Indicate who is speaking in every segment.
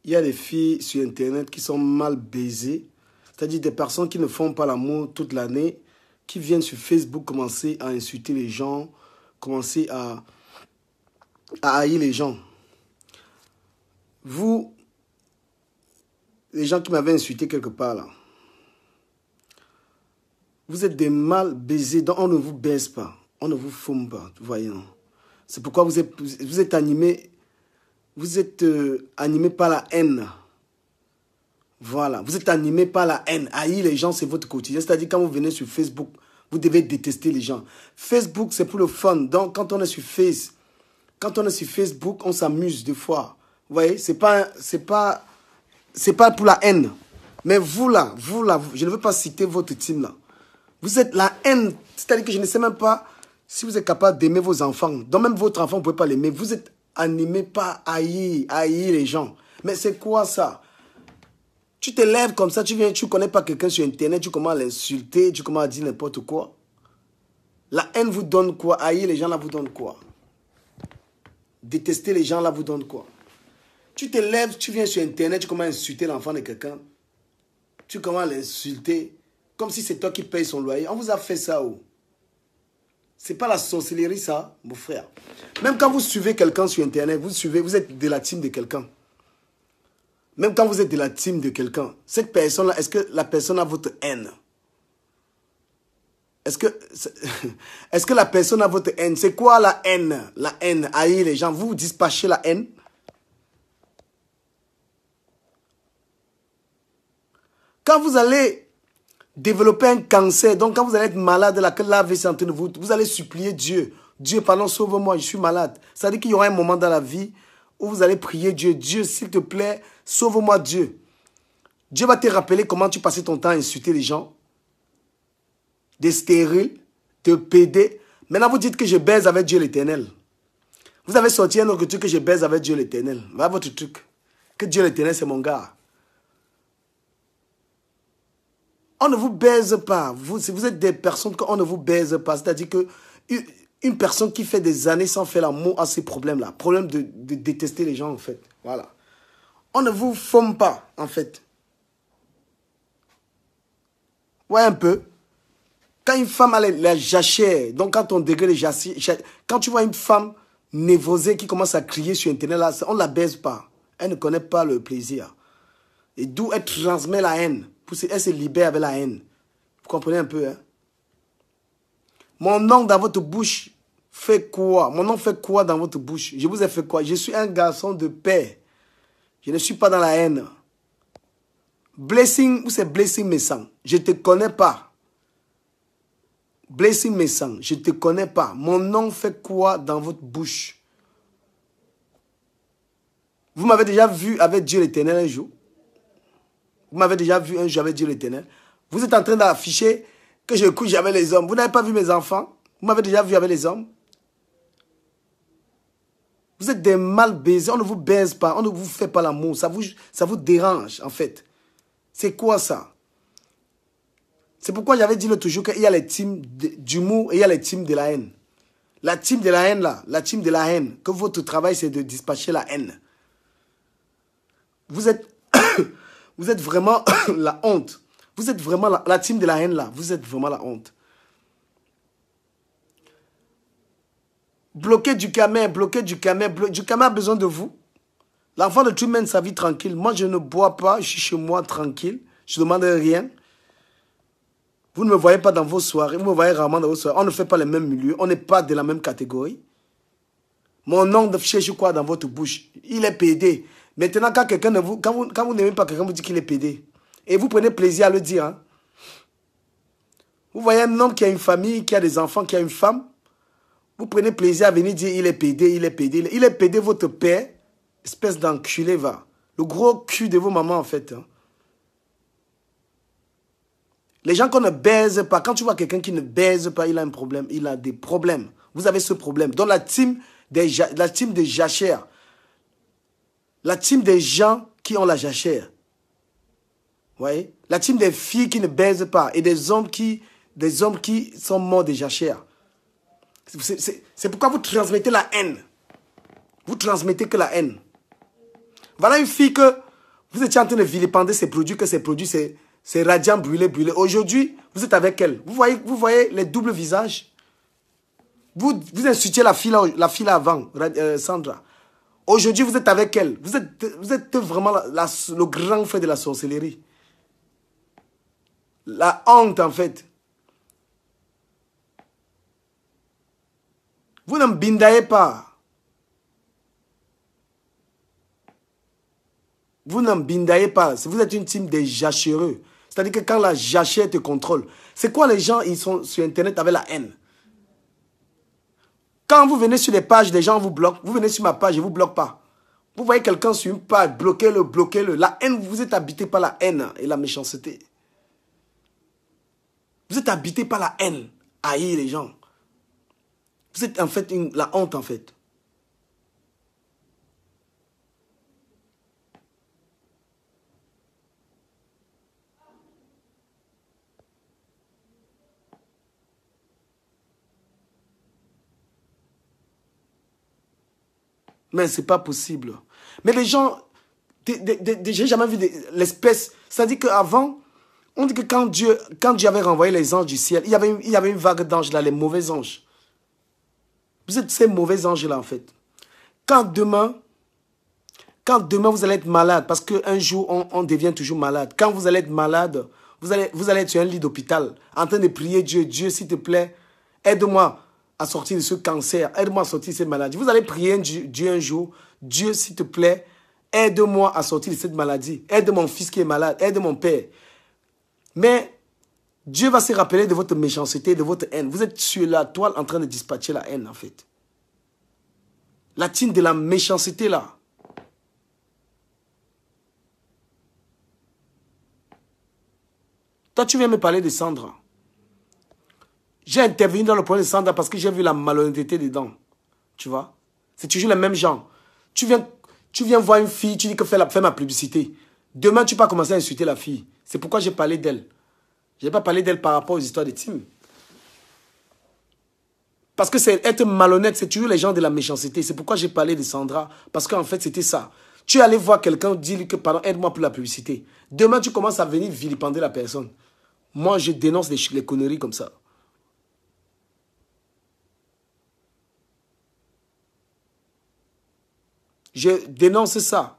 Speaker 1: il y a des filles sur Internet qui sont mal baisées. C'est-à-dire des personnes qui ne font pas l'amour toute l'année, qui viennent sur Facebook commencer à insulter les gens, commencer à haïr les gens. Vous, les gens qui m'avaient insulté quelque part là, vous êtes des mal baisés, donc on ne vous baise pas, on ne vous fume pas, vous voyez, non? C'est pourquoi vous êtes animés, animé par la haine. Voilà, vous êtes animé par la haine. Haïr les gens, c'est votre quotidien. C'est-à-dire quand vous venez sur Facebook, vous devez détester les gens. Facebook, c'est pour le fun. Donc, quand on est sur Facebook, on s'amuse des fois. Vous voyez, c'est pas pour la haine. Mais vous là, je ne veux pas citer votre team là. Vous êtes la haine. C'est-à-dire que je ne sais même pas si vous êtes capable d'aimer vos enfants. Donc même votre enfant, vous ne pouvez pas l'aimer. Vous êtes animé par haïr les gens. Mais c'est quoi ça? Tu te lèves comme ça, tu viens, tu ne connais pas quelqu'un sur Internet, tu commences à l'insulter, tu commences à dire n'importe quoi. La haine vous donne quoi? Haïr les gens là vous donne quoi? Détester les gens là vous donne quoi? Tu te lèves, tu viens sur Internet, tu commences à insulter l'enfant de quelqu'un. Tu commences à l'insulter comme si c'est toi qui payes son loyer. On vous a fait ça où? C'est pas la sorcellerie ça, mon frère. Même quand vous suivez quelqu'un sur Internet, vous êtes de la team de quelqu'un. Même quand vous êtes de la team de quelqu'un, cette personne-là, est-ce que la personne a votre haine? Est-ce que la personne a votre haine? C'est quoi la haine? La haine, haïr les gens. Vous dispatchez la haine? Quand vous allez développer un cancer, donc quand vous allez être malade, la vie est en train de vous allez supplier Dieu. Dieu, pardon, sauve-moi, je suis malade. Ça veut dire qu'il y aura un moment dans la vie où vous allez prier Dieu. Dieu, s'il te plaît, sauve-moi Dieu. Dieu va te rappeler comment tu passais ton temps à insulter les gens. Des stériles, de pédés. Maintenant, vous dites que je baise avec Dieu l'Éternel. Vous avez sorti un autre truc que je baise avec Dieu l'Éternel. Voilà votre truc. Que Dieu l'Éternel, c'est mon gars. On ne vous baise pas. Vous êtes des personnes qu'on ne vous baise pas. C'est-à-dire que une personne qui fait des années sans faire l'amour a ces problèmes-là. Problème de détester les gens, en fait. Voilà. On ne vous forme pas, en fait. Ouais, un peu. Quand une femme a la jachère, donc quand on degré les jachères, quand tu vois une femme névrosée qui commence à crier sur Internet, là, on ne la baise pas. Elle ne connaît pas le plaisir. Et d'où elle transmet la haine. Elle se libère avec la haine. Vous comprenez un peu, hein? Mon nom dans votre bouche fait quoi? Mon nom fait quoi dans votre bouche? Je vous ai fait quoi? Je suis un garçon de paix. Je ne suis pas dans la haine. Blessing, ou c'est blessing méchant? Je ne te connais pas. Blessing méchant, je ne te connais pas. Mon nom fait quoi dans votre bouche? Vous m'avez déjà vu avec Dieu l'Éternel un jour? Vous m'avez déjà vu un jour avec Dieu l'Éternel? Vous êtes en train d'afficher que je couche avec les hommes. Vous n'avez pas vu mes enfants? Vous m'avez déjà vu avec les hommes? Vous êtes des mal baisés. On ne vous baise pas. On ne vous fait pas l'amour. Ça vous dérange, en fait. C'est quoi ça? C'est pourquoi j'avais dit l'autre jour qu'il y a les teams d'humour et il y a les teams de la haine. La team de la haine, là. La team de la haine. Que votre travail, c'est de dispatcher la haine. Vous êtes vraiment la honte. Vous êtes vraiment la team de la haine, là. Vous êtes vraiment la honte. Bloquez du camé, bloquez du camé. Du camé a besoin de vous. L'enfant de tout mène sa vie tranquille. Moi, je ne bois pas. Je suis chez moi tranquille. Je ne demande rien. Vous ne me voyez pas dans vos soirées. Vous me voyez rarement dans vos soirées. On ne fait pas les mêmes milieux. On n'est pas de la même catégorie. Mon nom de cherche quoi dans votre bouche? Il est pédé. Maintenant, quand quelqu'un ne vous... Quand vous n'aimez pas quelqu'un, vous dites qu'il est pédé. Et vous prenez plaisir à le dire. Hein? Vous voyez un homme qui a une famille, qui a des enfants, qui a une femme. Vous prenez plaisir à venir dire il est pédé, il est pédé. Il est pédé votre père. Espèce d'enculé, va. Le gros cul de vos mamans, en fait. Hein? Les gens qu'on ne baise pas, quand tu vois quelqu'un qui ne baise pas, il a un problème, il a des problèmes. Vous avez ce problème. Dans la team des jachères, la team des gens qui ont la jachère, vous voyez? La team des filles qui ne baisent pas et des hommes qui sont morts de jachère. C'est pourquoi vous transmettez la haine. Vous transmettez que la haine. Voilà une fille que Vous étiez en train de vilipender ces produits, que ces produits, c'est radiant, brûlé, brûlé. Aujourd'hui, vous êtes avec elle. Vous voyez les doubles visages. Vous insultiez la fille là avant, Sandra. Aujourd'hui, vous êtes avec elle. Vous êtes vraiment le grand fait de la sorcellerie. La honte, en fait. Vous ne bindaillez pas. Vous ne bindaillez pas. Vous êtes une team des jachéreux. C'est-à-dire que quand la jachère te contrôle, c'est quoi les gens, ils sont sur Internet avec la haine? Quand vous venez sur les pages, des gens vous bloquent. Vous venez sur ma page, je ne vous bloque pas. Vous voyez quelqu'un sur une page, bloquez-le, bloquez-le. La haine, vous êtes habité par la haine et la méchanceté. Vous êtes habité par la haine. Haïr les gens. Vous êtes en fait la honte en fait. Mais c'est pas possible. Mais les gens, j'ai jamais vu l'espèce. C'est-à-dire qu'avant, on dit que quand Dieu avait renvoyé les anges du ciel, il y avait une vague d'anges là, les mauvais anges. Vous êtes ces mauvais anges là en fait. Quand demain vous allez être malade, parce qu'un jour on devient toujours malade. Quand vous allez être malade, vous allez être sur un lit d'hôpital, en train de prier Dieu, Dieu s'il te plaît, aide-moi à sortir de ce cancer, aide-moi à sortir de cette maladie. Vous allez prier Dieu un jour, Dieu s'il te plaît, aide-moi à sortir de cette maladie, aide mon fils qui est malade, aide mon père. Mais Dieu va se rappeler de votre méchanceté, de votre haine. Vous êtes sur la toile en train de dispatcher la haine en fait. La team de la méchanceté là. Toi tu viens me parler de Sandra. J'ai intervenu dans le problème de Sandra parce que j'ai vu la malhonnêteté dedans. Tu vois? C'est toujours les mêmes gens. Tu viens voir une fille, tu dis que fais ma publicité. Demain, tu vas commencer à insulter la fille. C'est pourquoi j'ai parlé d'elle. Je n'ai pas parlé d'elle par rapport aux histoires de Tim. Parce que c'est être malhonnête, c'est toujours les gens de la méchanceté. C'est pourquoi j'ai parlé de Sandra. Parce qu'en fait, c'était ça. Tu es allé voir quelqu'un, dis-lui que, pardon, aide-moi pour la publicité. Demain, tu commences à venir vilipender la personne. Moi, je dénonce les conneries comme ça. Je dénonce ça.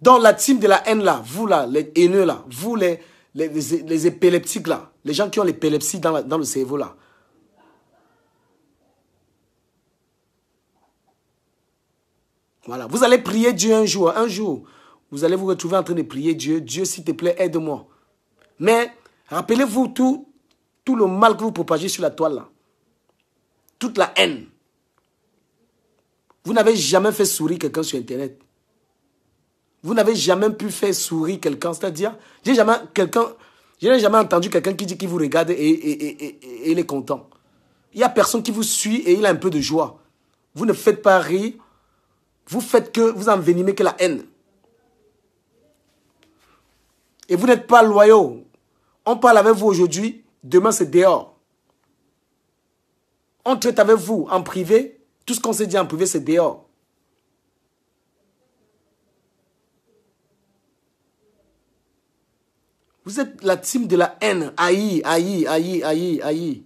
Speaker 1: Dans la team de la haine là, vous là, les haineux là, vous les épileptiques là, les gens qui ont l'épilepsie dans le cerveau là. Voilà, vous allez prier Dieu un jour, vous allez vous retrouver en train de prier Dieu, Dieu s'il te plaît, aide-moi. Mais rappelez-vous tout le mal que vous propagez sur la toile là. Toute la haine. Vous n'avez jamais fait sourire quelqu'un sur Internet. Vous n'avez jamais pu faire sourire quelqu'un. C'est-à-dire, je n'ai jamais entendu quelqu'un qui dit qu'il vous regarde et il est content. Il n'y a personne qui vous suit et il a un peu de joie. Vous ne faites pas rire. Vous faites que, vous envenimez que la haine. Et vous n'êtes pas loyaux. On parle avec vous aujourd'hui, demain c'est dehors. On traite avec vous en privé. Tout ce qu'on s'est dit en privé, c'est dehors. Vous êtes la team de la haine. Aïe, aïe, aïe, aïe, aïe.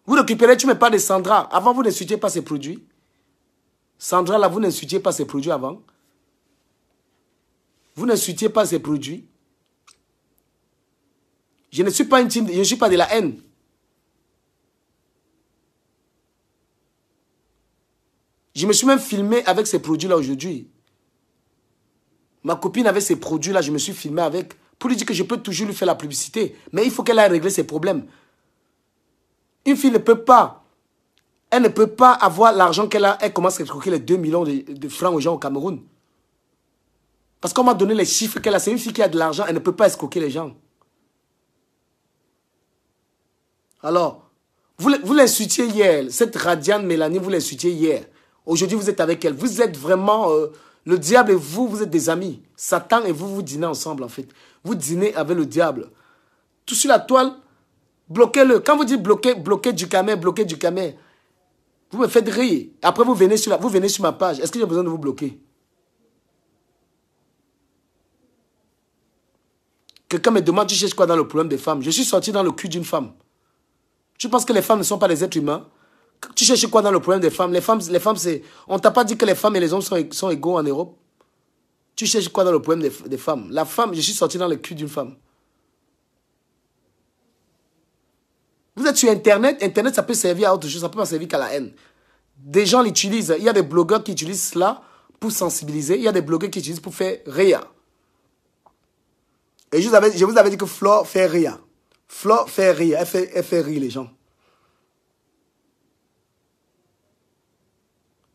Speaker 1: Vous récupérez, tu ne mets pas de Sandra. Avant, vous n'insultiez pas ses produits. Sandra, là, vous n'insultiez pas ses produits avant. Vous n'insultiez pas ses produits. Je ne suis pas une team, je ne suis pas de la haine. Je me suis même filmé avec ces produits-là aujourd'hui. Ma copine avait ces produits-là, je me suis filmé avec. Pour lui dire que je peux toujours lui faire la publicité. Mais il faut qu'elle aille régler ses problèmes. Une fille ne peut pas. Elle ne peut pas avoir l'argent qu'elle a. Elle commence à escroquer les 2 millions de francs aux gens au Cameroun. Parce qu'on m'a donné les chiffres qu'elle a. C'est une fille qui a de l'argent. Elle ne peut pas escroquer les gens. Alors, vous l'insultiez hier. Cette Radiane Mélanie, vous l'insultiez hier. Aujourd'hui, vous êtes avec elle. Vous êtes vraiment... le diable et vous, vous êtes des amis. Satan et vous, vous dînez ensemble, en fait. Vous dînez avec le diable. Tout sur la toile, bloquez-le. Quand vous dites bloquez du camé, vous me faites rire. Après, vous venez sur ma page. Est-ce que j'ai besoin de vous bloquer? Quelqu'un me demande, tu cherches quoi dans le problème des femmes? Je suis sorti dans le cul d'une femme. Tu penses que les femmes ne sont pas des êtres humains? Tu cherches quoi dans le problème des femmes? Les femmes c'est... On t'a pas dit que les femmes et les hommes sont égaux en Europe? Tu cherches quoi dans le problème des femmes? La femme, je suis sorti dans le cul d'une femme. Vous êtes sur Internet. Internet, ça peut servir à autre chose. Ça peut pas servir qu'à la haine. Des gens l'utilisent. Il y a des blogueurs qui utilisent cela pour sensibiliser. Il y a des blogueurs qui utilisent pour faire rire. Et je vous avais dit que Flore fait rire. Flore fait rire. Elle fait rire les gens.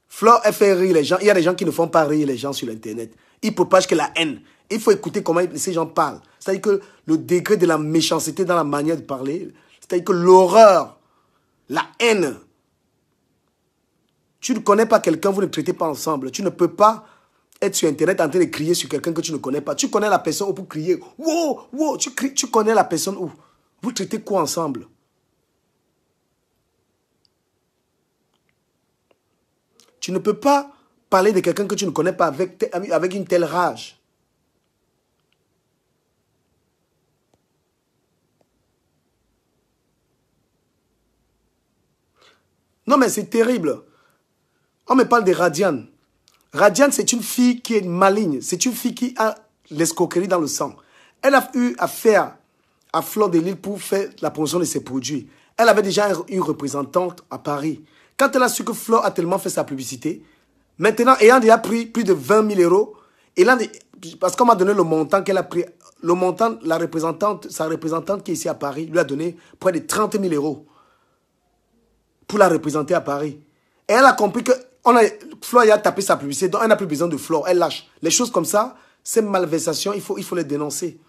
Speaker 1: Flore, elle fait rire les gens. Il y a des gens qui ne font pas rire les gens sur l'Internet. Ils propagent que la haine. Il faut écouter comment ces gens parlent. C'est-à-dire que le degré de la méchanceté dans la manière de parler, c'est-à-dire que l'horreur, la haine. Tu ne connais pas quelqu'un, vous ne traitez pas ensemble. Tu ne peux pas être sur Internet en train de crier sur quelqu'un que tu ne connais pas. Tu connais la personne où pour crier. Wow, wow, tu connais la personne où. Vous traitez quoi ensemble? Tu ne peux pas parler de quelqu'un que tu ne connais pas avec une telle rage. Non, mais c'est terrible. On me parle de Radiane. Radiane, c'est une fille qui est maligne. C'est une fille qui a l'escroquerie dans le sang. Elle a eu affaire à Flore de Lille pour faire la promotion de ses produits. Elle avait déjà une représentante à Paris. Quand elle a su que Flore a tellement fait sa publicité, maintenant, ayant déjà pris plus de 20 000 euros, parce qu'on m'a donné le montant qu'elle a pris, le montant, sa représentante qui est ici à Paris, lui a donné près de 30 000 euros pour la représenter à Paris. Et elle a compris que Flore a tapé sa publicité, donc elle n'a plus besoin de Flore, elle lâche. Les choses comme ça, ces malversations, il faut les dénoncer.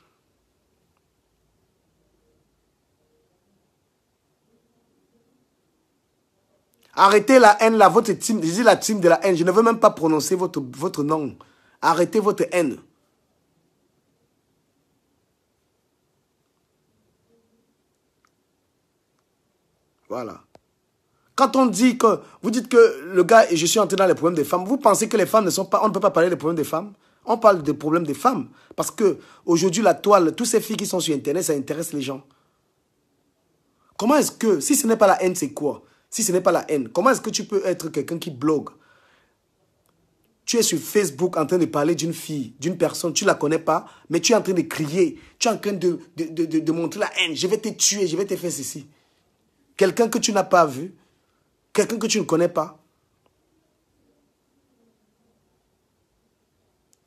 Speaker 1: Arrêtez la haine, là, votre team, je dis la team de la haine, je ne veux même pas prononcer votre nom. Arrêtez votre haine. Voilà. Quand on dit que, vous dites que le gars, et je suis entré dans les problèmes des femmes, vous pensez que les femmes ne sont pas, on ne peut pas parler des problèmes des femmes? On parle des problèmes des femmes. Parce que aujourd'hui, la toile, toutes ces filles qui sont sur Internet, ça intéresse les gens. Comment est-ce que, si ce n'est pas la haine, c'est quoi? Si ce n'est pas la haine, comment est-ce que tu peux être quelqu'un qui blogue? Tu es sur Facebook en train de parler d'une fille, d'une personne, tu ne la connais pas, mais tu es en train de crier, tu es en train de montrer la haine. Je vais te tuer, je vais te faire ceci. Quelqu'un que tu n'as pas vu, quelqu'un que tu ne connais pas.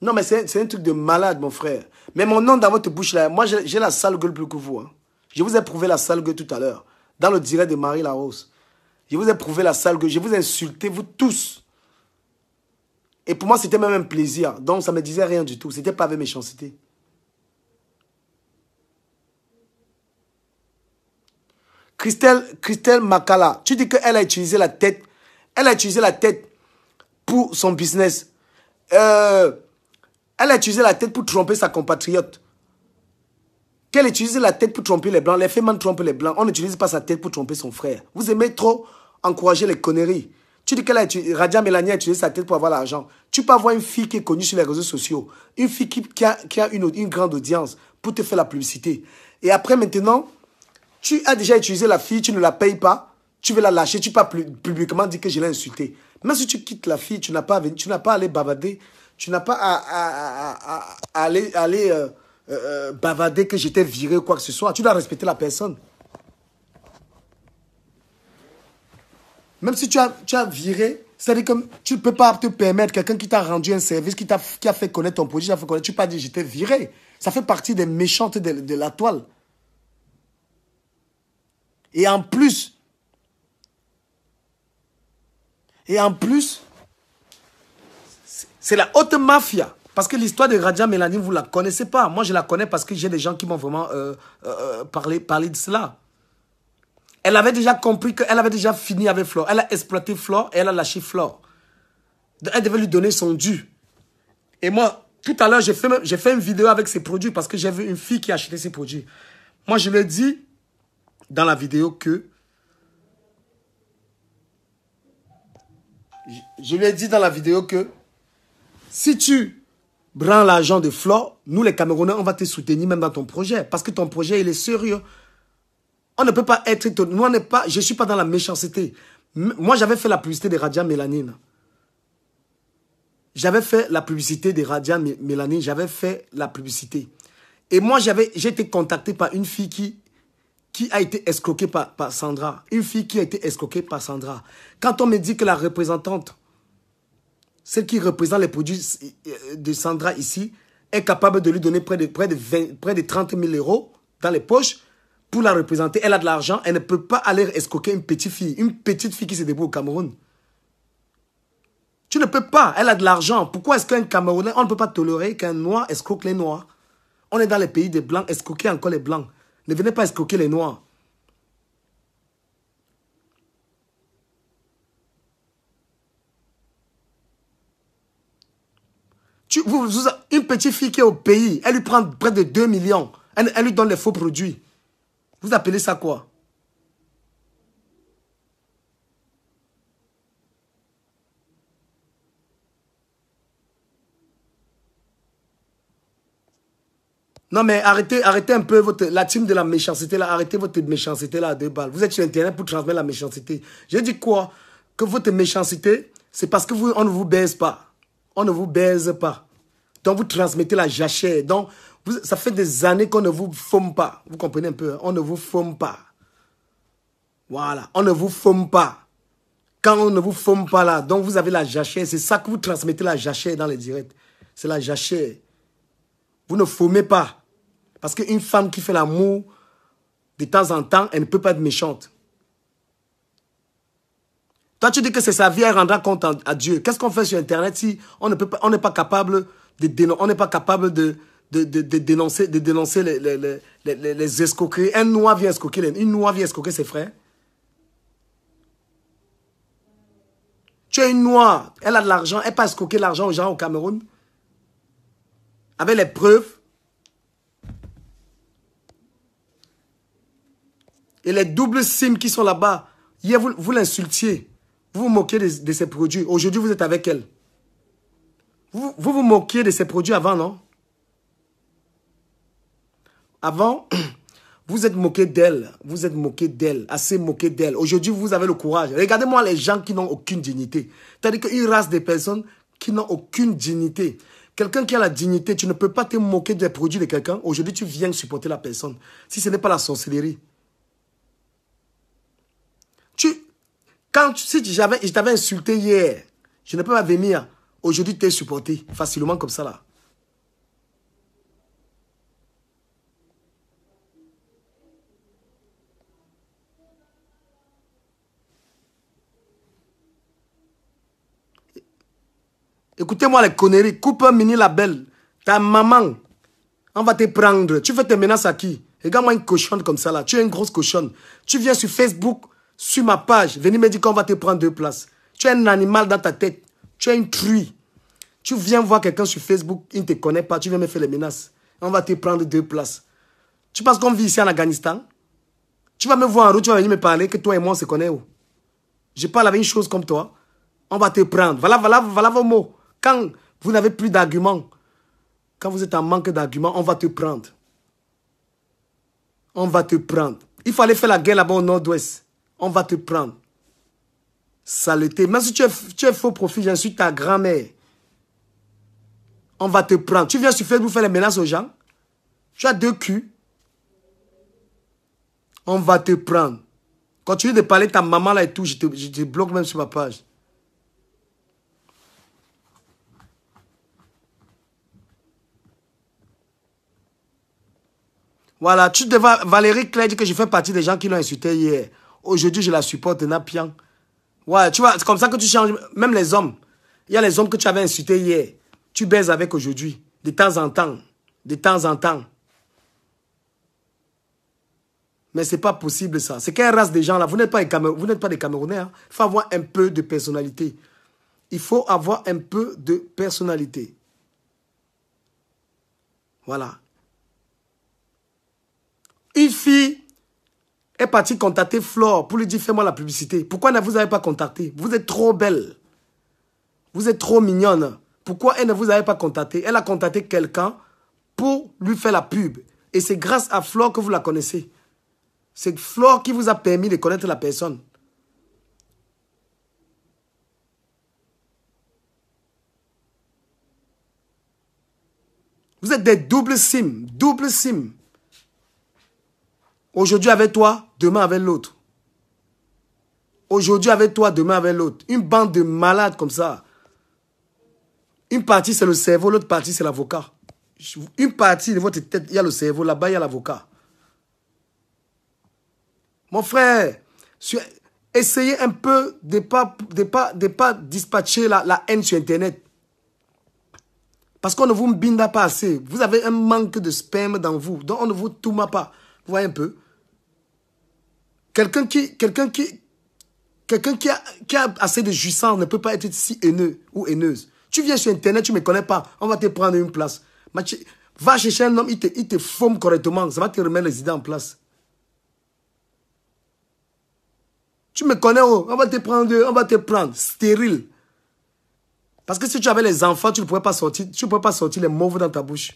Speaker 1: Non, mais c'est un truc de malade, mon frère. Mais mon nom dans votre bouche, là, moi, j'ai la sale gueule plus que vous. Hein. Je vous ai prouvé la sale gueule tout à l'heure, dans le direct de Marie Larose. Je vous ai prouvé la sale gueule, je vous ai insulté, vous tous. Et pour moi, c'était même un plaisir. Donc, ça ne me disait rien du tout. C'était pas avec méchanceté. Christelle Makala, tu dis qu'elle a utilisé la tête. Elle a utilisé la tête pour son business. Elle a utilisé la tête pour tromper sa compatriote. Qu'elle utilise la tête pour tromper les blancs. Les femmes trompent les blancs. On n'utilise pas sa tête pour tromper son frère. Vous aimez trop encourager les conneries. Tu dis qu'elle a utilisé, Radia Mélanie a utilisé sa tête pour avoir l'argent. Tu peux avoir une fille qui est connue sur les réseaux sociaux. Une fille qui a une grande audience pour te faire la publicité. Et après, maintenant, tu as déjà utilisé la fille, tu ne la payes pas. Tu veux la lâcher, tu peux publiquement dire que je l'ai insultée. Même si tu quittes la fille, tu n'as pas à aller bavader. Tu n'as pas à aller bavader que j'étais viré ou quoi que ce soit. Tu dois respecter la personne. Même si tu as viré, c'est-à-dire que tu ne peux pas te permettre, quelqu'un qui t'a rendu un service, qui a fait connaître ton produit, tu ne peux pas dire j'étais viré. Ça fait partie des méchantes de la toile. Et en plus, c'est la haute mafia. Parce que l'histoire de Radia Mélanie, vous ne la connaissez pas. Moi, je la connais parce que j'ai des gens qui m'ont vraiment parlé de cela. Elle avait déjà compris qu'elle avait déjà fini avec Flore. Elle a exploité Flore et elle a lâché Flore. Elle devait lui donner son dû. Et moi, tout à l'heure, j'ai fait une vidéo avec ses produits parce que j'ai vu une fille qui a acheté ses produits. Moi, je lui ai dit dans la vidéo que... Je lui ai dit dans la vidéo que si tu prends l'argent de Flore. Nous, les Camerounais, on va te soutenir même dans ton projet. Parce que ton projet, il est sérieux. On ne peut pas être... Nous, on n'est pas... Je ne suis pas dans la méchanceté. Moi, j'avais fait la publicité des Radia Mélanine. J'avais fait la publicité des Radia Mélanine. J'avais fait la publicité. Et moi, j'ai été contacté par une fille qui a été escroquée par Sandra. Une fille qui a été escroquée par Sandra. Quand on me dit que la représentante, celle qui représente les produits de Sandra ici, est capable de lui donner près de 30 000 € dans les poches pour la représenter, elle a de l'argent, elle ne peut pas aller escroquer une petite fille qui se débrouille au Cameroun. Tu ne peux pas, elle a de l'argent. Pourquoi est-ce qu'un Camerounais, on ne peut pas tolérer qu'un Noir escroque les Noirs? On est dans les pays des Blancs, escroquer encore les Blancs. Ne venez pas escroquer les Noirs. Une petite fille qui est au pays, elle lui prend près de 2 millions. Elle lui donne les faux produits. Vous appelez ça quoi? Non mais arrêtez un peu la team de la méchanceté là, arrêtez votre méchanceté là à 2 balles. Vous êtes sur Internet pour transmettre la méchanceté. J'ai dit quoi? Que votre méchanceté, c'est parce que on ne vous baise pas. On ne vous baise pas. Donc vous transmettez la jachère. Donc ça fait des années qu'on ne vous forme pas. Vous comprenez un peu? Hein? On ne vous forme pas. Voilà. On ne vous forme pas. Quand on ne vous forme pas là, donc vous avez la jachère. C'est ça que vous transmettez la jachère dans les directs. C'est la jachère. Vous ne formez pas. Parce qu'une femme qui fait l'amour, de temps en temps, elle ne peut pas être méchante. Toi, tu dis que c'est sa vie, elle rendra compte à Dieu. Qu'est-ce qu'on fait sur Internet si on n'est pas capable de dénoncer les escroqueries? Un Noir vient escroquer ses frères. Tu es une Noire, elle a de l'argent, elle peut escroquer l'argent aux gens au Cameroun. Avec les preuves. Et les doubles SIM qui sont là-bas. Hier, vous l'insultiez. Vous vous moquiez de ces produits. Aujourd'hui, vous êtes avec elle. Vous moquiez de ces produits avant, non? Avant, vous êtes moqué d'elle. Vous êtes moqué d'elle. Assez moqué d'elle. Aujourd'hui, vous avez le courage. Regardez-moi les gens qui n'ont aucune dignité. C'est-à-dire qu'une race de personnes qui n'ont aucune dignité. Quelqu'un qui a la dignité, tu ne peux pas te moquer des produits de quelqu'un. Aujourd'hui, tu viens supporter la personne. Si ce n'est pas la sorcellerie. Si je t'avais insulté hier, je ne peux pas venir. Aujourd'hui, t'es supporté facilement comme ça là. Écoutez-moi les conneries. Coupe un mini label. Ta maman, on va te prendre. Tu fais tes menaces à qui? Regarde-moi une cochonne comme ça là. Tu es une grosse cochonne. Tu viens sur Facebook, sur ma page. Venez me dire qu'on va te prendre 2 places. Tu es un animal dans ta tête. Tu es une truie. Tu viens voir quelqu'un sur Facebook, il ne te connaît pas. Tu viens me faire les menaces. On va te prendre 2 places. Tu penses qu'on vit ici en Afghanistan? Tu vas me voir en route, tu vas venir me parler que toi et moi on se connaît où? Je parle avec une chose comme toi. On va te prendre. Voilà vos mots. Quand vous n'avez plus d'arguments, quand vous êtes en manque d'arguments, on va te prendre. On va te prendre. Il fallait faire la guerre là-bas au nord-ouest. On va te prendre. Saleté. Même si tu es faux profil, j'insulte ta grand-mère. On va te prendre. Tu viens sur Facebook faire les menaces aux gens. Tu as 2 culs. On va te prendre. Continue de parler de ta maman là et tout. Je te bloque même sur ma page. Voilà, tu devais... Valérie Claire dit que je fais partie des gens qui l'ont insulté hier. Aujourd'hui, je la supporte, Napian. Ouais, tu vois, c'est comme ça que tu changes. Même les hommes. Il y a les hommes que tu avais insultés hier. Tu baises avec aujourd'hui. De temps en temps. De temps en temps. Mais ce n'est pas possible ça. C'est quelle race de gens là? Vous n'êtes pas des Camerounais. Hein? Il faut avoir un peu de personnalité. Il faut avoir un peu de personnalité. Voilà. Une fille est partie contacter Flore pour lui dire fais-moi la publicité. Pourquoi ne vous avez pas contacté? Vous êtes trop belle. Vous êtes trop mignonne Pourquoi elle ne vous avait pas contacté? Elle a contacté quelqu'un pour lui faire la pub. Et c'est grâce à Flore que vous la connaissez. C'est Flore qui vous a permis de connaître la personne. Vous êtes des doubles SIM. Double SIM. Aujourd'hui avec toi, demain avec l'autre. Aujourd'hui avec toi, demain avec l'autre. Une bande de malades comme ça. Une partie c'est le cerveau, l'autre partie c'est l'avocat. Une partie de votre tête, il y a le cerveau, là-bas il y a l'avocat. Mon frère, essayez un peu de ne pas dispatcher la haine sur Internet. Parce qu'on ne vous binda pas assez. Vous avez un manque de sperme dans vous. Donc on ne vous tourne pas. Vous voyez un peu? Quelqu'un qui a assez de jouissance ne peut pas être si haineux ou haineuse. Tu viens sur Internet, tu ne me connais pas. On va te prendre une place. Va chercher un homme, il te forme correctement. Ça va te remettre les idées en place. Tu me connais, oh, on va te prendre stérile. Parce que si tu avais les enfants, tu ne pouvais pas sortir les mauves dans ta bouche.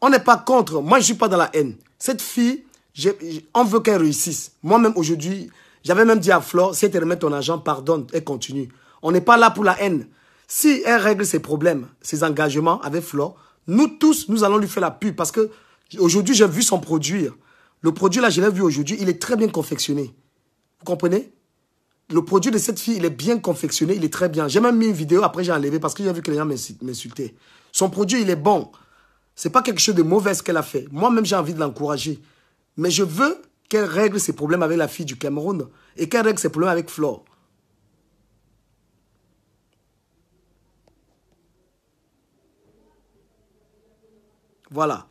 Speaker 1: On n'est pas contre. Moi, je ne suis pas dans la haine. Cette fille, on veut qu'elle réussisse. Moi-même, aujourd'hui, j'avais même dit à Flore, si elle te remet ton argent, pardonne, elle continue. On n'est pas là pour la haine. Si elle règle ses problèmes, ses engagements avec Flore, nous tous, nous allons lui faire la pub. Parce que aujourd'hui, j'ai vu son produit. Le produit, là, je l'ai vu aujourd'hui, il est très bien confectionné. Vous comprenez? Le produit de cette fille, il est bien confectionné, il est très bien. J'ai même mis une vidéo, après j'ai enlevé parce que j'ai vu que les gens m'insultaient. Son produit, il est bon. Ce n'est pas quelque chose de mauvais ce qu'elle a fait. Moi-même, j'ai envie de l'encourager. Mais je veux qu'elle règle ses problèmes avec la fille du Cameroun et qu'elle règle ses problèmes avec Flore. Voilà.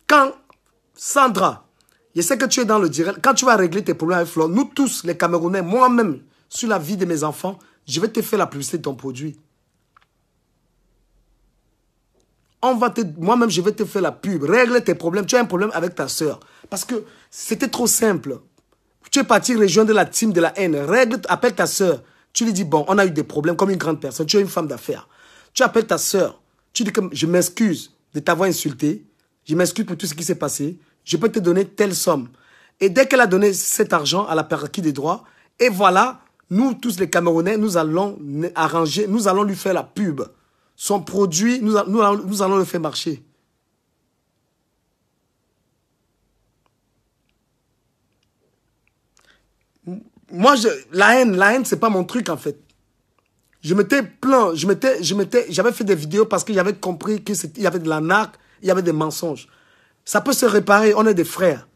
Speaker 1: Quand Sandra, je sais que tu es dans le direct, quand tu vas régler tes problèmes avec Flore, nous tous, les Camerounais, moi-même, sur la vie de mes enfants, je vais te faire la publicité de ton produit. Moi-même, je vais te faire la pub. Règle tes problèmes. Tu as un problème avec ta soeur. Parce que c'était trop simple. Tu es parti rejoindre la team de la haine. Appelle ta soeur. Tu lui dis, bon, on a eu des problèmes comme une grande personne. Tu es une femme d'affaires. Tu appelles ta soeur. Tu dis que je m'excuse de t'avoir insulté. Je m'excuse pour tout ce qui s'est passé. Je peux te donner telle somme. Et dès qu'elle a donné cet argent à la partie des droits, et voilà, nous tous les Camerounais, nous allons arranger, nous allons lui faire la pub. Son produit, nous allons le faire marcher. Moi, la haine, c'est pas mon truc en fait. Je m'étais plaint, j'avais fait des vidéos parce que j'avais compris qu'il y avait de la narque, il y avait des mensonges. Ça peut se réparer, on est des frères.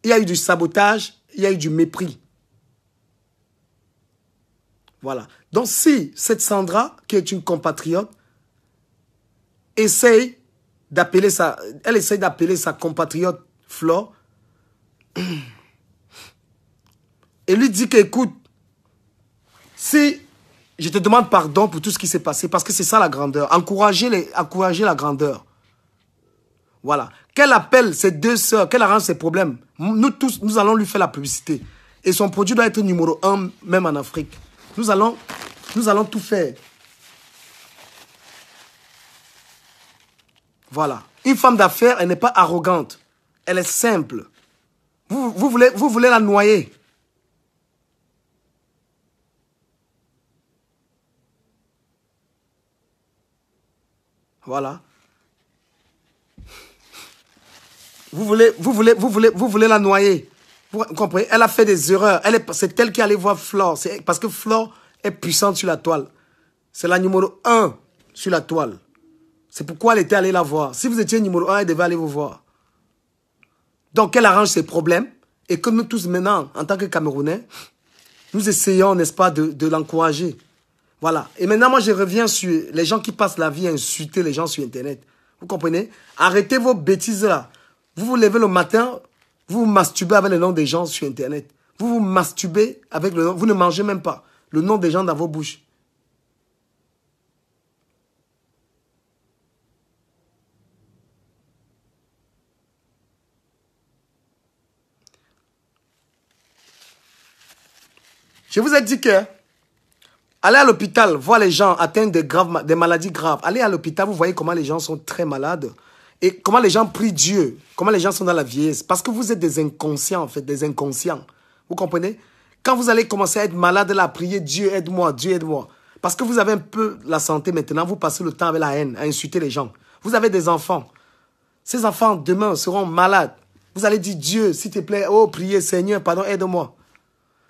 Speaker 1: Il y a eu du sabotage, il y a eu du mépris. Voilà. Donc si cette Sandra, qui est une compatriote, essaye d'appeler sa compatriote Flore et lui dit qu'écoute, si je te demande pardon pour tout ce qui s'est passé, parce que c'est ça la grandeur, encourager la grandeur. Voilà. Qu'elle appelle ses deux sœurs, qu'elle arrange ses problèmes. Nous tous, nous allons lui faire la publicité. Et son produit doit être numéro 1, même en Afrique. Nous allons tout faire. Voilà. Une femme d'affaires, elle n'est pas arrogante. Elle est simple. Vous voulez la noyer. Voilà. Vous voulez la noyer. Vous comprenez? Elle a fait des erreurs. C'est elle qui allait voir Flore. Parce que Flore est puissante sur la toile. C'est la numéro 1 sur la toile. C'est pourquoi elle était allée la voir. Si vous étiez numéro 1, elle devait aller vous voir. Donc, elle arrange ses problèmes. Et que nous tous maintenant, en tant que Camerounais, nous essayons, n'est-ce pas, de l'encourager. Voilà. Et maintenant, moi, je reviens sur les gens qui passent la vie à insulter les gens sur Internet. Vous comprenez? Arrêtez vos bêtises là. Vous vous levez le matin, vous vous masturbez avec le nom des gens sur Internet. Vous vous masturbez avec le nom, vous ne mangez même pas le nom des gens dans vos bouches. Je vous ai dit que allez à l'hôpital, voir les gens atteints des maladies graves. Allez à l'hôpital, vous voyez comment les gens sont très malades. Et comment les gens prient Dieu. Comment les gens sont dans la vieillesse. Parce que vous êtes des inconscients, en fait, des inconscients. Vous comprenez? Quand vous allez commencer à être malade, là, à prier Dieu, aide-moi, Dieu, aide-moi. Parce que vous avez un peu la santé maintenant, vous passez le temps avec la haine, à insulter les gens. Vous avez des enfants. Ces enfants, demain, seront malades. Vous allez dire, Dieu, s'il te plaît, oh, priez, Seigneur, pardon, aide-moi.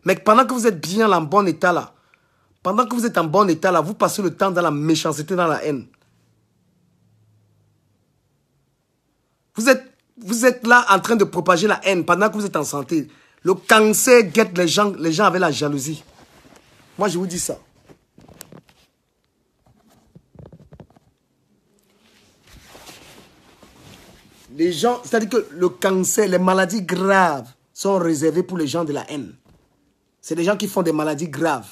Speaker 1: Mais pendant que vous êtes bien en bon état, là, pendant que vous êtes en bon état, là, vous passez le temps dans la méchanceté, dans la haine. Vous êtes là en train de propager la haine pendant que vous êtes en santé. Le cancer guette les gens avec la jalousie. Moi, je vous dis ça. Les gens, c'est-à-dire que le cancer, les maladies graves sont réservées pour les gens de la haine. C'est des gens qui font des maladies graves.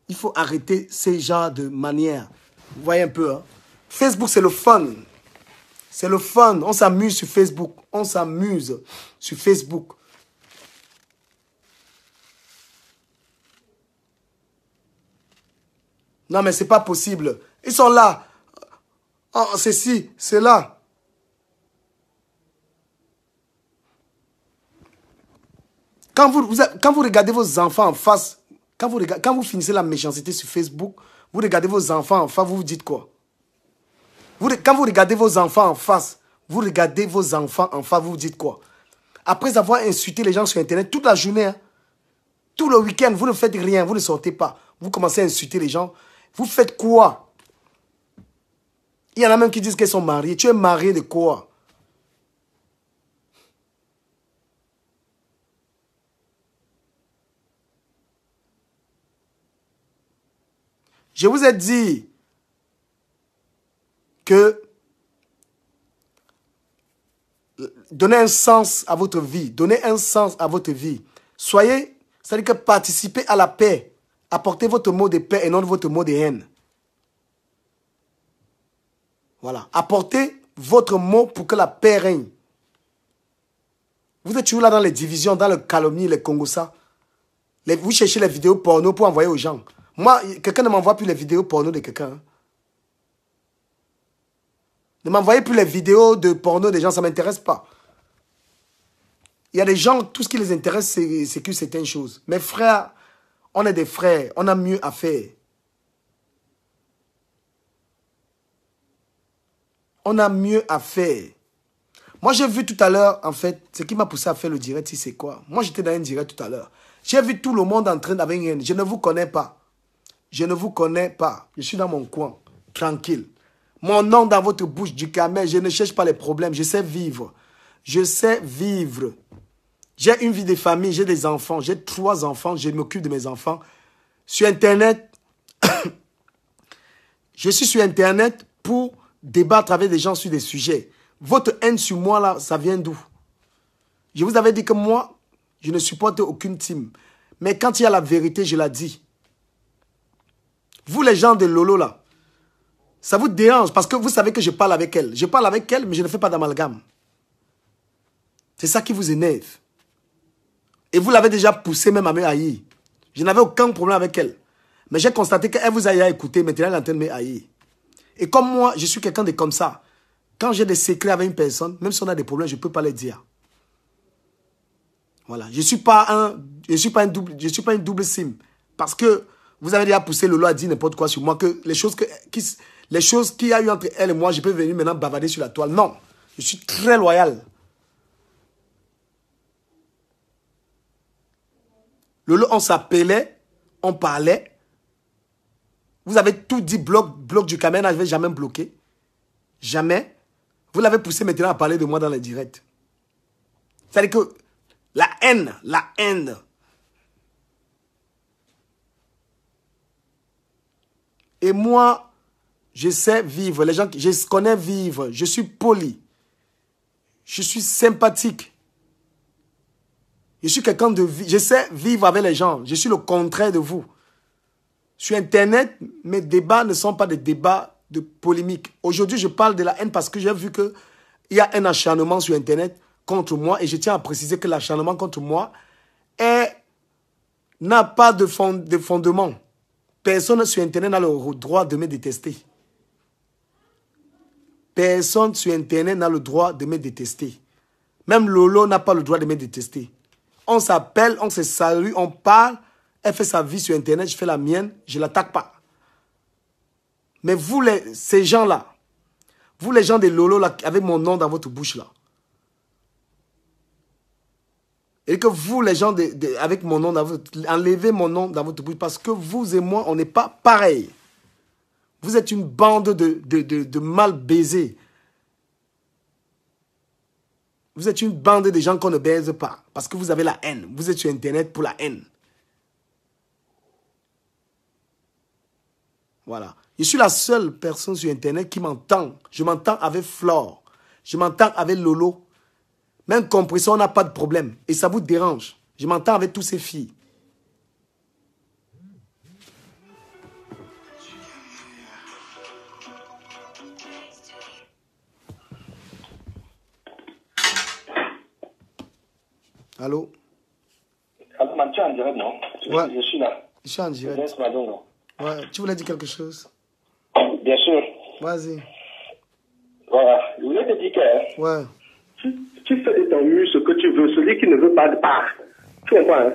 Speaker 1: Il faut arrêter ces genres de manières. Vous voyez un peu, hein? Facebook, c'est le fun. C'est le fun. On s'amuse sur Facebook. On s'amuse sur Facebook. Non, mais c'est pas possible. Ils sont là. Oh, c'est ci, c'est là. Quand vous regardez vos enfants en face, quand vous finissez la méchanceté sur Facebook, vous regardez vos enfants en face, vous vous dites quoi? Quand vous regardez vos enfants en face, vous regardez vos enfants en face, vous vous dites quoi? Après avoir insulté les gens sur Internet toute la journée, hein, tout le week-end, vous ne faites rien, vous ne sortez pas. Vous commencez à insulter les gens. Vous faites quoi? Il y en a même qui disent qu'elles sont mariées. Tu es marié de quoi? Je vous ai dit que donnez un sens à votre vie. Donnez un sens à votre vie. Soyez, c'est-à-dire que participez à la paix. Apportez votre mot de paix et non votre mot de haine. Voilà. Apportez votre mot pour que la paix règne. Vous êtes toujours là dans les divisions, dans le calomnie, les congossas. Vous cherchez les vidéos porno pour envoyer aux gens. Moi, quelqu'un ne m'envoie plus les vidéos porno de quelqu'un. Hein. Ne m'envoyez plus les vidéos de porno des gens, ça ne m'intéresse pas. Il y a des gens, tout ce qui les intéresse, c'est que c'est une chose. Mes frères, on est des frères, on a mieux à faire. On a mieux à faire. Moi, j'ai vu tout à l'heure, en fait, ce qui m'a poussé à faire le direct, c'est quoi? Moi, j'étais dans un direct tout à l'heure. J'ai vu tout le monde en train d'avoir une haine. Je ne vous connais pas. Je ne vous connais pas. Je suis dans mon coin, tranquille. Mon nom dans votre bouche, du camel. Je ne cherche pas les problèmes. Je sais vivre. Je sais vivre. J'ai une vie de famille, j'ai des enfants. J'ai 3 enfants. Je m'occupe de mes enfants. Sur Internet, je suis sur Internet pour débattre avec des gens sur des sujets. Votre haine sur moi, là, ça vient d'où? Je vous avais dit que moi, je ne supporte aucune team. Mais quand il y a la vérité, je la dis. Vous, les gens de Lolo, là, ça vous dérange parce que vous savez que je parle avec elle. Je parle avec elle, mais je ne fais pas d'amalgame. C'est ça qui vous énerve. Et vous l'avez déjà poussé même à me haïr. Je n'avais aucun problème avec elle. Mais j'ai constaté qu'elle vous a écouté, maintenant elle est en train de me haïr. Et comme moi, je suis quelqu'un de comme ça. Quand j'ai des secrets avec une personne, même si on a des problèmes, je ne peux pas les dire. Voilà. Je ne suis pas une double sim. Parce que vous avez déjà poussé Lolo à dire n'importe quoi sur moi, que les choses qu'il y a eu entre elle et moi, je peux venir maintenant bavarder sur la toile. Non. Je suis très loyal. Lolo, on s'appelait, on parlait. Vous avez tout dit, bloc du caméra, je ne vais jamais bloquer. Jamais. Vous l'avez poussé maintenant à parler de moi dans les directs. C'est-à-dire que la haine. Et moi, je sais vivre. Les gens, je connais vivre. Je suis poli. Je suis sympathique. Je suis quelqu'un de... Je sais vivre avec les gens. Je suis le contraire de vous. Sur Internet, mes débats ne sont pas des débats de polémique. Aujourd'hui, je parle de la haine parce que j'ai vu qu'il y a un acharnement sur Internet contre moi. Et je tiens à préciser que l'acharnement contre moi est n'a pas de fondement. Personne sur Internet n'a le droit de me détester. Personne sur Internet n'a le droit de me détester. Même Lolo n'a pas le droit de me détester. On s'appelle, on se salue, on parle. Elle fait sa vie sur Internet, je fais la mienne, je ne l'attaque pas. Mais vous, ces gens-là, vous les gens de Lolo, là, avec mon nom dans votre bouche, là. Et que vous, les gens avec mon nom dans votre... Enlevez mon nom dans votre bouche parce que vous et moi, on n'est pas pareil. Vous êtes une bande de mal baisés. Vous êtes une bande de gens qu'on ne baise pas. Parce que vous avez la haine. Vous êtes sur Internet pour la haine. Voilà. Je suis la seule personne sur Internet qui m'entend. Je m'entends avec Flore. Je m'entends avec Lolo. Même compression, on n'a pas de problème. Et ça vous dérange. Je m'entends avec toutes ces filles. Allô?
Speaker 2: Allô, man, tu es en direct, non?
Speaker 1: Ouais.
Speaker 2: Je suis là.
Speaker 1: Je suis en direct. Ouais. Tu voulais dire quelque chose?
Speaker 2: Bien sûr.
Speaker 1: Vas-y.
Speaker 2: Voilà. Je voulais te dire que...
Speaker 1: Ouais.
Speaker 2: Tu fais de ton mieux ce que tu veux, celui qui ne veut pas de part. Tu comprends, hein?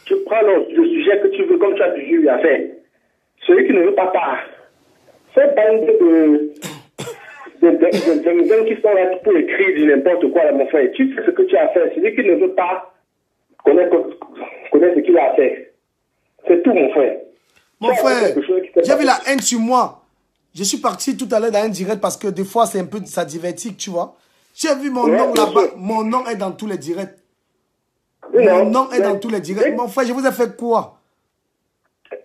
Speaker 2: Tu prends le sujet que tu veux, comme tu as toujours eu à faire. Celui qui ne veut pas part. Cette bande de gens qui sont là pour écrire du n'importe quoi, là, mon frère. Tu fais ce que tu as fait. Celui qui ne veut pas connaît ce qu'il a fait. C'est tout, mon frère.
Speaker 1: Mon frère, j'ai vu la haine sur moi. Je suis parti tout à l'heure dans un direct parce que des fois, c'est un peu ça divertit, tu vois. J'ai vu mon nom là-bas. Mon nom est dans tous les directs. Mon nom est dans tous les directs. Mon frère, je vous ai fait quoi?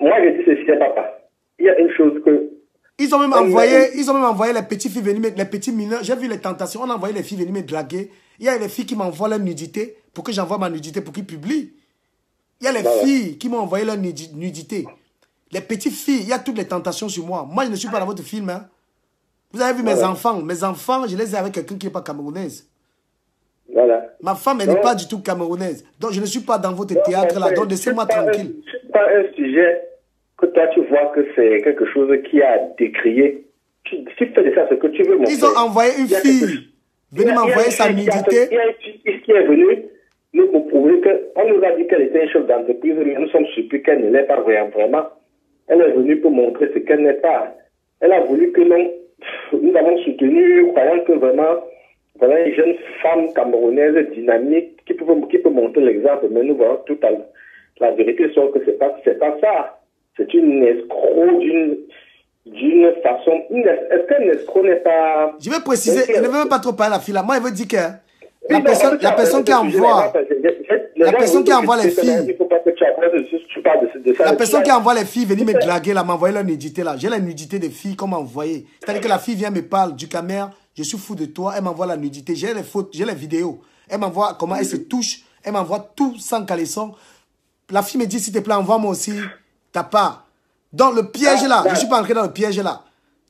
Speaker 2: Moi, je dis ceci à papa. Il y a une chose que...
Speaker 1: Ils ont même envoyé les petites filles venir, les petits mineurs. J'ai vu les tentations. On a envoyé les filles venir me draguer. Il y a les filles qui m'envoient leur nudité pour que j'envoie ma nudité pour qu'ils publient. Il y a les filles qui m'ont envoyé leur nudité. Les petites filles, il y a toutes les tentations sur moi. Moi, je ne suis pas dans votre film. Hein. Vous avez vu mes enfants. Mes enfants, je les ai avec quelqu'un qui n'est pas camerounaise.
Speaker 2: Voilà.
Speaker 1: Ma femme, elle n'est pas du tout camerounaise. Donc, je ne suis pas dans votre théâtre là. Donc, laissez-moi tranquille.
Speaker 2: C'est pas un sujet que toi, tu vois que c'est quelque chose qui a décrié. Tu fais de ça ce que tu veux, mon frère.
Speaker 1: Ils ont envoyé une fille. Venez m'envoyer sa nudité.
Speaker 2: Il y a une fille qui est venue nous prouver qu'on nous a dit qu'elle était un chef d'entreprise, mais nous sommes surpris qu'elle ne l'est pas vraiment. Elle est venue pour montrer ce qu'elle n'est pas. Elle a voulu que nous avons soutenu, croyant que vraiment, voilà une jeune femme camerounaise dynamique qui peut montrer l'exemple. Mais nous voyons tout à l'heure. La vérité, c'est que c'est pas ça. C'est une escroc d'une façon. Est-ce qu'un escroc n'est pas...
Speaker 1: Je vais préciser, je ne veux même pas trop parler à la fille là. Moi, elle veut dire que la personne qui envoie les filles, la personne qui envoie les filles venir me draguer là, m'envoyer leur nudité là. J'ai la nudité des filles qu'on m'a envoyé. C'est-à-dire que la fille vient me parle du caméra, je suis fou de toi, elle m'envoie la nudité. J'ai les photos, j'ai les vidéos. Elle m'envoie comment elle se touche, elle m'envoie tout sans caleçon. La fille me dit s'il te plaît, envoie-moi aussi ta part. Dans le piège là, je ne suis pas entré dans le piège là.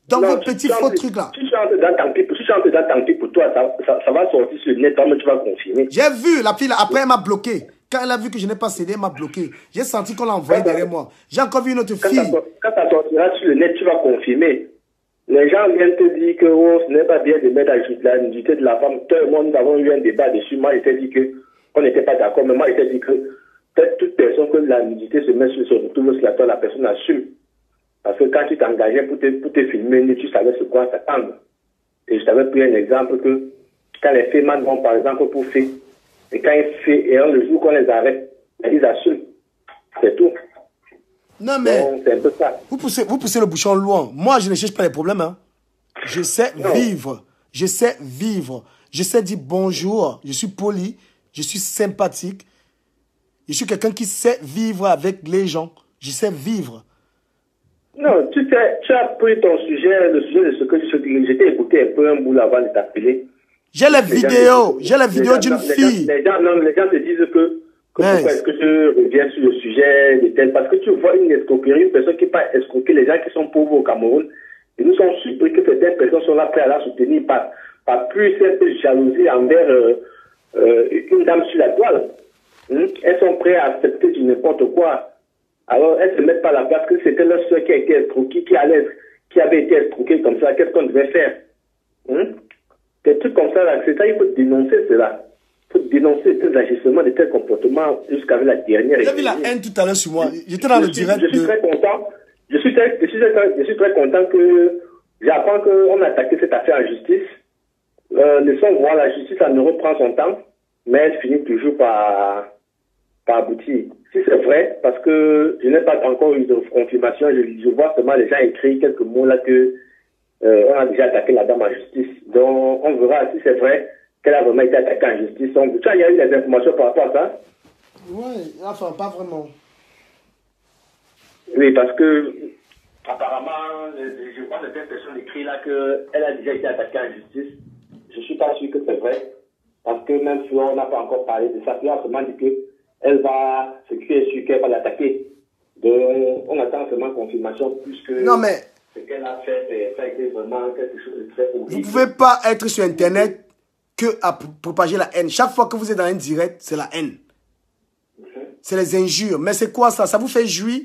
Speaker 1: Dans vos petits faux trucs là.
Speaker 2: Si tu entres dans tant pis pour toi, ça va sortir sur le net, mais tu vas confirmer.
Speaker 1: J'ai vu la fille là, après elle m'a bloqué. Quand elle a vu que je n'ai pas cédé, elle m'a bloqué. J'ai senti qu'on l'a envoyé derrière moi. J'ai encore vu une autre fille.
Speaker 2: Quand ça sortira sur le net, tu vas confirmer. Les gens viennent te dire que ce n'est pas bien de mettre la nudité de la femme. Tout le monde, nous avons eu un débat dessus. Moi, j'étais dit qu'on n'était pas d'accord. Mais moi, j'étais dit que peut-être toute personne que la nudité se met sur son retour sur la toile, la personne assume. Parce que quand tu t'engageais pour te filmer, tu savais ce quoi s'attendre. Et je t'avais pris un exemple que quand les fémans vont par exemple pour faire, et quand ils font, et le jour qu'on les arrête, ils assument. C'est tout.
Speaker 1: Non mais,
Speaker 2: c'est un peu ça.
Speaker 1: Vous poussez le bouchon loin. Moi, je ne cherche pas les problèmes. Hein. Je sais vivre. Je sais vivre. Je sais dire bonjour. Je suis poli. Je suis sympathique. Je suis quelqu'un qui sait vivre avec les gens. Je sais vivre.
Speaker 2: Non, tu as pris ton sujet, le sujet de ce que je dis. J'étais écouté un peu un bout avant de t'appeler.
Speaker 1: J'ai les vidéos d'une fille.
Speaker 2: Les gens te disent que pourquoi est-ce que je reviens sur le sujet de tel. Parce que tu vois une escroquerie, une personne qui pas escroquer les gens qui sont pauvres au Cameroun. Et nous sommes surpris que certaines personnes sont là prêtes à la soutenir par plus simple jalousie envers une dame sur la toile. Elles sont prêts à accepter du n'importe quoi. Alors, elles ne se mettent pas à la place que c'était leur soeur qui a été escroquée, qui avait été escroquée comme ça. Qu'est-ce qu'on devait faire? Des trucs comme ça, là, c'est ça, il faut dénoncer cela. Il faut dénoncer ces agissements, de tels comportements jusqu'à la dernière.
Speaker 1: J'ai vu la haine tout à l'heure sur moi. J'étais dans le direct.
Speaker 2: Je suis très content. Je suis très content que j'apprends qu'on a attaqué cette affaire en justice. Laissons voir, la justice, elle ne reprend son temps, mais elle finit toujours par aboutir. Si c'est vrai, parce que je n'ai pas encore eu de confirmation, je vois seulement les gens écrire quelques mots là que on a déjà attaqué la dame en justice. Donc on verra si c'est vrai qu'elle a vraiment été attaquée en justice. Donc, il y a eu des informations par rapport à ça?
Speaker 1: Oui, enfin pas vraiment.
Speaker 2: Oui, parce que apparemment, je vois certaines personnes écrire là qu'elle a déjà été attaquée en justice. Je ne suis pas sûr que c'est vrai. Parce que même si on n'a pas encore parlé de ça, Fleur a seulement dit qu'elle va se crier sur qu'elle va l'attaquer. Donc, on attend seulement confirmation plus que
Speaker 1: non, mais
Speaker 2: ce qu'elle a fait, ça a été vraiment quelque chose de très horrible.
Speaker 1: Vous ne pouvez pas être sur Internet que à propager la haine. Chaque fois que vous êtes dans un direct, c'est la haine. C'est les injures. Mais c'est quoi ça? Ça vous fait jouir?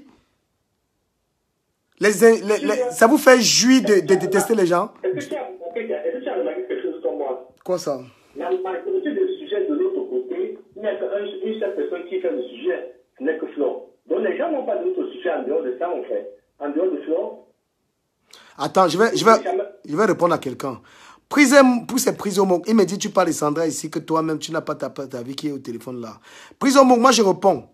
Speaker 1: Ça vous fait jouir de détester les gens?
Speaker 2: Est-ce que tu as remarqué quelque chose comme moi?
Speaker 1: Quoi ça?
Speaker 2: La majorité des sujets de l'autre côté, il n'y a qu'une seule personne qui fait le sujet, ce n'est que Flore. Donc les gens n'ont pas d'autres sujets en dehors de ça, en fait. En dehors de Flore.
Speaker 1: Attends, je vais répondre à quelqu'un. Pour ces prisons, il me dit, tu parles de Sandra ici, que toi-même, tu n'as pas ta vie qui est au téléphone là. Prison, moi je réponds.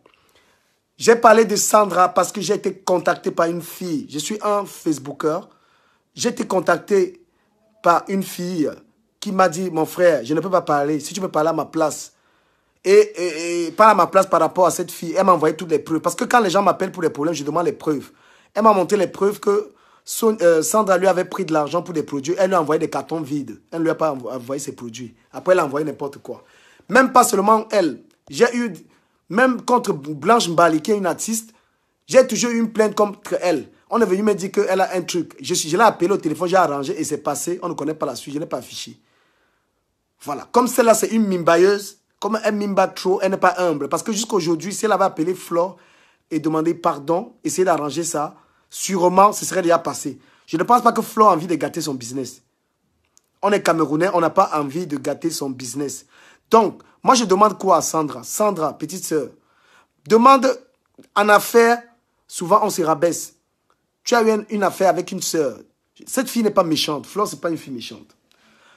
Speaker 1: J'ai parlé de Sandra parce que j'ai été contacté par une fille. Je suis un Facebooker. J'ai été contacté par une fille qui m'a dit, mon frère, je ne peux pas parler. Si tu peux parler à ma place. Et pas à ma place par rapport à cette fille. Elle m'a envoyé toutes les preuves. Parce que quand les gens m'appellent pour des problèmes, je demande les preuves. Elle m'a montré les preuves que Sandra lui avait pris de l'argent pour des produits. Elle lui a envoyé des cartons vides. Elle ne lui a pas envoyé ses produits. Après, elle a envoyé n'importe quoi. Même pas seulement elle. J'ai eu, même contre Blanche Mbali, qui est une artiste, j'ai toujours eu une plainte contre elle. On est venu me dire qu'elle a un truc. Je l'ai appelé au téléphone, j'ai arrangé et c'est passé. On ne connaît pas la suite, je n'ai pas affiché. Voilà. Comme celle-là, c'est une mimbailleuse. Comme elle mimba trop, elle n'est pas humble. Parce que jusqu'à aujourd'hui, si elle avait appelé Flore et demandé pardon, essayer d'arranger ça, sûrement, ce serait déjà passé. Je ne pense pas que Flore a envie de gâter son business. On est Camerounais, on n'a pas envie de gâter son business. Donc, moi, je demande quoi à Sandra? Sandra, petite sœur, demande en affaires, souvent on se rabaisse. Tu as eu une affaire avec une sœur. Cette fille n'est pas méchante. Flore, ce n'est pas une fille méchante.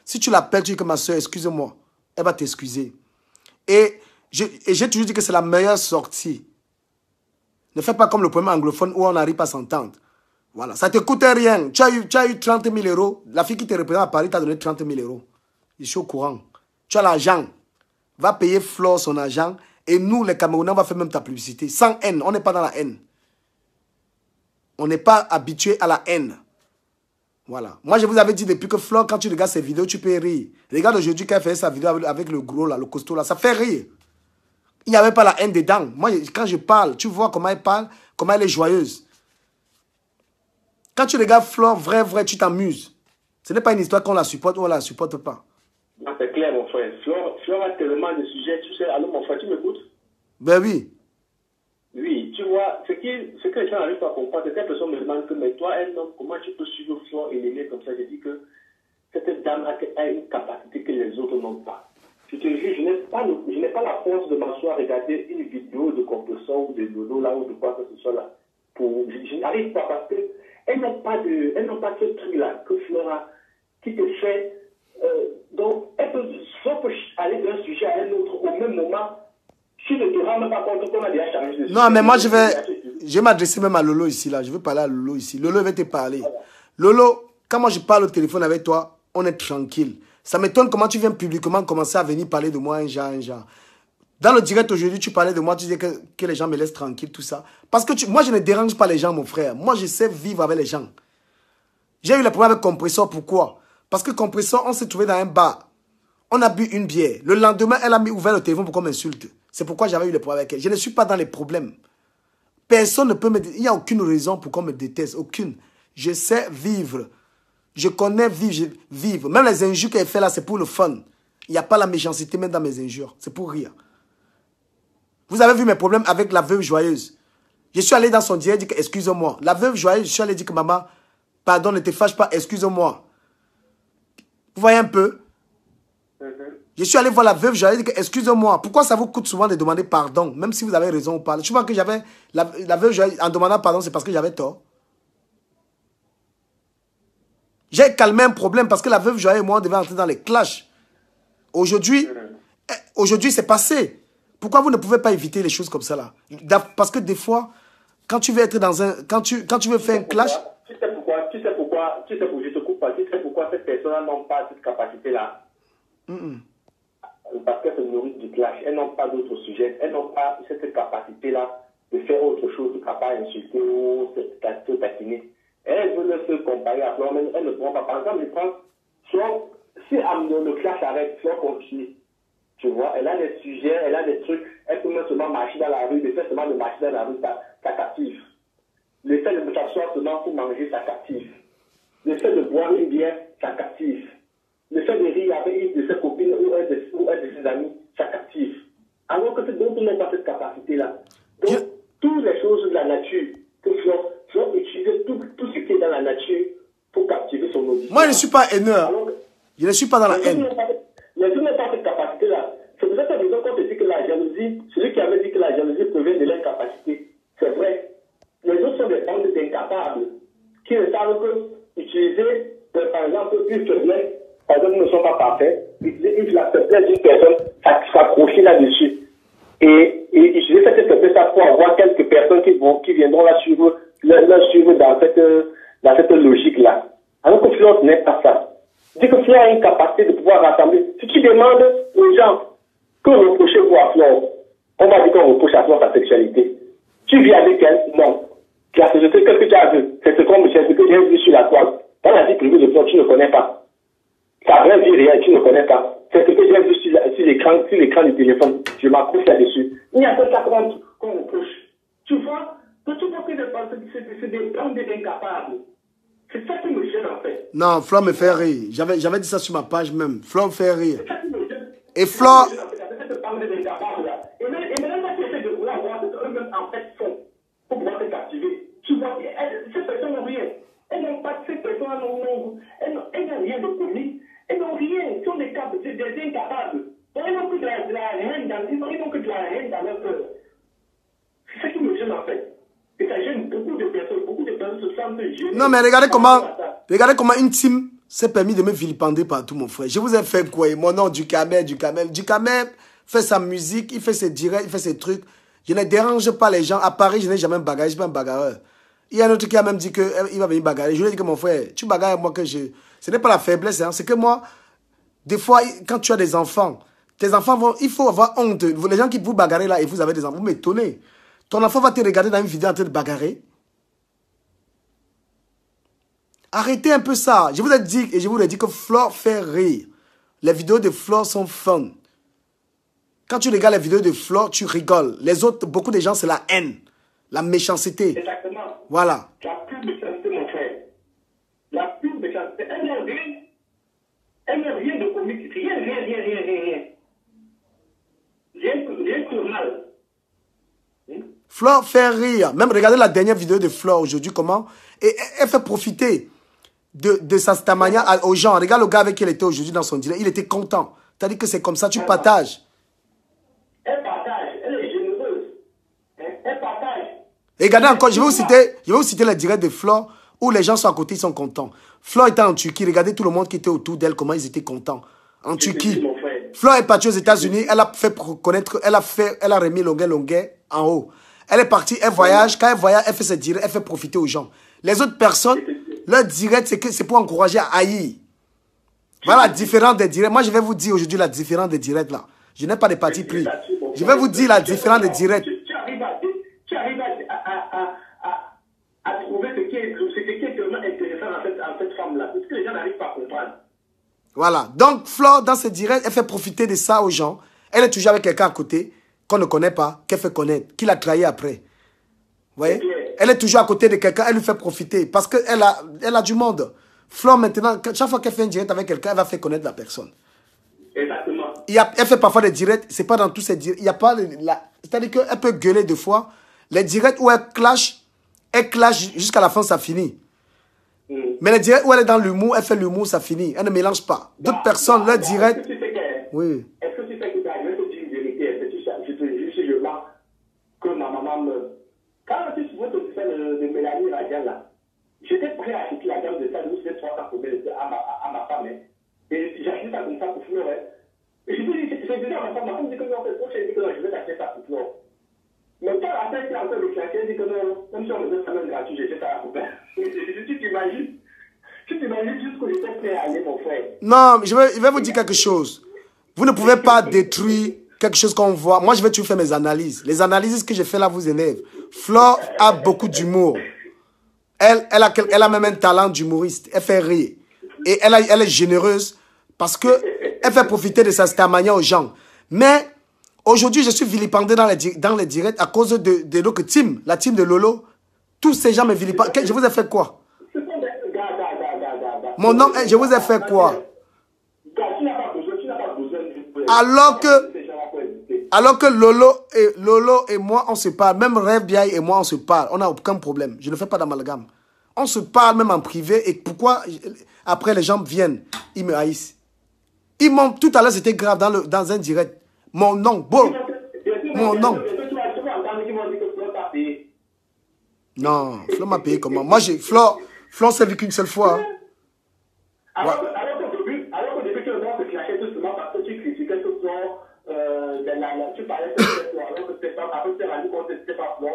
Speaker 1: Si tu l'appelles, tu dis que ma sœur, excuse-moi, elle va t'excuser. Et j'ai toujours dit que c'est la meilleure sortie. Ne fais pas comme le premier anglophone où on n'arrive pas à s'entendre. Voilà, ça ne te coûte rien. Tu as eu 30 000 euros. La fille qui te représente à Paris t'a donné 30 000 euros. Je suis au courant. Tu as l'argent. Va payer Flore son argent. Et nous, les Camerounais, on va faire même ta publicité. Sans haine. On n'est pas dans la haine. On n'est pas habitué à la haine. Voilà. Moi, je vous avais dit depuis que Flore, quand tu regardes ses vidéos, tu peux rire. Regarde aujourd'hui qu'elle fait sa vidéo avec le gros, là, le costaud, là. Ça fait rire. Il n'y avait pas la haine dedans. Moi, quand je parle, tu vois comment elle parle, comment elle est joyeuse. Quand tu regardes Flore, vrai, tu t'amuses. Ce n'est pas une histoire qu'on la supporte ou on ne la supporte pas.
Speaker 2: Non, c'est clair, mon frère. Flore a tellement de sujets. Tu sais, allô, mon frère, tu m'écoutes?
Speaker 1: Ben oui.
Speaker 2: Oui, tu vois, ce que les gens n'arrivent pas à comprendre, c'est que personne me demande que, mais toi, un homme, comment tu peux suivre Flore et l'aimer comme ça? Je dis que cette dame a une capacité que les autres n'ont pas. Je te jure, je n'ai pas la force de m'asseoir à regarder une vidéo de Compression ou de Lolo là ou de quoi que ce soit là. Je n'arrive pas parce qu'elles n'ont pas ce truc-là que Flore a, qui te fait. Donc, elles peuvent aller d'un sujet à un autre au même moment. Tu ne te rends même pas compte qu'on a déjà changé de sujet.
Speaker 1: Non, mais moi, je vais m'adresser même à Lolo ici, là. Je veux parler à Lolo ici. Lolo va te parler. Voilà. Lolo, quand moi je parle au téléphone avec toi, on est tranquille. Ça m'étonne comment tu viens publiquement commencer à venir parler de moi, un genre. Dans le direct aujourd'hui, tu parlais de moi, tu disais que les gens me laissent tranquille, tout ça. Parce que moi, je ne dérange pas les gens, mon frère. Moi, je sais vivre avec les gens. J'ai eu le problème avec Compressor, pourquoi? Parce que Compressor, on s'est trouvé dans un bar. On a bu une bière. Le lendemain, elle a ouvert le téléphone pour qu'on m'insulte. C'est pourquoi j'avais eu le problème avec elle. Je ne suis pas dans les problèmes. Personne ne peut me... Il n'y a aucune raison pour qu'on me déteste. Aucune. Je sais vivre. Je connais vivre. Même les injures qu'elle fait là, c'est pour le fun. Il n'y a pas la méchanceté même dans mes injures. C'est pour rire. Vous avez vu mes problèmes avec la veuve joyeuse. Je suis allé dans son direct, dit que excuse-moi. La veuve joyeuse, je suis allé dire que maman, pardon, ne te fâche pas, excuse-moi. Vous voyez un peu? Je suis allé voir la veuve joyeuse, dit que excuse-moi. Pourquoi ça vous coûte souvent de demander pardon, même si vous avez raison ou pas? Je vois que j'avais la veuve joyeuse, en demandant pardon, c'est parce que j'avais tort. J'ai calmé un problème parce que la veuve joyeuse et moi, on devait entrer dans les clashs. Aujourd'hui, c'est passé. Pourquoi vous ne pouvez pas éviter les choses comme ça là? Parce que des fois, quand tu veux être dans un... Quand tu veux faire un clash...
Speaker 2: Tu sais pourquoi, je te coupe pas, tu sais pourquoi ces personnes n'ont pas cette capacité-là? Parce qu'elles se nourrissent du clash, elles n'ont pas d'autres sujets, elles n'ont pas cette capacité-là de faire autre chose que capable d'insulter ou se taquiner. Elles veulent se comparer à Flore, mais elles ne pourront pas. Par exemple, je pense, si le clash arrête, Flore continue. Tu vois, elle a des sujets, elle a des trucs, elle peut même seulement marcher dans la rue, le fait seulement de marcher dans la rue, ça captive. Le fait de s'asseoir seulement pour manger, ça captive. Le fait de boire une bière, ça captive. Le fait de rire avec une de ses copines ou un de ses amis, ça captive. Alors que d'autres n'ont pas cette capacité-là. Donc, toutes les choses de la nature, que Flore utilise tout ce qui est dans la nature pour captiver son audience.
Speaker 1: Moi, je ne suis pas haineux. Je ne suis pas dans la haine.
Speaker 2: Les gens n'ont pas cette capacité-là. C'est pour ça que quand on te dit que la jalousie, celui qui avait dit que la jalousie provient de l'incapacité, c'est vrai. Les autres sont des bandes d'incapables qui ne savent que utiliser, par exemple, une faiblesse. Par exemple, ils ne sont pas parfaits. Utiliser la faiblesse d'une personne, s'accrocher là-dessus. Et utiliser cette faiblesse pour avoir quelques personnes qui viendront la suivre dans cette logique-là. Alors que Flore n'est pas ça. Dis que Flore a une capacité de pouvoir rassembler. Si tu demandes aux gens que reprochez-vous à Flore, on va dire qu'on reproche à Flore sa sexualité. Tu vis avec elle? Non. La société, qu'est-ce que tu as vu? C'est ce que j'ai vu sur la toile. Dans la vie privée de Flore, tu ne connais pas. Sa vraie vie réelle, tu ne connais pas. C'est ce que j'ai vu sur l'écran du téléphone. Je m'accroche là-dessus. Il y a que ça qu'on reproche. Tu vois que c'est des bandes d'incapables. C'est ça qui me gêne en fait.
Speaker 1: Non, Flore me fait rire. J'avais dit ça sur ma page même. Flore me fait rire. Et Flore...
Speaker 2: Et maintenant, tu essaies de vouloir avoir eux-mêmes en fait fond pour pouvoir te captiver. Tu vois, ces personnes n'ont rien. Elles n'ont pas, ces personnes elles n'ont rien de comique. Elles n'ont rien. Elles sont des incapables. Elles n'ont que de la haine dans leur cœur. C'est ça qui me gêne en fait. Et ça gêne beaucoup de personnes se sentent gênées.
Speaker 1: Non, mais regardez comment une team s'est permis de me vilipender partout, mon frère. Je vous ai fait quoi? Mon nom, du Kamel fait sa musique, il fait ses directs, il fait ses trucs. Je ne dérange pas les gens. À Paris, je n'ai jamais bagarré, je ne suis pas un bagarreur. Il y a un autre qui a même dit qu'il va venir bagarrer. Je lui ai dit que mon frère, tu bagarres avec moi que je... Ce n'est pas la faiblesse, hein. C'est que moi, des fois, quand tu as des enfants, tes enfants vont... Il faut avoir honte. Les gens qui vous bagarrez là et vous avez des enfants, vous m'étonnez. Ton enfant va te regarder dans une vidéo en train de bagarrer. Arrêtez un peu ça. Je vous ai dit, et je vous l'ai dit que Flore fait rire. Les vidéos de Flore sont fun. Quand tu regardes les vidéos de Flore, tu rigoles. Les autres, beaucoup de gens, c'est la haine. La méchanceté.
Speaker 2: Exactement.
Speaker 1: Voilà.
Speaker 2: La pure méchanceté, mon frère. La pure méchanceté. Elle n'a rien de comique. Rien. Rien que le mal.
Speaker 1: Flore fait rire. Même regardez la dernière vidéo de Flore aujourd'hui, comment. Et elle fait profiter de sa stamania aux gens. Regarde le gars avec qui elle était aujourd'hui dans son dîner. Il était content. C'est-à-dire que c'est comme ça, tu partages.
Speaker 2: Elle partage. Elle est généreuse. Elle partage.
Speaker 1: Et regardez encore, je vais vous citer le direct de Flore où les gens sont à côté, ils sont contents. Flore était en Turquie. Regardez tout le monde qui était autour d'elle, comment ils étaient contents. En Turquie. Flore est partie aux États-Unis. Elle a fait connaître, elle a remis longueur en haut. Elle est partie, elle voyage. Quand elle voyage, elle fait ses directs, elle fait profiter aux gens. Les autres personnes, leur direct, c'est pour encourager à haïr. Voilà la différence des directs. Moi, je vais vous dire aujourd'hui la différence des directs là. Je n'ai pas de parti pris. Je vais vous dire la différence des directs.
Speaker 2: Tu arrives à trouver ce qui est vraiment intéressant en cette femme-là. Parce que les gens n'arrivent pas à comprendre.
Speaker 1: Voilà. Donc, Flore, dans ce direct, elle fait profiter de ça aux gens. Elle est toujours avec quelqu'un à côté qu'on ne connaît pas, qu'elle fait connaître, qui l'a trahi après. Vous voyez? Elle est toujours à côté de quelqu'un, elle lui fait profiter. Parce qu'elle a du monde. Flore, maintenant, chaque fois qu'elle fait un direct avec quelqu'un, elle va faire connaître la personne.
Speaker 2: Exactement.
Speaker 1: Elle fait parfois des directs, c'est pas dans tous ces directs. Il y a pas c'est-à-dire qu'elle peut gueuler deux fois. Les directs où elle clash jusqu'à la fin, ça finit. Mais les directs où elle est dans l'humour, elle fait l'humour, ça finit. Elle ne mélange pas. D'autres personnes, leur direct. Oui.
Speaker 2: Est-ce que tu sais que tu as te dire une vérité? Est-ce que je te jure si je mens que ma maman meurt? Quand tu te disais de Mélanie Radian là, j'étais prêt à acheter la gamme de ça, de 300 pour à ma femme. Et j'ai acheté ça comme ça pour Fleur. Et je disais à ma femme dit que non, je vais acheter ça pour Fleur. Mais quand la tête est encore le claquer, elle dit que non, même si on me donne ça même gratuit, j'ai fait ça à la poubelle. Tu t'imagines jusqu'où j'étais prêt à aller, mon frère.
Speaker 1: Non, je vais vous dire quelque chose. Vous ne pouvez pas détruire quelque chose qu'on voit. Moi, je vais toujours faire mes analyses. Les analyses que j'ai fait là vous énervent. Flore a beaucoup d'humour. Elle a même un talent d'humoriste. Elle fait rire. Et elle est généreuse parce que elle fait profiter de sa stamania aux gens. Mais aujourd'hui, je suis vilipendé dans les directs à cause de notre team, la team de Lolo. Tous ces gens me vilipendent. Je vous ai fait quoi? Mon nom, je vous ai fait quoi? Alors que Lolo et moi, on se parle. Même Rêve Biaï et moi, on se parle. On n'a aucun problème. Je ne fais pas d'amalgame. On se parle même en privé. Et pourquoi après les gens viennent, ils me haïssent? Tout à l'heure, c'était grave dans un direct. Mon nom, bon. Mon nom. Non, Flo m'a payé comment? Moi, Flo s'est vu qu'une seule fois. Hein.
Speaker 2: Alors qu'au début, tu vas te clasher tout simplement parce que tu critiquais tout le tu parlais de Flo, alors que c'était pas, après tu t'es rendu compte que c'était pas Flo.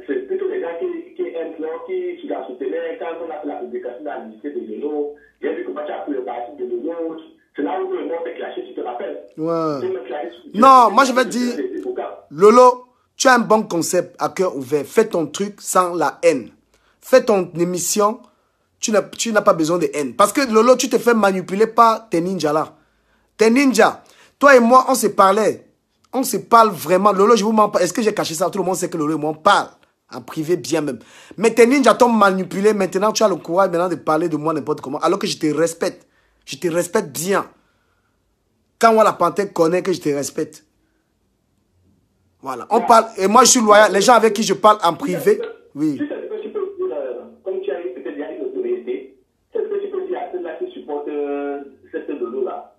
Speaker 2: C'est plutôt des gens qui aiment Flo, qui la soutenaient. Quand on a fait la publication de la lycée de Lolo, il y a vu comment tu as pris le parti de Lolo. C'est là où le monde s'est clashé, tu te rappelles?
Speaker 1: Ouais. Non, moi je vais dire, Lolo, tu as un bon concept à cœur ouvert. Fais ton truc sans la haine. Fais ton émission. Tu n'as pas besoin de haine. Parce que Lolo, tu te fais manipuler par tes ninjas là. Tes ninjas. Toi et moi, on se parlait. On se parle vraiment. Lolo, je vous mens pas. Est-ce que j'ai caché ça? Tout le monde sait que Lolo et moi, on parle. En privé, bien même. Mais tes ninjas t'ont manipulé. Maintenant, tu as le courage maintenant de parler de moi n'importe comment. Alors que je te respecte. Je te respecte bien. Quand moi, la panthère connaît que je te respecte. Voilà. On parle. Et moi, je suis loyal. Les gens avec qui je parle en privé. Oui.
Speaker 2: Cette Lolo-là,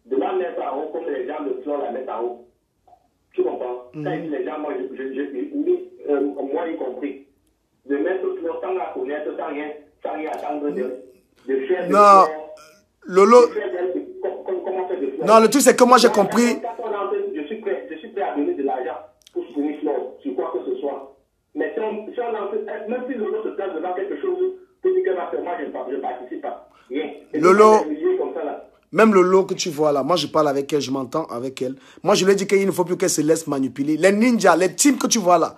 Speaker 2: de la mettre en haut comme les gens de Flore la mettent en haut. Tu comprends? Quand ils disent les gens, moi y compris, de mettre Flore sans la connaître, sans rien attendre de faire de
Speaker 1: non,
Speaker 2: Flore.
Speaker 1: Lolo.
Speaker 2: Comment faire de Flore?
Speaker 1: Non, le truc c'est que moi j'ai compris.
Speaker 2: Je suis prêt à donner de l'argent pour soutenir Flore, sur quoi que ce soit. Mais si on lance, même si Lolo se place devant quelque chose, pour dire que moi je ne participe pas.
Speaker 1: Lolo, même Lolo que tu vois là, moi je parle avec elle, je m'entends avec elle. Moi je lui ai dit qu'il ne faut plus qu'elle se laisse manipuler. Les ninjas, les teams que tu vois là,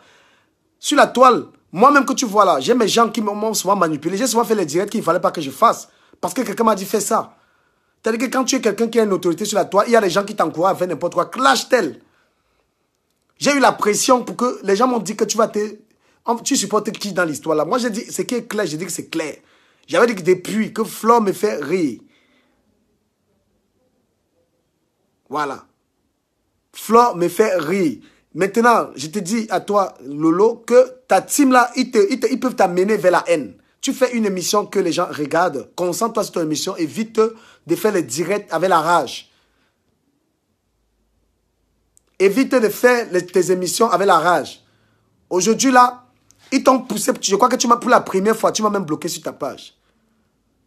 Speaker 1: sur la toile, moi-même que tu vois là, j'ai mes gens qui m'ont souvent manipulé. J'ai souvent fait les directs qu'il ne fallait pas que je fasse. Parce que quelqu'un m'a dit fais ça. C'est-à-dire que quand tu es quelqu'un qui a une autorité sur la toile, il y a des gens qui t'encouragent à faire n'importe quoi. Clash tel. J'ai eu la pression pour que les gens m'ont dit que tu supportes qui dans l'histoire là. Moi j'ai dit, c'est qui est clair, j'ai dit que c'est clair. J'avais dit que depuis que Flore me fait rire. Voilà. Flore me fait rire. Maintenant, je te dis à toi, Lolo, que ta team là, ils peuvent t'amener vers la haine. Tu fais une émission que les gens regardent. Concentre-toi sur ton émission. Évite de faire les directs avec la rage. Évite de faire tes émissions avec la rage. Aujourd'hui là, ils t'ont poussé. Je crois que pour la première fois, tu m'as même bloqué sur ta page.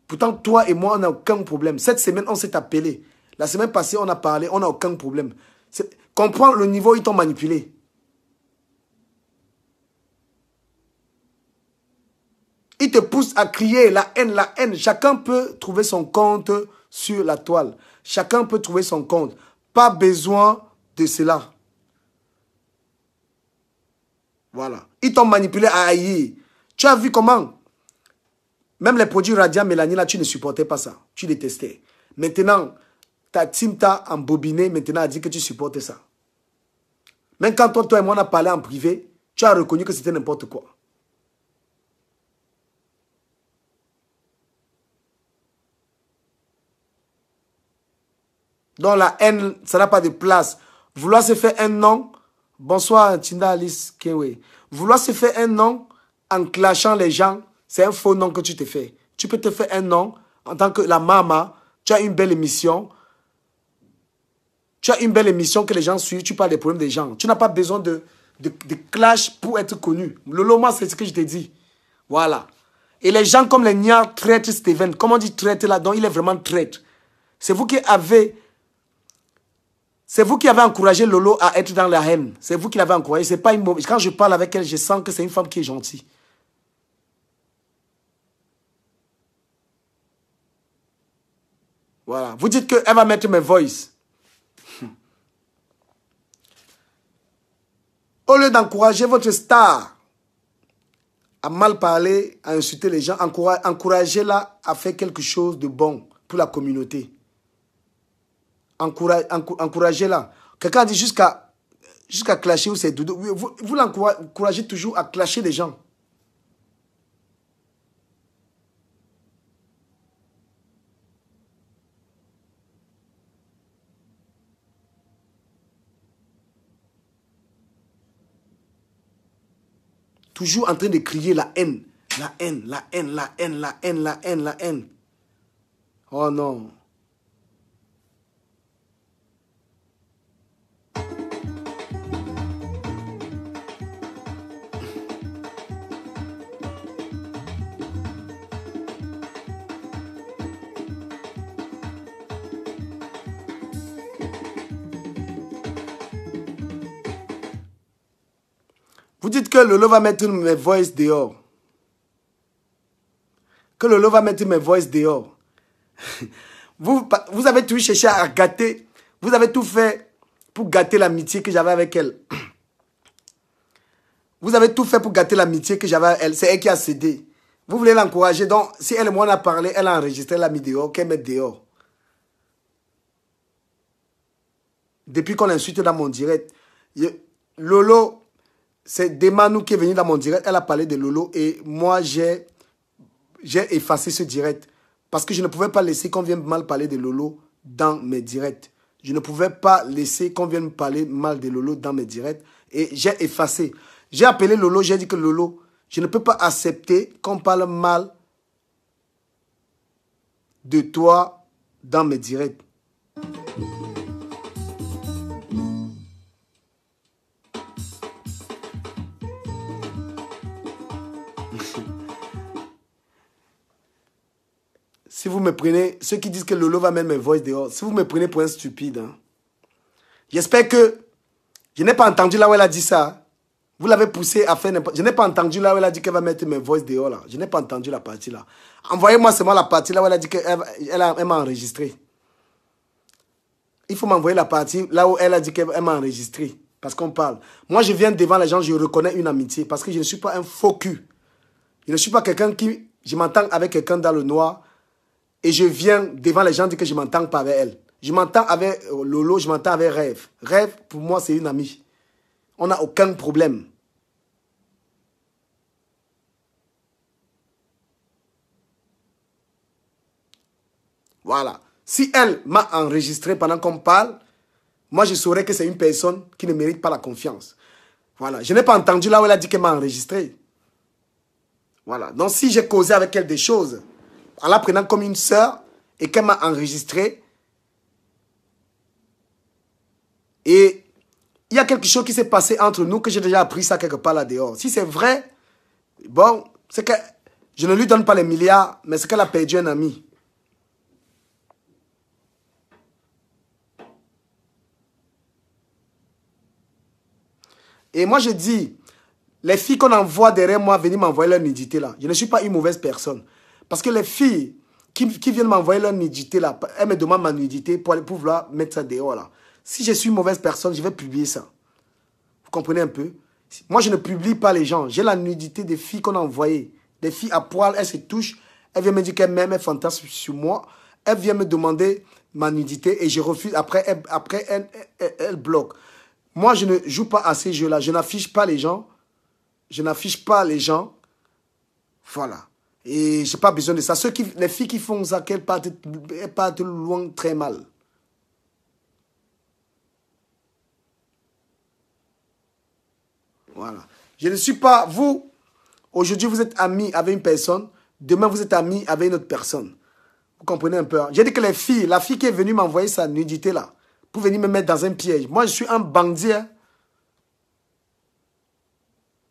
Speaker 1: Pourtant, toi et moi, on n'a aucun problème. Cette semaine, on s'est appelé. La semaine passée, on a parlé, on n'a aucun problème. Comprends le niveau, ils t'ont manipulé. Ils te poussent à crier la haine, la haine. Chacun peut trouver son compte sur la toile. Chacun peut trouver son compte. Pas besoin de cela. Voilà. Ils t'ont manipulé à haïr. Tu as vu comment? Même les produits Radiant Mélanie, là, tu ne supportais pas ça. Tu détestais. Maintenant, ta team t'a embobiné, maintenant a dit que tu supportais ça. Même quand toi et moi, on a parlé en privé, tu as reconnu que c'était n'importe quoi. Donc la haine, ça n'a pas de place. Vouloir se faire un nom, bonsoir Tinda Alice Kewe. Vouloir se faire un nom en clashant les gens, c'est un faux nom que tu te fais. Tu peux te faire un nom en tant que la mama, tu as une belle émission. Tu as une belle émission que les gens suivent, tu parles des problèmes des gens. Tu n'as pas besoin de clash pour être connu. Lolo, moi, c'est ce que je t'ai dit. Voilà. Et les gens comme les Nia traitent Steven. Comment on dit traite là-dedans? Il est vraiment traître. C'est vous qui avez encouragé Lolo à être dans la haine. C'est vous qui l'avez encouragé. C'est pas une mauvaise. Quand je parle avec elle, je sens que c'est une femme qui est gentille. Voilà. Vous dites qu'elle va mettre mes voices. Au lieu d'encourager votre star à mal parler, à insulter les gens, encouragez-la à faire quelque chose de bon pour la communauté. Encouragez-la. Quelqu'un a dit jusqu'à clasher ou c'est doudou. Vous l'encouragez toujours à clasher les gens. Toujours en train de crier la haine. La haine, la haine, la haine, la haine, la haine, la haine. Oh non. Vous dites que Lolo va mettre mes voices dehors. Que Lolo va mettre mes voices dehors. Vous avez tout cherché à gâter. Vous avez tout fait pour gâter l'amitié que j'avais avec elle. Vous avez tout fait pour gâter l'amitié que j'avais avec elle. C'est elle qui a cédé. Vous voulez l'encourager. Donc, si elle et moi on a parlé, elle a enregistré, elle a mis dehors, qu'elle mette dehors. Depuis qu'on l'insulte dans mon direct. Lolo... C'est Demanou qui est venu dans mon direct. Elle a parlé de Lolo et moi, j'ai effacé ce direct. Parce que je ne pouvais pas laisser qu'on vienne mal parler de Lolo dans mes directs. Je ne pouvais pas laisser qu'on vienne parler mal de Lolo dans mes directs. Et j'ai effacé. J'ai appelé Lolo, j'ai dit que Lolo, je ne peux pas accepter qu'on parle mal de toi dans mes directs. Si vous me prenez, ceux qui disent que Lolo va mettre mes voix dehors, si vous me prenez pour un stupide, hein, j'espère que je n'ai pas entendu là où elle a dit ça. Vous l'avez poussé à faire n'importe. Je n'ai pas entendu là où elle a dit qu'elle va mettre mes voix dehors là. Je n'ai pas entendu la partie là. Envoyez-moi seulement la partie là où elle a dit qu'elle m'a enregistré. Il faut m'envoyer la partie là où elle a dit qu'elle m'a enregistré. Parce qu'on parle. Moi, je viens devant les gens, je reconnais une amitié. Parce que je ne suis pas un faux cul. Je ne suis pas quelqu'un qui... Je m'entends avec quelqu'un dans le noir. Et je viens devant les gens dire que je ne m'entends pas avec elle. Je m'entends avec Lolo, je m'entends avec Rêve. Rêve, pour moi, c'est une amie. On n'a aucun problème. Voilà. Si elle m'a enregistré pendant qu'on parle, moi, je saurais que c'est une personne qui ne mérite pas la confiance. Voilà. Je n'ai pas entendu là où elle a dit qu'elle m'a enregistré. Voilà. Donc, si j'ai causé avec elle des choses, en la prenant comme une sœur et qu'elle m'a enregistré. Et il y a quelque chose qui s'est passé entre nous que j'ai déjà appris ça quelque part là dehors. Si c'est vrai, bon, c'est que je ne lui donne pas les milliards, mais c'est qu'elle a perdu un ami. Et moi je dis, les filles qu'on envoie derrière moi venir m'envoyer leur nudité là, je ne suis pas une mauvaise personne. Parce que les filles qui viennent m'envoyer leur nudité là, elles me demandent ma nudité pour vouloir mettre ça dehors là. Si je suis une mauvaise personne, je vais publier ça. Vous comprenez un peu? Moi, je ne publie pas les gens. J'ai la nudité des filles qu'on a envoyées. Des filles à poil, elles se touchent. Elles viennent me dire qu'elles m'aiment, elles fantasment sur moi. Elles viennent me demander ma nudité et je refuse. Après elles bloquent. Moi, je ne joue pas à ces jeux-là. Je n'affiche pas les gens. Je n'affiche pas les gens. Voilà. Et je n'ai pas besoin de ça. Les filles qui font ça, qu'elles partent loin très mal. Voilà. Je ne suis pas... Vous, aujourd'hui, vous êtes amis avec une personne. Demain, vous êtes amis avec une autre personne. Vous comprenez un peu. Hein? J'ai dit que les filles, la fille qui est venue m'envoyer sa nudité là, pour venir me mettre dans un piège. Moi, je suis un bandit. Hein?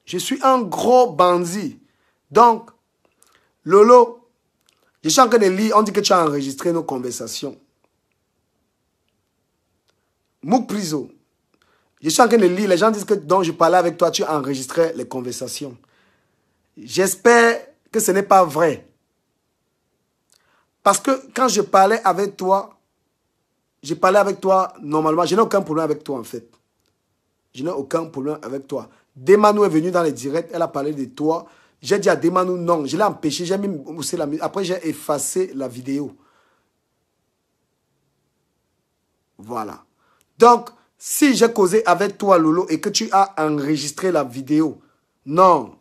Speaker 1: Je suis un gros bandit. Donc, Lolo, je suis en train de lire, on dit que tu as enregistré nos conversations. Mouk Priso, je suis en train de lire, les gens disent que donc je parlais avec toi, tu as enregistré les conversations. J'espère que ce n'est pas vrai. Parce que quand je parlais avec toi normalement, je n'ai aucun problème avec toi en fait. Je n'ai aucun problème avec toi. Demanou est venu dans les directs, elle a parlé de toi. J'ai dit à Demanou non, je l'ai empêché, j'ai mis la musique. Après j'ai effacé la vidéo. Voilà. Donc, si j'ai causé avec toi Lolo et que tu as enregistré la vidéo, non,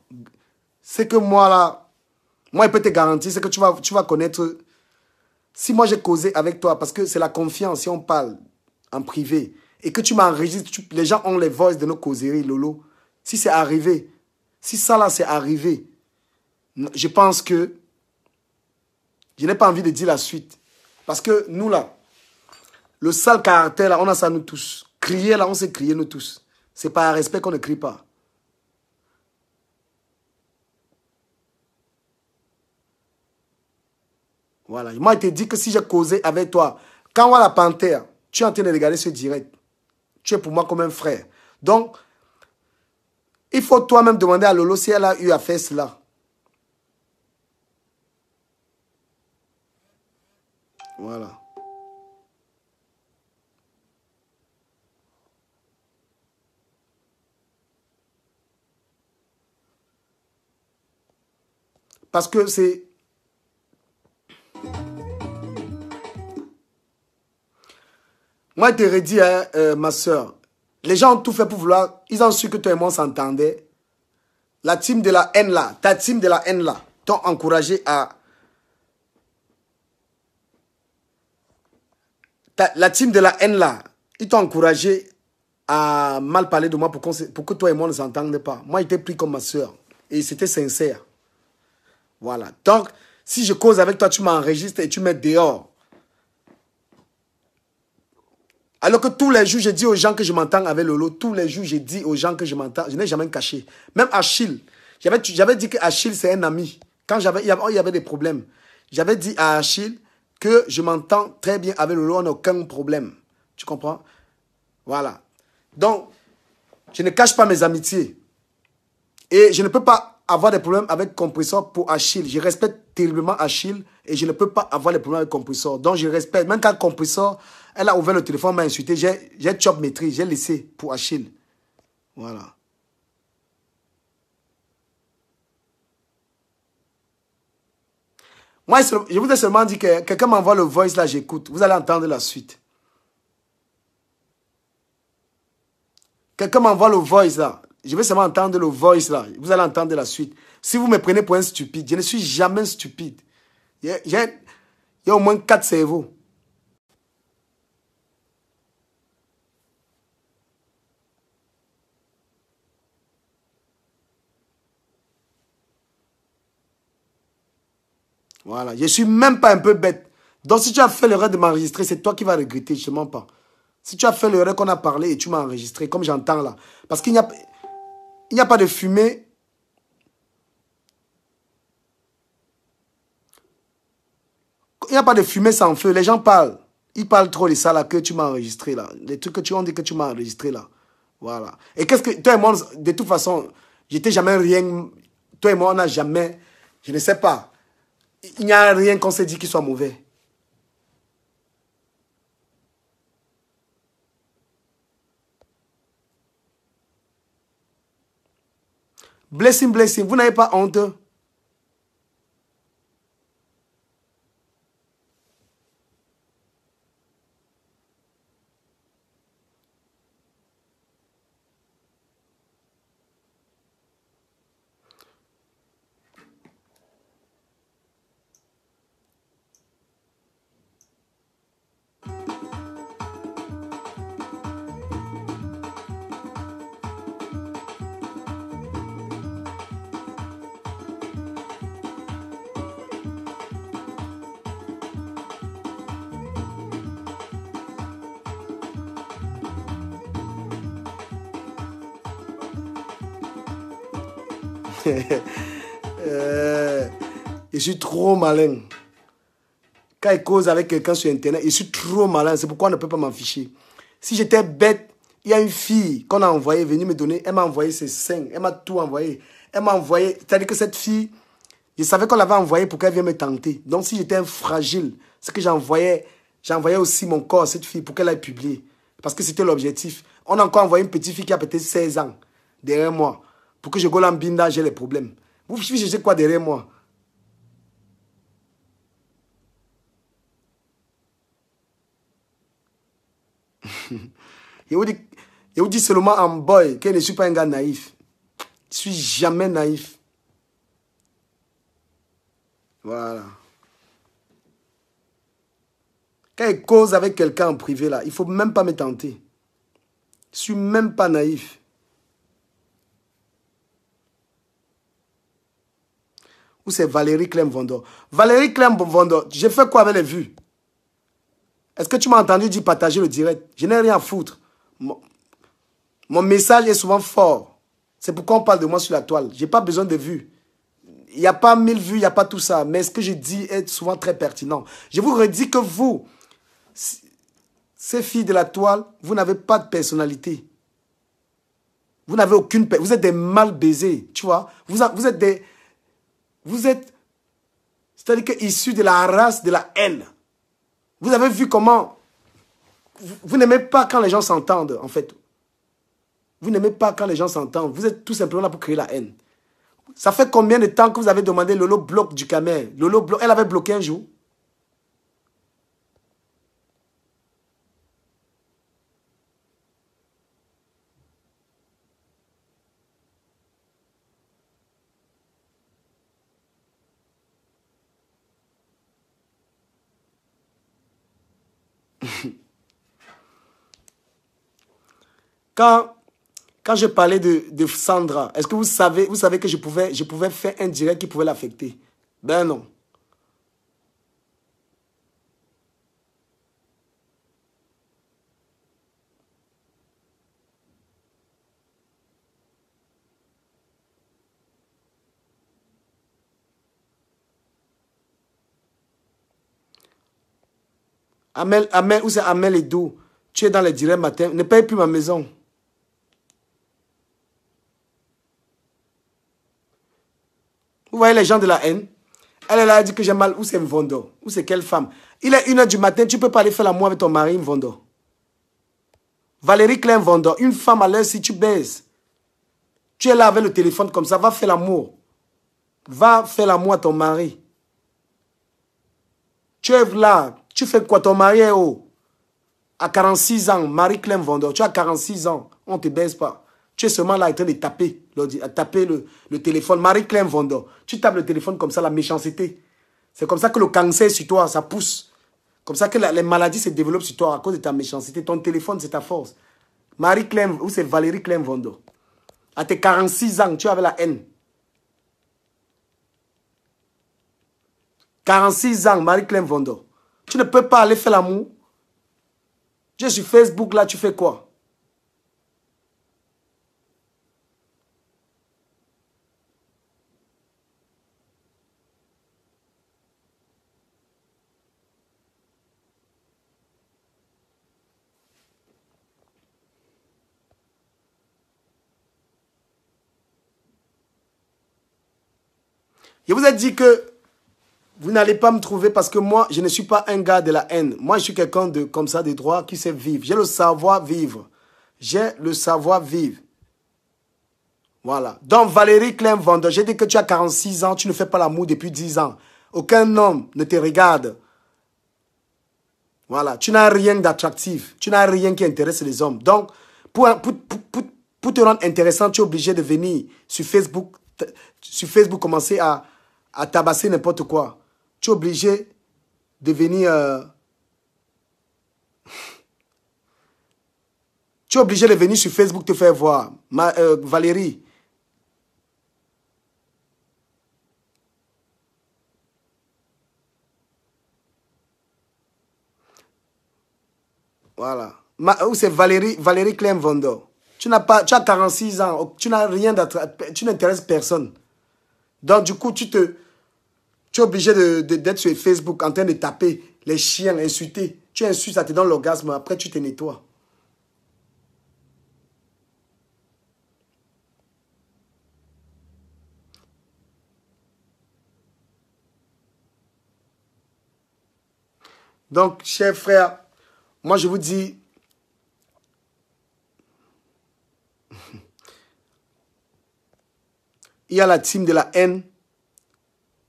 Speaker 1: c'est que moi là, moi je peux te garantir, c'est que tu vas connaître. Si moi j'ai causé avec toi, parce que c'est la confiance, si on parle en privé, et que tu m'enregistres, les gens ont les voix de nos causeries, Lolo. Si c'est arrivé, si ça là c'est arrivé, je pense que je n'ai pas envie de dire la suite. Parce que nous là, le sale caractère là, on a ça nous tous. Crier là, on sait crier nous tous. C'est par respect qu'on ne crie pas. Voilà. Moi, je te dis que si j'ai causé avec toi, quand on voit la panthère, tu es en train de regarder ce direct. Tu es pour moi comme un frère. Donc, il faut toi-même demander à Lolo si elle a eu à faire cela. Voilà. Parce que c'est... Moi, je te redis, hein, ma soeur, les gens ont tout fait pour vouloir... Ils ont su que toi et moi, on s'entendait. La team de la haine là, ta team de la haine là, t'ont encouragé à... La team de la haine là, ils t'ont encouragé à mal parler de moi pour que toi et moi ne s'entendent pas. Moi, j'étais pris comme ma soeur. Et c'était sincère. Voilà. Donc, si je cause avec toi, tu m'enregistres et tu mets dehors. Alors que tous les jours, je dis aux gens que je m'entends avec Lolo. Tous les jours, je dis aux gens que je m'entends. Je n'ai jamais caché. Même Achille. J'avais dit que Achille, c'est un ami. Quand il y avait des problèmes. J'avais dit à Achille que je m'entends très bien avec Lolo. On n'a aucun problème. Tu comprends? Voilà. Donc, je ne cache pas mes amitiés. Et je ne peux pas avoir des problèmes avec Compressor pour Achille. Je respecte terriblement Achille et je ne peux pas avoir des problèmes avec Compressor. Donc, je respecte. Même quand Compressor, elle a ouvert le téléphone, m'a insulté, j'ai chop maîtrise, j'ai laissé pour Achille. Voilà. Moi, je vous ai seulement dit que quelqu'un m'envoie le voice là, j'écoute. Vous allez entendre la suite. Quelqu'un m'envoie le voice là. Je vais seulement entendre le voice là. Vous allez entendre la suite. Si vous me prenez pour un stupide, je ne suis jamais stupide. Il y a au moins 4 cerveaux. Voilà. Je ne suis même pas un peu bête. Donc si tu as fait l'erreur de m'enregistrer, c'est toi qui vas regretter, je ne mens pas. Si tu as fait l'erreur qu'on a parlé et tu m'as enregistré, comme j'entends là. Parce qu'il n'y a pas de fumée. Il n'y a pas de fumée sans feu. Les gens parlent. Ils parlent trop de ça là que tu m'as enregistré là. Les trucs que tu as dit que tu m'as enregistré là. Voilà. Et qu'est-ce que... Toi et moi, de toute façon, j'étais jamais rien... Toi et moi, on n'a jamais... Je ne sais pas. Il n'y a rien qu'on s'est dit qui soit mauvais. Blessing, blessing. Vous n'avez pas honte? Je suis trop malin. Quand il cause avec quelqu'un sur Internet, je suis trop malin. C'est pourquoi on ne peut pas m'en ficher. Si j'étais bête, il y a une fille qu'on a envoyée, venue me donner. Elle m'a envoyé ses seins. Elle m'a tout envoyé. Elle m'a envoyé. C'est-à-dire que cette fille, je savais qu'on l'avait envoyée pour qu'elle vienne me tenter. Donc si j'étais un fragile, c'est que j'envoyais aussi mon corps à cette fille pour qu'elle aille publier. Parce que c'était l'objectif. On a encore envoyé une petite fille qui a peut-être 16 ans derrière moi. Pour que je go l'ambinda, j'ai les problèmes. Vous fichez quoi derrière moi? Je vous dis seulement en boy que je ne suis pas un gars naïf. Je suis jamais naïf. Voilà. Quand il cause avec quelqu'un en privé, là, il ne faut même pas me tenter. Je ne suis même pas naïf. Ou c'est Valérie Clem-Vondor. Valérie Clem-Vondor, j'ai fait quoi avec les vues? Est-ce que tu m'as entendu dire partager le direct? Je n'ai rien à foutre. Mon message est souvent fort. C'est pourquoi on parle de moi sur la toile. Je n'ai pas besoin de vues. Il n'y a pas 1000 vues, il n'y a pas tout ça. Mais ce que je dis est souvent très pertinent. Je vous redis que vous, ces filles de la toile, vous n'avez pas de personnalité. Vous n'avez aucune... Vous êtes des mal baisés, tu vois. Vous êtes des... Vous êtes... C'est-à-dire que issus de la race de la haine. Vous avez vu comment... Vous n'aimez pas quand les gens s'entendent, en fait. Vous n'aimez pas quand les gens s'entendent. Vous êtes tout simplement là pour créer la haine. Ça fait combien de temps que vous avez demandé Lolo bloque du Camer? Lolo bloque... Elle avait bloqué un jour. Quand je parlais de Sandra, est-ce que vous savez que je pouvais faire un direct qui pouvait l'affecter? Ben non. Amel, où c'est Amel et Dou? Tu es dans les directs matin. Ne paye plus ma maison. Vous voyez les gens de la haine? Elle a dit que j'ai mal. Où c'est Mvondo? Où c'est quelle femme? Il est 1 h du matin. Tu ne peux pas aller faire l'amour avec ton mari, Mvondo. Valérie Klein Mvondo. Une femme à l'heure, si tu baises. Tu es là avec le téléphone comme ça. Va faire l'amour. Va faire l'amour à ton mari. Tu es là. Tu fais quoi? Ton mari est haut. À 46 ans, Marie Clem Vendor, tu as 46 ans, on ne te baise pas. Tu es seulement là en train de taper, le téléphone. Marie Clem Vendor, tu tapes le téléphone comme ça, la méchanceté. C'est comme ça que le cancer sur toi, ça pousse. Comme ça que les maladies se développent sur toi à cause de ta méchanceté. Ton téléphone, c'est ta force. Marie Clem, ou c'est Valérie Clem Vendor. À tes 46 ans, tu avais la haine. 46 ans, Marie Clem Vendor. Tu ne peux pas aller faire l'amour. Tu es sur Facebook, là, tu fais quoi? Je vous ai dit que vous n'allez pas me trouver parce que moi, je ne suis pas un gars de la haine. Moi, je suis quelqu'un de comme ça, de droit, qui sait vivre. J'ai le savoir-vivre. J'ai le savoir-vivre. Voilà. Donc, Valérie Clem Vendor, j'ai dit que tu as 46 ans, tu ne fais pas l'amour depuis 10 ans. Aucun homme ne te regarde. Voilà. Tu n'as rien d'attractif. Tu n'as rien qui intéresse les hommes. Donc, pour te rendre intéressant, tu es obligé de venir sur Facebook. Sur Facebook, commencer à tabasser n'importe quoi. Tu es obligé de venir... Tu es obligé de venir sur Facebook te faire voir. Valérie. Voilà. Où c'est Valérie Clem Vendor. Tu as 46 ans. Tu n'as rien d'attractif. Tu n'intéresses personne. Donc, du coup, tu es obligé d'être sur Facebook en train de taper les chiens, insulter. Tu insultes, ça te donne l'orgasme, après tu te nettoies. Donc, chers frères, moi je vous dis, il y a la team de la haine.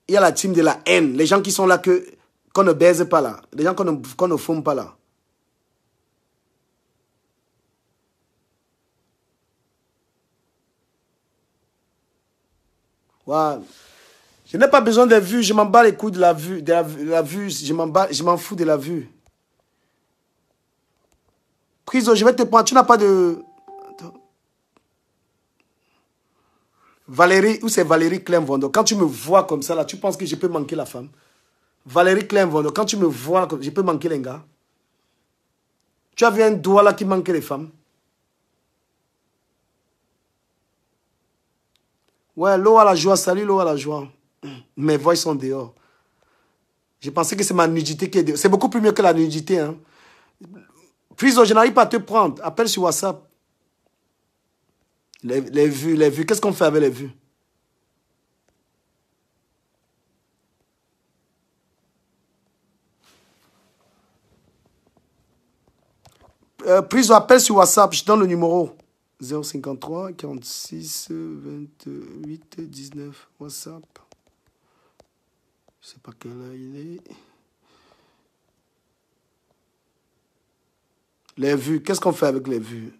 Speaker 1: Il y a la team de la haine. Les gens qui sont là qu'on ne baise pas là. Les gens qu'on ne fume pas là. Voilà. Je n'ai pas besoin des vues. Je m'en bats les couilles de la vue. Je m'en fous de la vue. Priso, je vais te prendre. Tu n'as pas de... Attends. Valérie, où c'est Valérie Clem-Vondo? Quand tu me vois comme ça, là, tu penses que je peux manquer la femme? Valérie Clem-Vondo, quand tu me vois, je peux manquer les gars? Tu as vu un doigt là qui manque les femmes? Ouais, l'eau à la joie, salut l'eau à la joie. Mes voix sont dehors. Je pensais que c'est ma nudité qui est dehors. C'est beaucoup plus mieux que la nudité, hein. Priso, je n'arrive pas à te prendre. Appelle sur WhatsApp. Les vues. Qu'est-ce qu'on fait avec les vues? Priso, appelle sur WhatsApp. Je donne le numéro. 053 46 28 19. WhatsApp. Je ne sais pas quel heure il est. Les vues. Qu'est-ce qu'on fait avec les vues?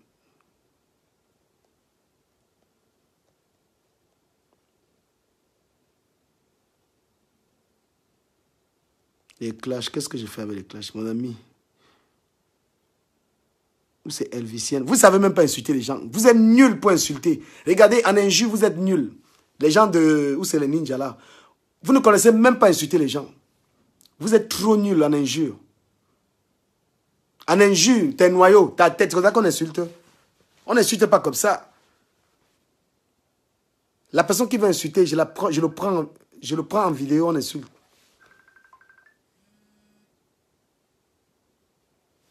Speaker 1: Les clashs. Qu'est-ce que je fais avec les clashs, mon ami? Ou c'est Elvisienne. Vous ne savez même pas insulter les gens. Vous êtes nuls pour insulter. Regardez, en injure, vous êtes nuls. Les gens de... Où c'est les ninjas là? Vous ne connaissez même pas insulter les gens. Vous êtes trop nuls en injure. En injure, t'es noyau, ta tête, c'est comme ça qu'on insulte. On n'insulte pas comme ça. La personne qui veut insulter, je le prends en vidéo, on insulte.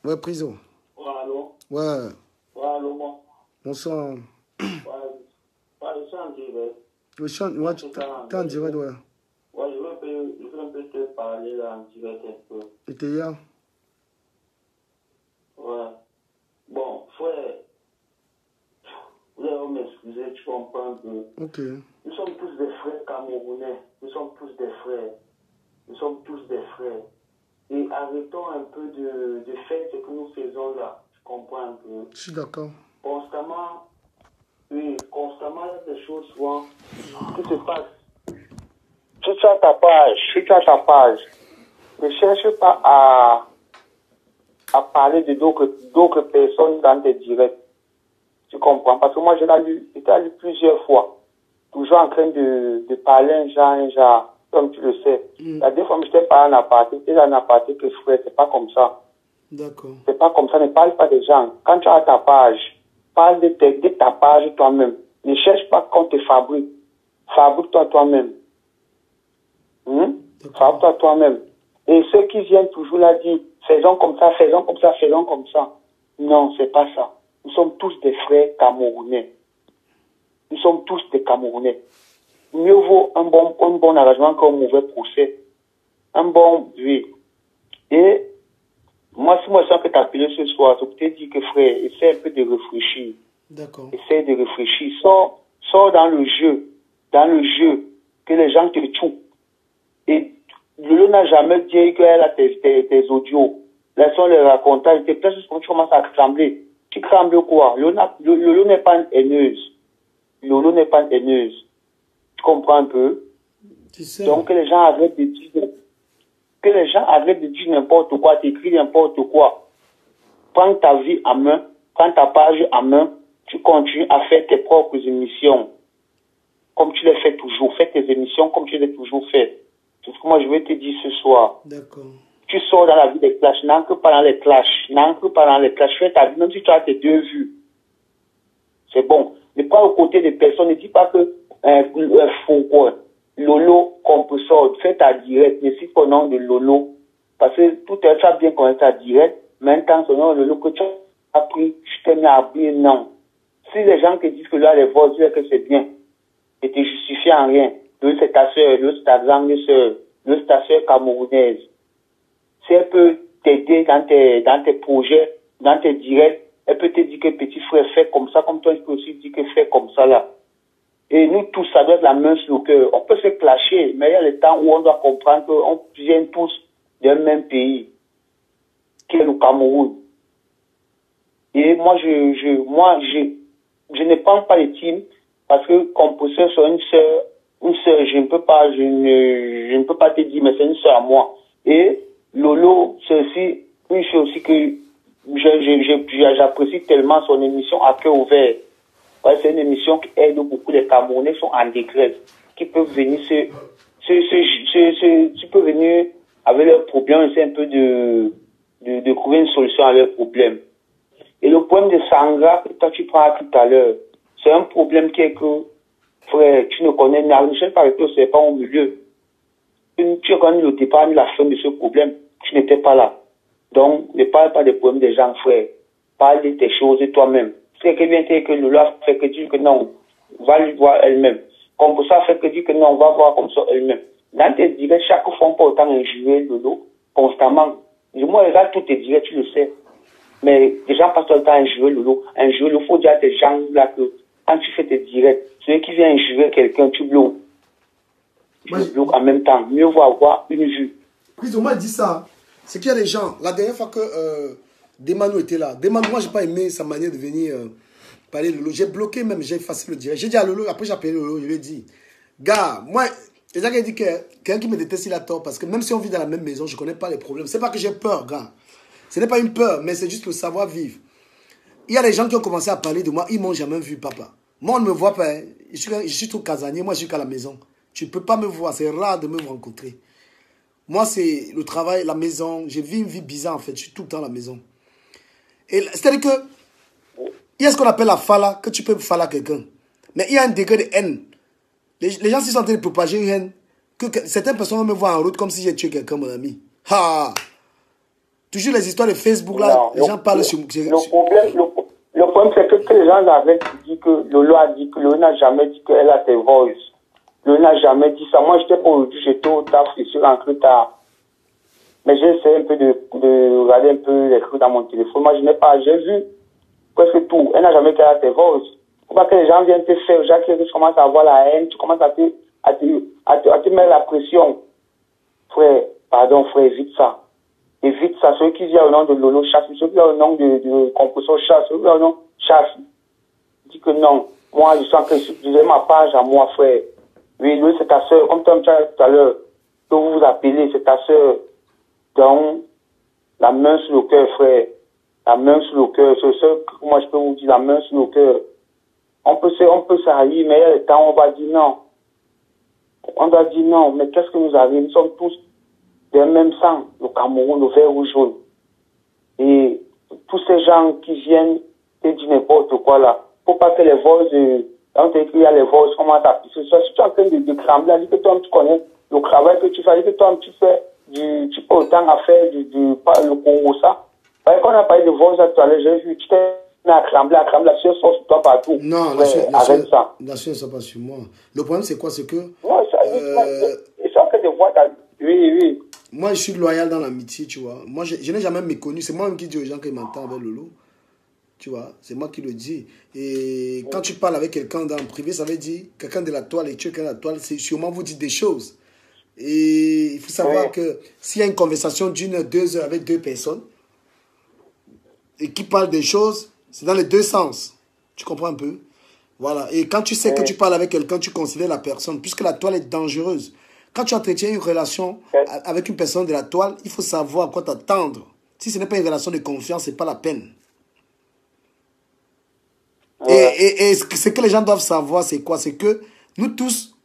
Speaker 1: Ouais, prison.
Speaker 3: Ouais, allô?
Speaker 1: Ouais.
Speaker 3: Ouais, allô, moi?
Speaker 1: Bonsoir.
Speaker 3: Ouais, je suis en direct.
Speaker 1: Le chant, ouais, tu t'es en direct, ouais.
Speaker 3: Ouais, je veux un peu te parler là, en direct un peu.
Speaker 1: Et t'es là?
Speaker 3: Ouais. Bon, frère, vous allez m'excuser, tu comprends un peu.
Speaker 1: Ok.
Speaker 3: Nous sommes tous des frères camerounais. Nous sommes tous des frères. Nous sommes tous des frères. Et arrêtons un peu de faire ce que nous faisons là. Tu comprends un peu.
Speaker 1: Je suis d'accord.
Speaker 3: Constamment, constamment, il y a des choses souvent qui se passent. Si tu as ta page, ne cherche pas à parler de d'autres personnes dans tes directs. Tu comprends? Parce que moi, j'étais lu plusieurs fois. Toujours en train de parler un genre, comme tu le sais. La dernière fois, je t'ai parlé en aparté. C'est en aparté que frère, c'est pas comme ça.
Speaker 1: D'accord.
Speaker 3: C'est pas comme ça, ne parle pas des gens. Quand tu as ta page, parle de ta page toi-même. Ne cherche pas qu'on te fabrique. Fabrique-toi toi-même. Fabrique-toi toi-même. Et ceux qui viennent toujours là dire, faisons comme ça, faisons comme ça, faisons comme ça. Non, c'est pas ça. Nous sommes tous des frères camerounais. Nous sommes tous des Camerounais. Mieux vaut un bon arrangement qu'un mauvais procès. Un bon, oui. Et moi, si moi je sens que tu as appelé ce soir, je te dis que frère, essaie un peu de réfléchir.
Speaker 1: D'accord.
Speaker 3: Essaie de réfléchir. Sors dans le jeu, que les gens te tuent. Et Lolo n'a jamais dit qu'elle a tes audios. Laissons les raconter. J'étais presque quand tu commences à trembler. Tu trembles quoi? Lolo n'est pas une haineuse. Lolo n'est pas une haineuse. Tu comprends un peu? Donc que les gens arrêtent de dire n'importe quoi, t'écris n'importe quoi. Prends ta vie en main, prends ta page en main, tu continues à faire tes propres émissions. Comme tu les fais toujours. Fais tes émissions comme tu les as toujours fait. C'est ce que moi je vais te dire ce soir.
Speaker 1: D'accord.
Speaker 3: Tu sors dans la vie des clashs, n'entre pas dans les clashs. Fais ta vie, même si tu as tes 2 vues. C'est bon. Ne pas aux côtés des personnes, ne dis pas que faux quoi. Lolo Compressor, fais ta direct, ne suis pas au nom de Lolo. Parce que tout est ça bien connaître ta direct, maintenant, ce nom de Lolo que tu as pris, je t'ai mis à oublier, non. Si les gens te disent que là, les voix, disent que c'est bien, et te justifie en rien. L'autre, c'est ta soeur, l'autre, c'est ta grande soeur, l'autre, c'est ta soeur camerounaise. Si elle peut t'aider dans tes projets, dans tes directs, elle peut te dire que petit frère, fais comme ça, comme toi, je peux aussi dire que fais comme ça, là. Et nous tous, ça doit être la main sur le cœur. On peut se clasher, mais il y a le temps où on doit comprendre qu'on vient tous d'un même pays, qui est le Cameroun. Et moi, je ne pense pas les teams, parce que Compresseur sur une sœur, je ne peux pas te dire, mais c'est une sœur à moi. Et Lolo, c'est aussi une chose aussi que j'apprécie tellement son émission à cœur ouvert. Ouais, c'est une émission qui aide beaucoup les Camerounais qui sont en détresse, qui peuvent venir tu peux venir avec leurs problèmes, c'est un peu de trouver une solution à leurs problèmes. Et le problème de Sangra, que toi tu prends tout à l'heure, c'est un problème qui est que, frère, tu ne connais rien, je ne sais pas avec toi, c'est pas au milieu. Tu as connu le départ ni la fin de ce problème, tu n'étais pas là. Donc, ne parle pas des problèmes des gens, frère. Parle de tes choses de toi-même. C'est que bien que Lolo fait que dire que non, va lui voir elle-même. Comme ça fait que dire que non, on va voir comme ça elle-même. Dans tes directs, chaque fois, on peut autant injurer Lolo, constamment. Moi, regarde tous tes directs, tu le sais. Mais les gens passent tout le temps à injurer Lolo. Injurer, il faut dire à tes gens là que quand tu fais tes directs, celui qui vient injurer quelqu'un, tu bloques. Tu le bloques en même temps. Mieux vaut avoir une vue.
Speaker 1: Puis, on m'a dit ça. C'est qu'il y a des gens, la dernière fois que Demano était là, Demano, moi, j'ai pas aimé sa manière de venir parler de Lolo. J'ai bloqué même, j'ai effacé le direct. J'ai dit à Lolo, après j'ai appelé Lolo, je lui ai dit, gars, moi, les gens qui dit que quelqu'un qui me déteste, il a tort, parce que même si on vit dans la même maison, je connais pas les problèmes. C'est pas que j'ai peur, gars. Ce n'est pas une peur, mais c'est juste le savoir-vivre. Il y a des gens qui ont commencé à parler de moi, ils m'ont jamais vu, papa. Moi, on ne me voit pas, hein. Je suis trop casanier, moi, je suis qu'à la maison. Tu ne peux pas me voir, c'est rare de me rencontrer. Moi, c'est le travail, la maison. Je vis une vie bizarre, en fait. Je suis tout le temps à la maison. C'est-à-dire que, il y a ce qu'on appelle la fala, que tu peux fala quelqu'un. Mais il y a un degré de haine. Les gens sont en train de propager une haine. Que certaines personnes me voient en route comme si j'ai tué quelqu'un, mon ami. Ha! Toujours les histoires de Facebook, là, non, les gens parlent sur...
Speaker 3: Le problème, c'est que les gens avaient dit que Lolo a dit que Lolo n'a jamais dit qu'elle a tes voices. Lolo n'a jamais dit ça. Moi, j'étais pas aujourd'hui, j'étais au taf, je suis rentré tard. Mais j'ai essayé un peu de regarder un peu les trucs dans mon téléphone. Moi, j'ai vu presque tout. Elle n'a jamais dit qu'elle a tes voices. Faut pas que les gens viennent te faire, tu commences à avoir la haine, tu commences à te mettre la pression. Frère, évite ça. Évite ça. Celui qui vient au nom de Lolo chasse, celui qui vient au nom de Compressor chasse, celui qui vient au nom chasse. Dis que non. Moi, je sens que je disais ma page à moi, frère. Oui, lui, c'est ta soeur. Comme tu as dit tout à l'heure, que vous vous appelez, c'est ta soeur. Donc, la main sur le cœur, frère. La main sur le cœur. C'est ça que moi, je peux vous dire, la main sur le cœur. On peut s'arrêter, mais il y a le temps, on va dire non. On doit dire non, mais qu'est-ce que nous avons? Nous sommes tous d'un même sang, le Cameroun, le vert ou jaune. Et tous ces gens qui viennent te dire n'importe quoi là, faut pas que les voix quand tu écris, il y a les voix commencent à pisser. Si tu es en train de cramer, dis que toi, tu connais le travail que tu fais, dis que toi, tu fais tu peux autant à faire le Congo, ça. Quand on a parlé de voix tout à l'heure, j'ai vu, tu t'es à cramer, la sueur sort sur toi partout.
Speaker 1: Non, la sueur ne sort pas sur moi. Le problème, c'est quoi? C'est que...
Speaker 3: Non, ils sont que des voix... Oui.
Speaker 1: Moi, je suis loyal dans l'amitié, tu vois. Moi, je n'ai jamais méconnu. C'est moi-même qui dis aux gens qu'ils m'entendent avec Lolo. Tu vois, c'est moi qui le dis. Et quand tu parles avec quelqu'un dans le privé, ça veut dire quelqu'un de la toile et tu es quelqu'un de la toile, c'est sûrement vous dire des choses. Et il faut savoir que s'il y a une conversation d'1 2 heures avec 2 personnes et qui parlent des choses, c'est dans les deux sens. Tu comprends un peu? Voilà. Et quand tu sais que tu parles avec quelqu'un, tu considères la personne, puisque la toile est dangereuse. Quand tu entretiens une relation avec une personne de la toile, il faut savoir à quoi t'attendre. Si ce n'est pas une relation de confiance, ce n'est pas la peine. Et ce que les gens doivent savoir, c'est quoi? C'est que nous tous,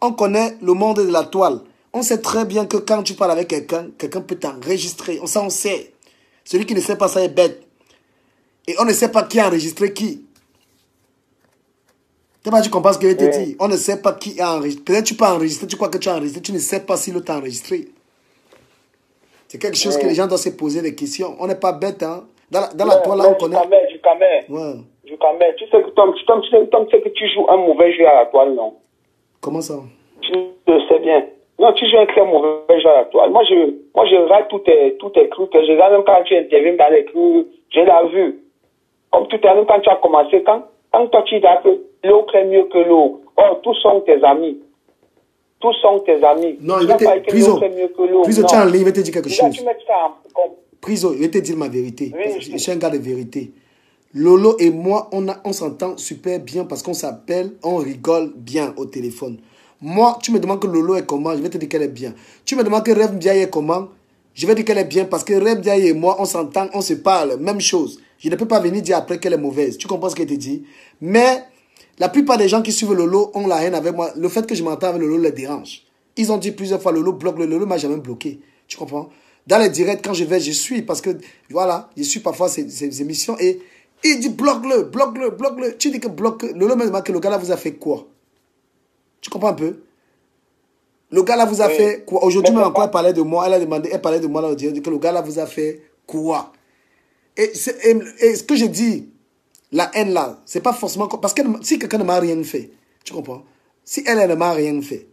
Speaker 1: on connaît le monde de la toile. On sait très bien que quand tu parles avec quelqu'un, quelqu'un peut t'enregistrer. On sait. Celui qui ne sait pas ça est bête. Et on ne sait pas qui a enregistré qui. Tu comprends ce que je te dis? On ne sait pas qui a enregistré. Peut-être tu peux enregistrer, tu crois que tu as enregistré, tu ne sais pas si l'autre a enregistré. C'est quelque chose que les gens doivent se poser des questions. On n'est pas bête, hein. Dans la toile, là, on connaît.
Speaker 3: Tu sais que tu joues un mauvais jeu à la toile, non?
Speaker 1: Comment ça?
Speaker 3: Tu le sais bien. Non, tu joues un très mauvais jeu à la toile. Moi, je regarde tous tes trucs. Je regarde même quand tu interviens dans les trucs. Je l'ai vu. Comme tout à l'heure, quand tu as commencé, quand toi tu dis que l'autre est mieux que l'autre. Oh, tous sont tes amis. Tous sont tes amis.
Speaker 1: Non, il va te dire. Priso, tu es en ligne, il va te dire quelque chose. Priso, il va te dire ma vérité. Oui, je suis un gars de vérité. Lolo et moi, on s'entend super bien parce qu'on s'appelle, on rigole bien au téléphone. Moi, tu me demandes que Lolo est comment, je vais te dire qu'elle est bien. Tu me demandes que Rev Ndiaye est comment, je vais dire qu'elle est bien parce que Rev Ndiaye et moi, on s'entend, on se parle, même chose. Je ne peux pas venir dire après qu'elle est mauvaise. Tu comprends ce qu'elle te dit? Mais la plupart des gens qui suivent Lolo ont la haine avec moi. Le fait que je m'entends avec Lolo les dérange. Ils ont dit plusieurs fois Lolo bloque. Lolo m'a jamais bloqué. Tu comprends? Dans les directs, quand je vais, je suis parce que, voilà, je suis parfois ces émissions et il dit bloque-le. Tu dis que bloque. Lolo me demande que le gars là vous a fait quoi? Tu comprends un peu? Le gars là vous a fait quoi? Aujourd'hui même encore elle parlait de moi. Elle parlait de moi là. Elle dit que le gars là vous a fait quoi? Et ce que je dis, la haine là, c'est pas forcément... Parce que si quelqu'un ne m'a rien fait, tu comprends? Si elle ne m'a rien fait,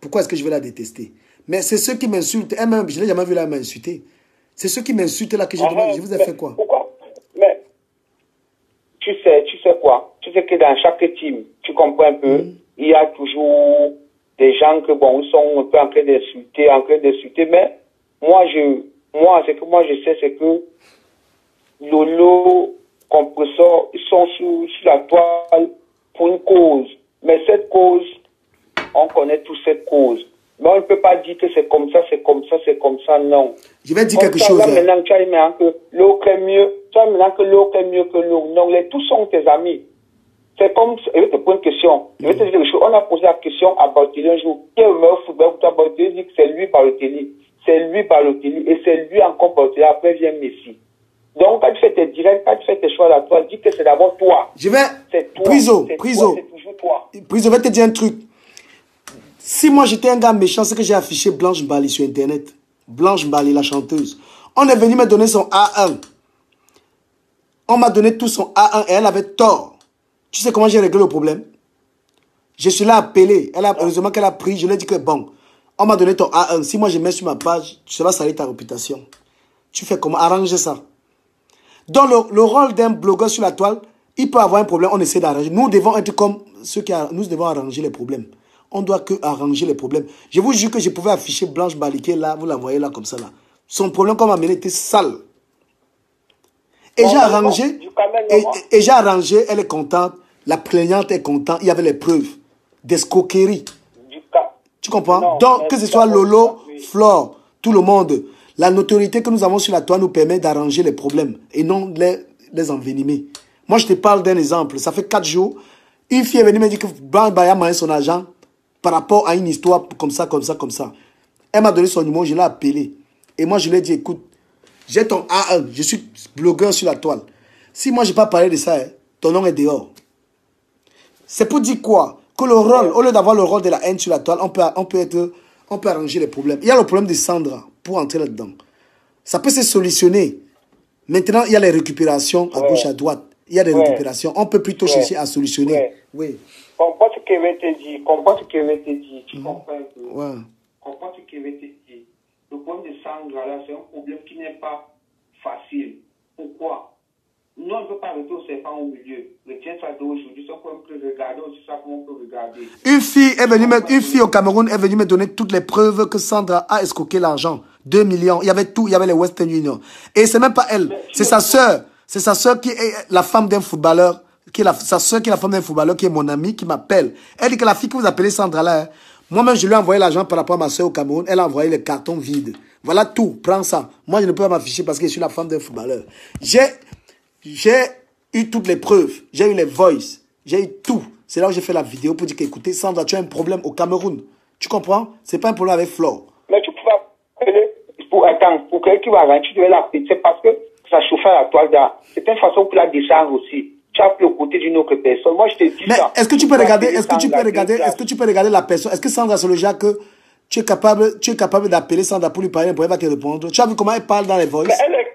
Speaker 1: pourquoi est-ce que je vais la détester? Mais c'est ceux qui m'insultent. Elle-même, je ne l'ai jamais vu là m'insulter. C'est ceux qui m'insultent là que je demande. Je vous ai fait quoi?
Speaker 3: Pourquoi? Mais tu sais quoi? Tu sais que dans chaque team, tu comprends un peu, il y a toujours des gens que, bon, ils sont un peu en train d'insulter, mais moi, ce que moi je sais, c'est que Lolo, Compressor, ils sont sur la toile pour une cause. Mais cette cause, on connaît tous cette cause. Mais on ne peut pas dire que c'est comme ça, non.
Speaker 1: Je vais dire quelque chose.
Speaker 3: Maintenant, tu as maintenant que l'autre est mieux. Que l'autre. Non, tous sont tes amis. C'est comme, je vais te poser une question. Je vais te dire quelque chose. On a posé la question à Balotelli un jour. Qui est le meilleur footballeur pour toi? Balotelli dit que c'est lui, Balotelli. Et c'est lui encore Balotelli. Après vient Messi. Donc, quand tu fais tes directs, quand tu fais tes choix à toi, dis que c'est d'abord toi.
Speaker 1: C'est toi. Priso.
Speaker 3: C'est toujours toi.
Speaker 1: Priso, je vais te dire un truc. Si moi j'étais un gars méchant, c'est que j'ai affiché Blanche Mbali sur internet. Blanche Mbali, la chanteuse. On est venu me donner son A1. On m'a donné tout son A1 et elle avait tort. Tu sais comment j'ai réglé le problème? Je suis là appelé. Heureusement qu'elle a pris. Je lui ai dit que bon, on m'a donné ton A1. Si moi je mets sur ma page, ça va salir ta réputation. Tu fais comment? Arranger ça. Donc le rôle d'un blogueur sur la toile, il peut avoir un problème, on essaie d'arranger. Nous devons être comme ceux qui nous devons arranger les problèmes. On doit que arranger les problèmes. Je vous jure que je pouvais afficher Blanche Baliké là, vous la voyez là comme ça là. Son problème qu'on m'a amené était sale. Et j'ai arrangé, et j'ai arrangé, elle est contente, la plaignante est contente, il y avait les preuves d'escroquerie. Tu comprends? Non, donc que ce soit Lolo, Flore, tout le monde. La notoriété que nous avons sur la toile nous permet d'arranger les problèmes et non les envenimer. Moi, je te parle d'un exemple. Ça fait 4 jours. Une fille est venue me dire que Blanche Baya m'a son argent par rapport à une histoire comme ça. Elle m'a donné son numéro, je l'ai appelé. Et moi, je lui ai dit, écoute, j'ai ton A1, je suis blogueur sur la toile. Si moi, je n'ai pas parlé de ça, ton nom est dehors. C'est pour dire quoi? Que le rôle, au lieu d'avoir le rôle de la haine sur la toile, on peut arranger les problèmes. Il y a le problème de Sandra. Pour entrer là-dedans. Ça peut se solutionner. Maintenant, il y a les récupérations à gauche, à droite. Il y a des récupérations. On peut plutôt chercher à solutionner. Oui.
Speaker 3: Comprends ce que je vais te dire. Tu comprends un peu? Comprends ce que je vais te dire. Le problème de Sandra, là, c'est un problème qui n'est pas facile. Pourquoi? Nous, on ne peut pas arrêter au serpent au milieu. Retiens ça d'aujourd'hui. Ça, on peut regarder aussi ça, on peut regarder.
Speaker 1: Une fille au Cameroun est venue me donner toutes les preuves que Sandra a escroqué l'argent. 2 millions. Il y avait tout. Il y avait les Western Union. Et c'est même pas elle. C'est sa sœur. C'est sa sœur qui est la femme d'un footballeur. Sa sœur qui est la femme d'un footballeur qui est mon amie qui m'appelle. Elle dit que la fille que vous appelez Sandra là, moi-même je lui ai envoyé l'argent par rapport à ma sœur au Cameroun. Elle a envoyé les cartons vides. Voilà tout. Prends ça. Moi je ne peux pas m'afficher parce que je suis la femme d'un footballeur. J'ai eu toutes les preuves. J'ai eu les voices. J'ai eu tout. C'est là où j'ai fait la vidéo pour dire qu'écoutez, Sandra, tu as un problème au Cameroun. Tu comprends? C'est pas un problème avec Flore.
Speaker 3: Mais tu pouvais appeler pour quelqu'un qui va rentrer, tu devais l'appeler. C'est parce que ça chauffait la toile d'art. C'est une façon pour la descendre aussi. tu as pris le côté d'une autre personne. Moi, je te dis
Speaker 1: Mais
Speaker 3: ça.
Speaker 1: est-ce que tu peux regarder, la personne? Est-ce que Sandra, c'est le genre que tu es capable d'appeler Sandra pour lui parler, elle va te répondre? Tu as vu comment elle parle dans les voices?
Speaker 3: Mais elle est...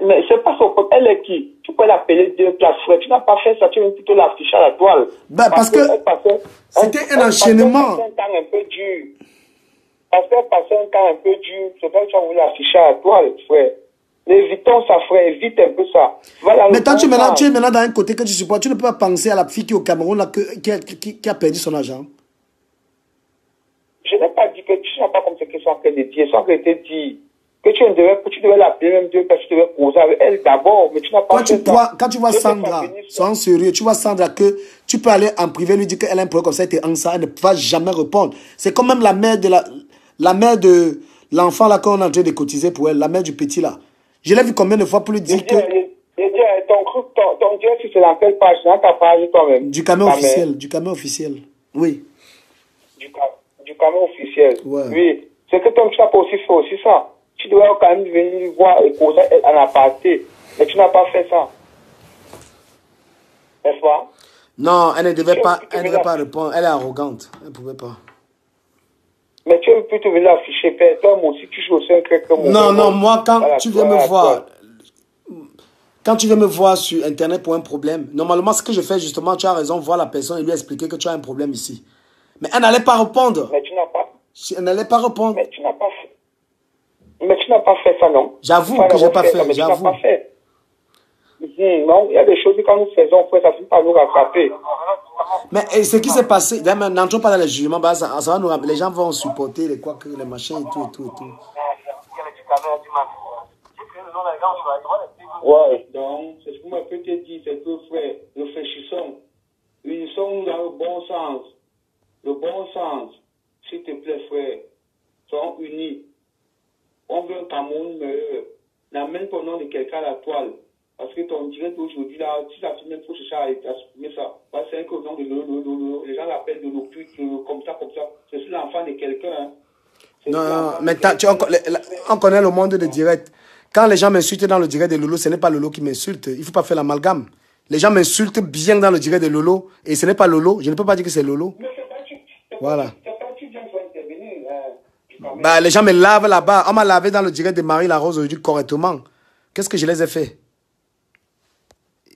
Speaker 3: Mais c'est pas son problème. Elle est qui? Tu peux l'appeler deux places, frère. Tu n'as pas fait ça, tu veux plutôt l'afficher à la toile.
Speaker 1: Ben, parce que c'était un enchaînement.
Speaker 3: Parce qu'elle passait un temps un peu dur. Parce qu'elle passait un temps un peu dur. C'est pas que tu as voulu l'afficher à la toile, frère. Évitons ça, frère. Évite un peu ça. Voilà,
Speaker 1: mais tant tu es maintenant dans un côté que tu supportes, tu ne peux pas penser à la fille qui est au Cameroun là, qui a perdu son argent.
Speaker 3: Je n'ai pas dit que tu n'as pas comme ce qu'ils sont en train de dire. Ils sont en train de te dire que tu devais l'appeler même deux, parce que tu devais causer avec elle d'abord, mais tu n'as pas fait ça.
Speaker 1: Quand tu vois Sandra, sois sérieux, tu vois Sandra que tu peux aller en privé lui dire qu'elle a un problème comme ça, elle ne va jamais répondre. C'est comme même la mère de l'enfant là qu'on est en train de cotiser pour elle, la mère du petit là. Je l'ai vu combien de fois pour lui dire que...
Speaker 3: Ton Dieu, si c'est dans quelle page, dans ta page toi-même.
Speaker 1: Du camion officiel, oui.
Speaker 3: Du camion officiel,
Speaker 1: ouais.
Speaker 3: Oui. C'est que toi, tu n'as pas aussi fait aussi ça. Tu dois quand même venir voir et causer en aparté. Mais tu n'as pas fait ça. N'est-ce pas?
Speaker 1: Non, elle ne devait pas répondre. Elle est arrogante. Elle ne pouvait pas.
Speaker 3: Mais tu veux plutôt venir afficher. Toi, moi aussi, tu joues aussi un truc comme moi.
Speaker 1: Non, moi, quand tu viens me voir... Quand tu viens me voir sur Internet pour un problème, normalement, ce que je fais, justement, tu as raison, voir la personne et lui expliquer que tu as un problème ici. Mais elle n'allait pas répondre.
Speaker 3: Mais tu n'as pas...
Speaker 1: Elle n'allait pas répondre.
Speaker 3: Mais tu n'as pas fait... Mais tu n'as pas fait ça, non?
Speaker 1: J'avoue que je n'ai pas fait,
Speaker 3: mais tu n'as pas fait. Non, il y a des choses que quand nous faisons, ça finit par nous rattraper.
Speaker 1: Mais ce qui s'est passé, n'entrons pas dans les jugements, les gens vont supporter les quoi que les machins et tout.
Speaker 3: Ouais, donc, c'est ce que moi peux te dire, c'est que frère, réfléchissons. Unissons-nous dans le bon sens. Le bon sens, s'il te plaît, frère, soyons unis. On veut un Cameroun meilleur. N'amène pas le nom de quelqu'un à la toile. Parce que ton direct aujourd'hui, là, si ça finit, il faut chercher à supprimer ça. Parce que c'est un que nom de Lolo. Les gens l'appellent de l'opus, comme ça. Je suis l'enfant de quelqu'un. Hein.
Speaker 1: Non, mais on connaît le monde de direct. Quand les gens m'insultent dans le direct de Lolo, ce n'est pas Lolo qui m'insulte. Il ne faut pas faire l'amalgame. Les gens m'insultent bien dans le direct de Lolo et ce n'est pas Lolo. Je ne peux pas dire que c'est Lolo. Voilà. Bah, les gens me lavent là-bas. On m'a lavé dans le direct de Marie Larose aujourd'hui correctement. Qu'est-ce que je les ai fait?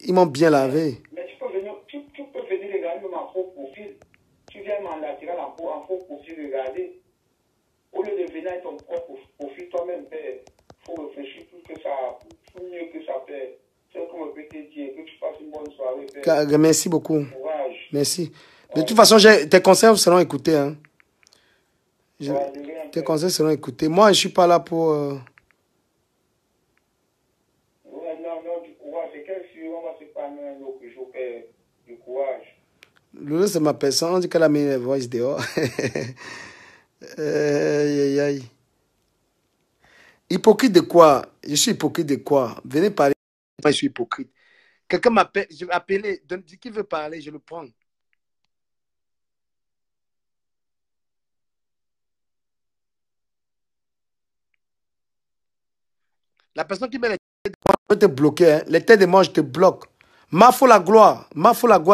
Speaker 1: Ils m'ont bien lavé.
Speaker 3: Mais tu peux venir regarder même en faux profil. Tu viens m'en attirer en faux profil regarder. Au lieu de venir avec ton propre profil toi-même, il faut réfléchir plus que ça, plus mieux que ça fait. C'est comme je peux te dire, que tu passes une bonne soirée.
Speaker 1: Merci beaucoup.
Speaker 3: Courage.
Speaker 1: Merci. De toute façon, tes conseils seront écoutés. Hein. Tes conseils seront écoutés. Moi, je ne suis pas là pour...
Speaker 3: Non, du courage. C'est quel suivant va se parler un autre jour, du courage.
Speaker 1: Lolo, c'est ma personne. On dit qu'elle a mis les voix dehors. Aïe. Hypocrite de quoi? Je suis hypocrite de quoi? Venez parler. Moi, je suis hypocrite. Quelqu'un m'appelle. Je vais appeler. Dis qui veut parler, je le prends. La personne qui met les têtes de mort peut te bloquer. Hein. Les têtes de mort, je te bloque. Ma faut la gloire.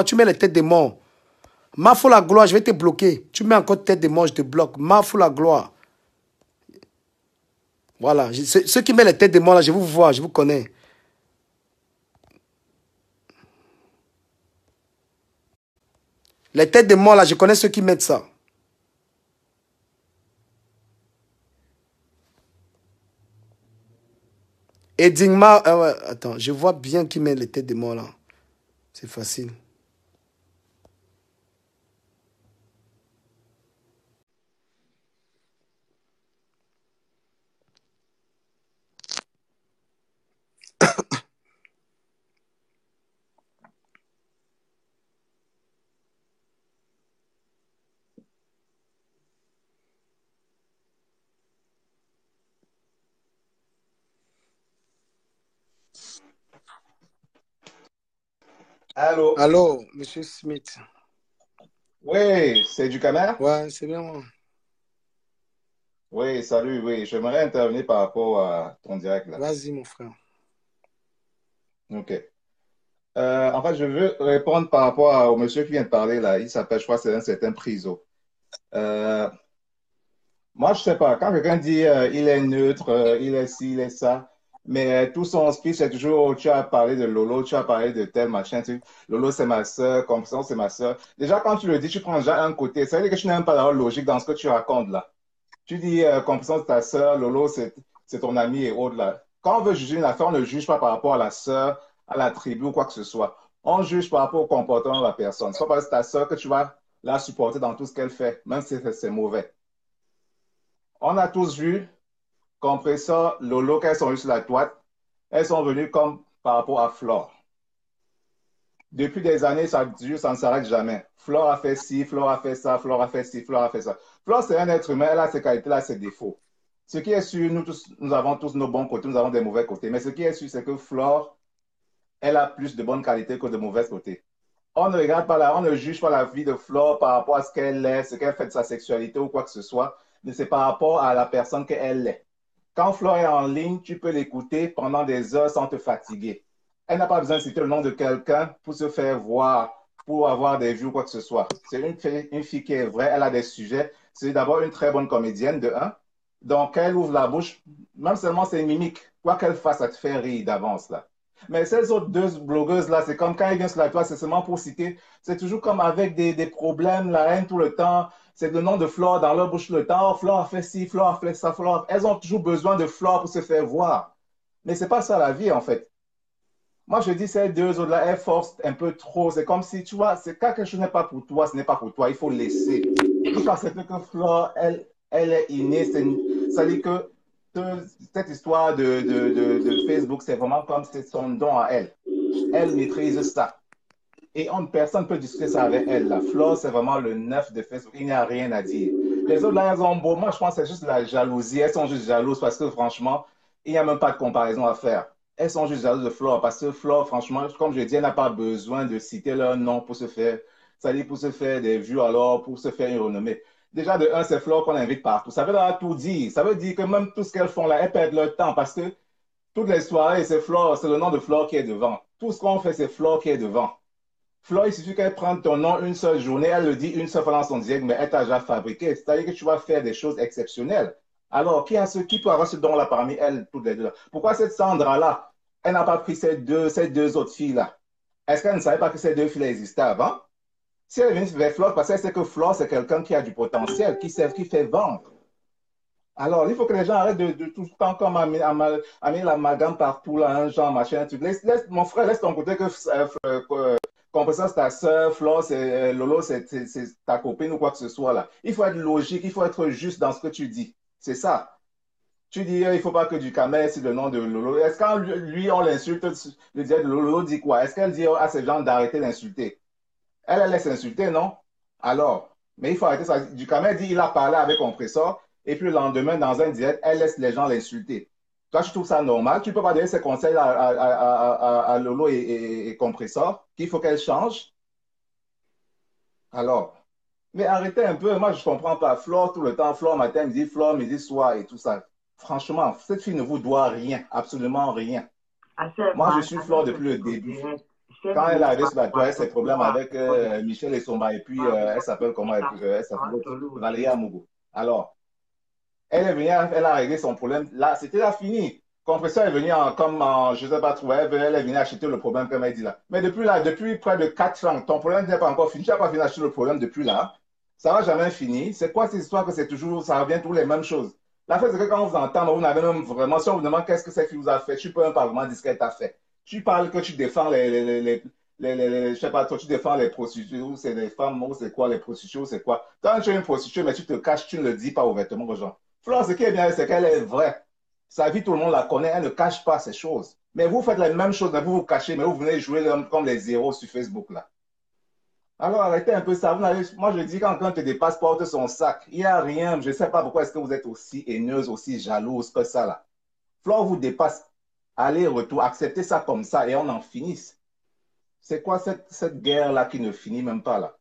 Speaker 1: Tu mets les têtes de mort. Ma faut la gloire, je vais te bloquer. Tu mets encore tête de mort, je te bloque. Ma faut la gloire. Voilà. Ceux qui mettent les têtes de mort, là, je vous vois, je vous connais. Les têtes de mort, là, je connais ceux qui mettent ça. Et Dingma, ouais, attends, je vois bien qui met les têtes de mort, là. C'est facile.
Speaker 4: Allô?
Speaker 1: Allô, monsieur Smith.
Speaker 4: Oui, c'est du Camer?
Speaker 1: Ouais, c'est bien moi.
Speaker 4: Oui, salut, oui. J'aimerais intervenir par rapport à ton direct là.
Speaker 1: Vas-y, mon frère.
Speaker 4: OK. En fait, je veux répondre par rapport au monsieur qui vient de parler là. Il s'appelle, je crois, c'est un certain Priso. Euh, Moi, je sais pas. Quand quelqu'un dit il est neutre, il est ci, il est ça, mais tout son speech, c'est toujours tu as parlé de Lolo, tu as parlé de tel machin. Lolo, c'est ma soeur, Compréhension, c'est ma soeur. Déjà, quand tu le dis, tu prends déjà un côté. Ça veut dire que tu n'as même pas la logique dans ce que tu racontes là. Tu dis Compréhension, c'est ta soeur, Lolo, c'est ton ami et autres là. Quand on veut juger une affaire, on ne juge pas par rapport à la soeur, à la tribu ou quoi que ce soit. On juge par rapport au comportement de la personne. C'est pas parce que c'est ta soeur que tu vas la supporter dans tout ce qu'elle fait, même si c'est mauvais. On a tous vu Compressor, Lolo, quand elles sont venues sur la toile, elles sont venues comme par rapport à Flore. Depuis des années, ça dure, ça ne s'arrête jamais. Flore a fait ci, Flore a fait ça, Flore a fait ci, Flore a fait ça. Flore, c'est un être humain, elle a ses qualités, elle a ses défauts. Ce qui est sûr, nous tous, nous avons tous nos bons côtés, nous avons des mauvais côtés. Mais ce qui est sûr, c'est que Flore, elle a plus de bonnes qualités que de mauvais côtés. On ne regarde pas là, on ne juge pas la vie de Flore par rapport à ce qu'elle est, ce qu'elle fait de sa sexualité ou quoi que ce soit, mais c'est par rapport à la personne qu'elle est. Quand Flore est en ligne, tu peux l'écouter pendant des heures sans te fatiguer. Elle n'a pas besoin de citer le nom de quelqu'un pour se faire voir, pour avoir des vues ou quoi que ce soit. C'est une fille qui est vraie, elle a des sujets. C'est d'abord une très bonne comédienne, de un. Donc, elle ouvre la bouche, même seulement c'est une mimique. Quoi qu'elle fasse, ça te fait rire d'avance, là. Mais ces autres deux blogueuses-là, c'est comme quand elles viennent sur la toile, c'est seulement pour citer. C'est toujours comme avec des problèmes, la haine tout le temps. C'est le nom de Flore dans leur bouche tout le temps. Oh, Flore a fait ci, Flore a fait ça, Flore. Elles ont toujours besoin de Flore pour se faire voir. Mais c'est pas ça la vie, en fait. Moi, je dis ces deux autres-là, elles forcent un peu trop. C'est comme si, tu vois, c'est quand quelque chose n'est pas pour toi, ce n'est pas pour toi. Il faut laisser. Il faut accepter que Flore, elle est innée. Ça dit que cette histoire de Facebook, c'est vraiment comme c'est son don à elle. Elle maîtrise ça. Et personne ne peut discuter ça avec elle. La Flore, c'est vraiment le neuf de Facebook. Il n'y a rien à dire. Les autres, là, elles ont beau. Moi, je pense que c'est juste la jalousie. Elles sont juste jalouses parce que, franchement, il n'y a même pas de comparaison à faire. Elles sont juste jalouses de Flore parce que Flore, franchement, comme je dis, elle n'a pas besoin de citer leur nom pour se faire, ça dit pour se faire des vues, alors pour se faire une renommée. Déjà, de un, c'est Flore qu'on invite partout. Ça veut dire tout dire. Ça veut dire que même tout ce qu'elles font là, elles perdent leur temps parce que toutes les soirées, c'est Flore, c'est le nom de Flore qui est devant. Tout ce qu'on fait, c'est Flore qui est devant. Flore, il suffit qu'elle prenne ton nom une seule journée, elle le dit une seule fois dans son direct, mais elle t'a déjà fabriqué. C'est-à-dire que tu vas faire des choses exceptionnelles. Alors, qui peut avoir ce don-là parmi elles, toutes les deux là? Pourquoi cette Sandra-là, elle n'a pas pris ces deux autres filles-là? Est-ce qu'elle ne savait pas que ces deux filles existaient avant? Si elle est venue vers Flore, parce qu'elle sait que Flore, c'est quelqu'un qui a du potentiel, qui fait vendre. Alors, il faut que les gens arrêtent de tout le temps comme amener l'amalgame partout, là, un genre, machin, truc. Mon frère, laisse ton côté que Compressor, c'est ta soeur, Flo, Lolo, c'est ta copine ou quoi que ce soit là. Il faut être logique, il faut être juste dans ce que tu dis. C'est ça. Tu dis, il ne faut pas que du camel, c'est le nom de Lolo. Est-ce quand lui, on l'insulte, le direct de Lolo dit quoi? Est-ce qu'elle dit à ces gens d'arrêter d'insulter? Elle laisse insulter, non? Alors, mais il faut arrêter ça. Du camel dit, il a parlé avec Compressor, et puis le lendemain, dans un direct, elle laisse les gens l'insulter. Toi, je trouve ça normal. Tu ne peux pas donner ces conseils à Lolo et Compressor, qu'il faut qu'elle change. Alors, mais arrêtez un peu. Moi, je ne comprends pas. Flore tout le temps, Flore matin, midi, Flore midi, soir et tout ça. Franchement, cette fille ne vous doit rien, absolument rien. Moi, je suis Flore depuis le début. Quand elle avait sur la toile, ses problèmes avec Michel et Somba, et puis elle s'appelle comment? Elle s'appelle Valérie Amougou. Alors, elle est venue, elle a réglé son problème. Là, c'était là fini. Compresseur est venu je ne sais pas trop, elle est venue acheter le problème qu'elle m'a dit là. Mais depuis près de 4 ans, ton problème n'est pas encore fini. Tu n'as pas fini d'acheter le problème depuis là. Ça va jamais fini. C'est quoi cette histoire que c'est toujours, ça revient toujours les mêmes choses? La fait, c'est que quand on vous entend, vous n'avez même vraiment, si on vous demande qu'est-ce que cette fille vous a fait, tu peux même pas vraiment dire ce qu'elle t'a fait. Tu parles que tu défends je sais pas, toi, tu défends les prostituées, ou c'est les femmes, ou c'est quoi, les prostituées, ou c'est quoi. Quand tu es une prostituée, mais tu te caches, tu ne le dis pas ouvertement aux gens. Flore, ce qui est bien, c'est qu'elle est vraie. Sa vie, tout le monde la connaît, elle ne cache pas ces choses. Mais vous faites la même chose, mais vous vous cachez, mais vous venez jouer comme les zéros sur Facebook, là. Alors arrêtez un peu ça. Moi, je dis, quand quelqu'un te dépasse, porte son sac. Il n'y a rien. Je ne sais pas pourquoi est-ce que vous êtes aussi haineuse, aussi jalouse que ça, là. Flore vous dépasse. Allez, retour, acceptez ça comme ça et on en finisse. C'est quoi cette guerre-là qui ne finit même pas, là?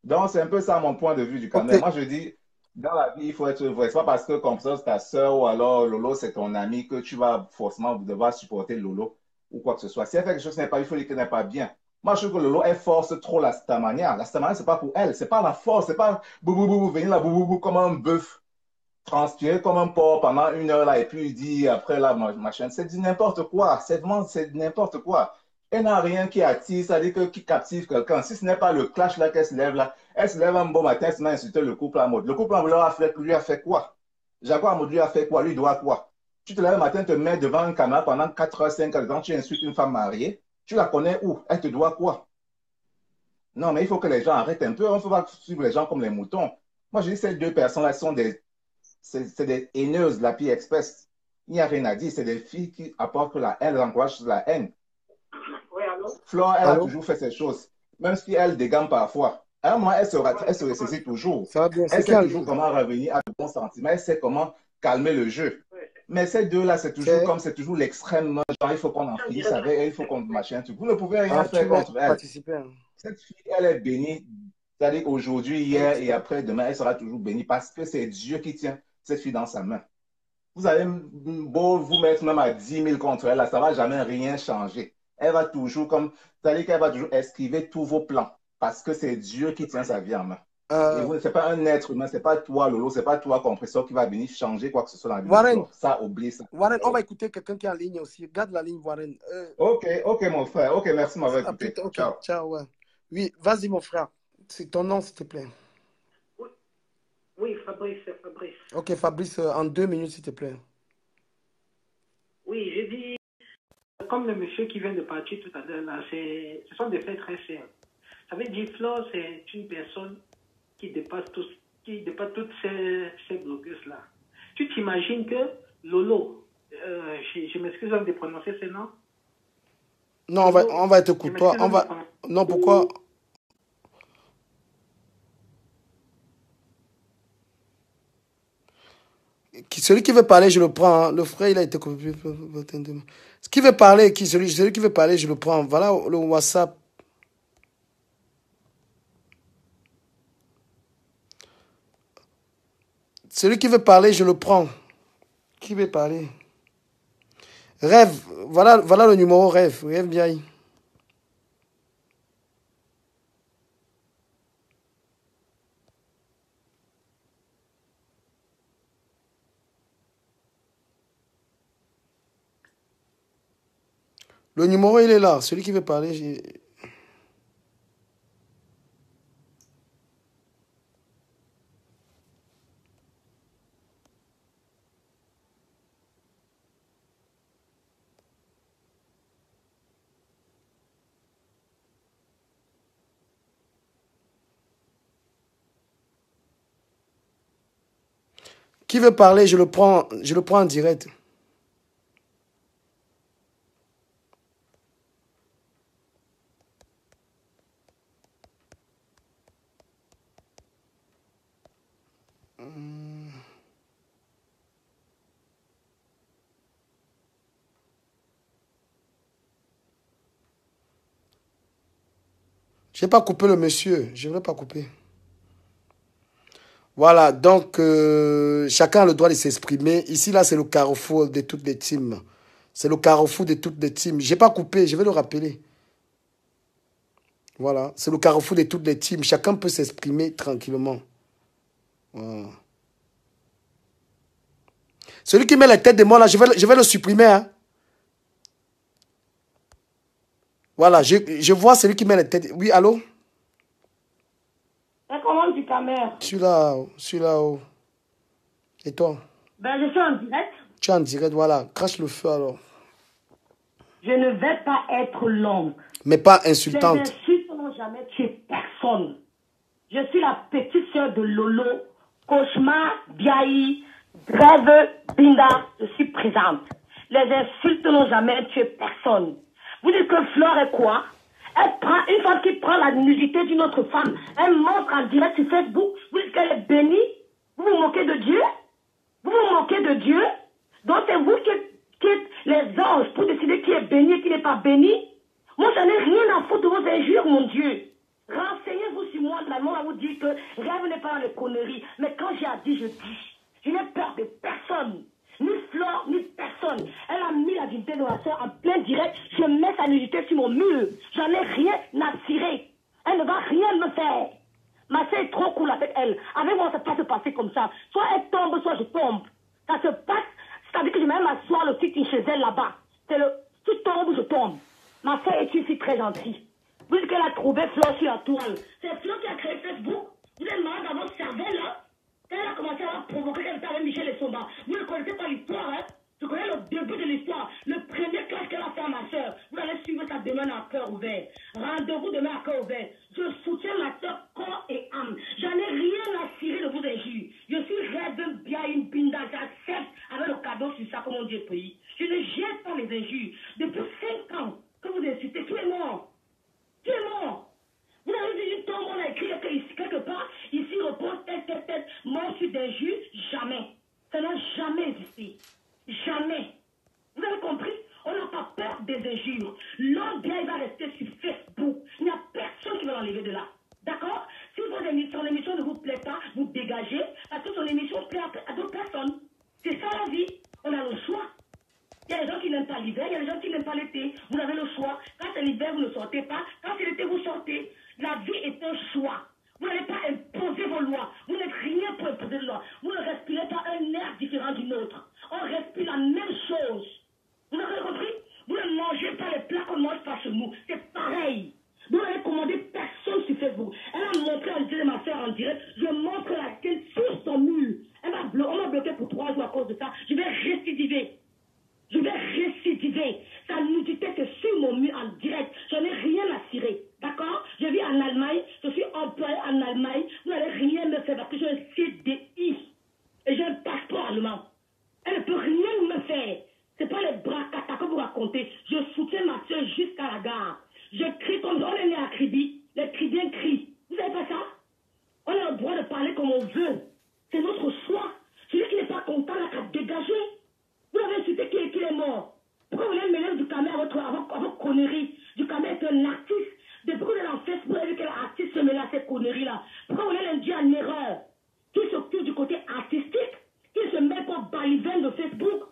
Speaker 4: Donc, c'est un peu ça mon point de vue du Cameroun.
Speaker 1: Ok.
Speaker 4: Moi, je dis, dans la vie, il faut être vrai. C'est pas parce que comme ça, c'est ta soeur ou alors Lolo, c'est ton ami que tu vas forcément devoir supporter Lolo. ou quoi que ce soit. Si elle fait quelque chose qui n'est pas, il faut dire qu'elle n'est pas bien. Moi, je trouve que Lolo, elle force trop la Stamania. La Stamania, c'est pas pour elle. C'est pas la force. C'est pas venir là, comme un bœuf, transpirer comme un porc pendant 1 heure là, et puis il dit après là, machin. C'est du n'importe quoi. C'est vraiment, c'est n'importe quoi. Elle n'a rien qui attire, c'est-à-dire qui captive quelqu'un. Si ce n'est pas le clash là qu'elle se lève là, elle se lève un bon matin, elle se met à insulter le couple en mode. Le couple en mode lui a fait quoi? Jaguar en mode lui a fait quoi? Lui doit quoi? Tu te lèves le matin, te mets devant un canal pendant 4 heures, 5 heures, tu insultes une femme mariée. Tu la connais où? Elle te doit quoi? Non, mais il faut que les gens arrêtent un peu. On ne faut pas suivre les gens comme les moutons. Moi, je dis ces deux personnes-là sont c'est des haineuses de la Pi Express. Il n'y a rien à dire. C'est des filles qui apportent la haine, elles encouragent la haine.
Speaker 3: Oui, allô?
Speaker 4: Flore, elle a
Speaker 1: Allô?
Speaker 4: toujours fait ces choses, même si elle dégamme parfois. À un moment, elle se ressaisit toujours.
Speaker 1: Ça va bien,
Speaker 4: Elle
Speaker 1: c'est
Speaker 4: sait
Speaker 1: quel?
Speaker 4: toujours comment revenir à de bons sentiments. Elle sait comment calmer le jeu. Mais ces deux-là, c'est toujours
Speaker 1: C'est...
Speaker 4: comme c'est toujours l'extrême. Genre, il faut qu'on en finisse avec elle, il faut qu'on machin. Vous ne pouvez rien
Speaker 1: Ah, tu
Speaker 4: faire
Speaker 1: vas
Speaker 4: contre elle.
Speaker 1: participer. Hein.
Speaker 4: Cette fille, elle est bénie. C'est-à-dire qu'aujourd'hui, hier et après, demain, elle sera toujours bénie parce que c'est Dieu qui tient cette fille dans sa main. Vous avez beau vous mettre même à 10 000 contre elle, là, ça ne va jamais rien changer. Elle va toujours comme, c'est-à-dire qu'elle va toujours esquiver tous vos plans parce que c'est Dieu qui tient sa vie en main. Et
Speaker 1: Euh,
Speaker 4: vous, c'est pas un être humain, c'est pas toi, Lolo, c'est pas toi, compresseur, qui va venir changer quoi que ce soit dans la vie de
Speaker 1: Warren,
Speaker 4: Flore. Ça, oublie ça.
Speaker 1: Warren, on va écouter quelqu'un qui est en ligne aussi. Garde la ligne, Warren.
Speaker 4: Ok, ok, mon frère. Ok, merci de m'avoir
Speaker 1: À plus
Speaker 4: écouté.
Speaker 1: tard. Ok,
Speaker 4: Ciao.
Speaker 1: ciao. Ouais. Oui, vas-y, mon frère. C'est ton nom, s'il te plaît.
Speaker 3: Oui, Fabrice, c'est Fabrice.
Speaker 1: Ok, Fabrice, en 2 minutes, s'il te plaît.
Speaker 3: Oui, j'ai dit, comme le monsieur qui vient de partir tout à l'heure, là, ce sont des faits très simples. Ça veut dire, Flore, c'est une personne qui dépasse toutes ces blogueuses-là. Tu t'imagines que Lolo, je m'excuse de prononcer ce nom.
Speaker 1: Non,
Speaker 3: Lolo,
Speaker 1: on va te
Speaker 3: je
Speaker 1: couper.
Speaker 3: m'excuse
Speaker 1: On va... Non, pourquoi? Celui qui veut parler, je le prends. Hein. Le frère, il a été coupé. Ce qui veut parler, celui qui veut parler, je le prends. Voilà le WhatsApp. Celui qui veut parler, je le prends. Qui veut parler? Rêve. Voilà le numéro Rêve. Rêve bien. Le numéro, il est là. Celui qui veut parler, qui veut parler, je le prends en direct. Je n'ai pas coupé le monsieur. Je ne vais pas couper. Voilà, donc chacun a le droit de s'exprimer. Ici, là, c'est le carrefour de toutes les teams. C'est le carrefour de toutes les teams. Je n'ai pas coupé, je vais le rappeler. Voilà, c'est le carrefour de toutes les teams. Chacun peut s'exprimer tranquillement. Voilà. Celui qui met la tête de moi, là, je vais le supprimer. Hein. Voilà, je vois celui qui met la tête. Oui, allô?
Speaker 5: Et comment du Camer?
Speaker 1: Celui-là. Et toi?
Speaker 5: Ben, je suis en direct.
Speaker 1: Tu es en direct, voilà. Crache le feu alors.
Speaker 5: Je ne vais pas être longue.
Speaker 1: Mais pas
Speaker 5: Les
Speaker 1: insultante.
Speaker 5: insultes n'ont jamais tué personne. Je suis la petite sœur de Lolo, Cauchemar, Biaï, Grève, Binda. Je suis présente. Les insultes n'ont jamais tué personne. Vous dites que Flore est quoi? Elle prend, une femme qui prend la nudité d'une autre femme, elle montre en direct sur Facebook, vous dites qu'elle est bénie? Vous vous moquez de Dieu? Vous vous moquez de Dieu? Donc c'est vous qui êtes les anges pour décider qui est béni et qui n'est pas béni? Moi, je n'ai rien à foutre de vos injures, mon Dieu. Renseignez-vous sur moi, la mort vous dit que rêve n'est pas dans les conneries. Mais quand j'ai à dire, je dis. Je n'ai peur de personne. Ni Flore, ni personne. personne. Elle a mis la dignité de ma soeur en plein direct. Je mets sa nudité sur mon mur. J'en ai rien à cirer. Elle ne va rien me faire. Ma soeur est trop cool avec elle. Avec moi, ça ne peut pas se passer comme ça. Soit elle tombe, soit je tombe. Ça se passe, c'est-à-dire que je vais même m'asseoir le sitting chez elle là-bas. C'est le tu tombes ou je tombe. Ma soeur est une fille très gentille. Vous dites qu'elle a trouvé Flo sur la toile. C'est Flo qui a créé Facebook. Vous êtes malade dans votre cerveau là. Quand elle a commencé à provoquer, qu'elle était avec Michel et Somba. Vous ne connaissez pas l'histoire, hein? Je connais le début de l'histoire. Le premier clash qu'elle a fait à ma soeur. Vous allez suivre ça demain à cœur ouvert. Rendez-vous demain à cœur ouvert. Je soutiens ma soeur corps et âme. J'en ai rien à cirer de vos injures. Je suis rêve bien une pinda. J'accepte avec le cadeau sur ça, comme on dit au pays. Je ne jette pas les injures. Depuis 5 ans que vous insultez, tu es mort. Tu es mort. Vous avez vu une tombe, on a écrit quelque part, ici repose tête, mort sur des juges, jamais. Ça n'a jamais existé. Jamais. Vous avez compris? On n'a pas peur des injures. L'homme bien, il va rester sur Facebook. Il n'y a personne qui va l'enlever de là. D'accord? Si son émission ne vous plaît pas, vous dégagez, parce que son émission plaît à d'autres personnes. C'est ça la vie. On a le choix. Il y a des gens qui n'aiment pas l'hiver, il y a des gens qui n'aiment pas l'été. Vous avez le choix. Quand c'est l'hiver, vous ne sortez pas. Quand c'est l'été, vous sortez. La vie est un choix. Vous n'allez pas imposer vos lois. Vous n'êtes rien pour imposer de loi. Vous ne respirez pas un air différent du nôtre. On respire la même chose. Vous avez compris? Vous ne mangez pas les plats qu'on ne mange pas chez nous. C'est pareil. Vous n'avez commandé personne sur Facebook. Elle a montré en direct ma soeur en direct. Je montre la tienne sur son mur. On m'a bloqué pour 3 jours à cause de ça. Je vais récidiver. Je vais récidiver. Sa nudité est sur mon mur en direct. Je n'ai rien à cirer. D'accord? Je vis en Allemagne. Je suis employé en Allemagne. Vous n'allez rien me faire parce que j'ai un CDI. Et j'ai un passeport allemand. Elle ne peut rien me faire. Ce n'est pas les bras kata que vous racontez. Je soutiens ma soeur jusqu'à la gare. Je crie comme on est né à Kribi. Les Kribiens crient. Vous savez pas ça? On a le droit de parler comme on veut. C'est notre choix. Celui qui n'est pas content n'a qu'à dégager. Vous avez insulté qui est mort. Pourquoi vous voulez mêler du Camer à votre connerie? Du Camer est un artiste. Depuis que vous êtes en Facebook, vous avez vu quel artiste se mêle à ces conneries-là. Pourquoi vous voulez l'induire en erreur? Qui s'occupe du côté artistique, qui se met pas baliverne de Facebook.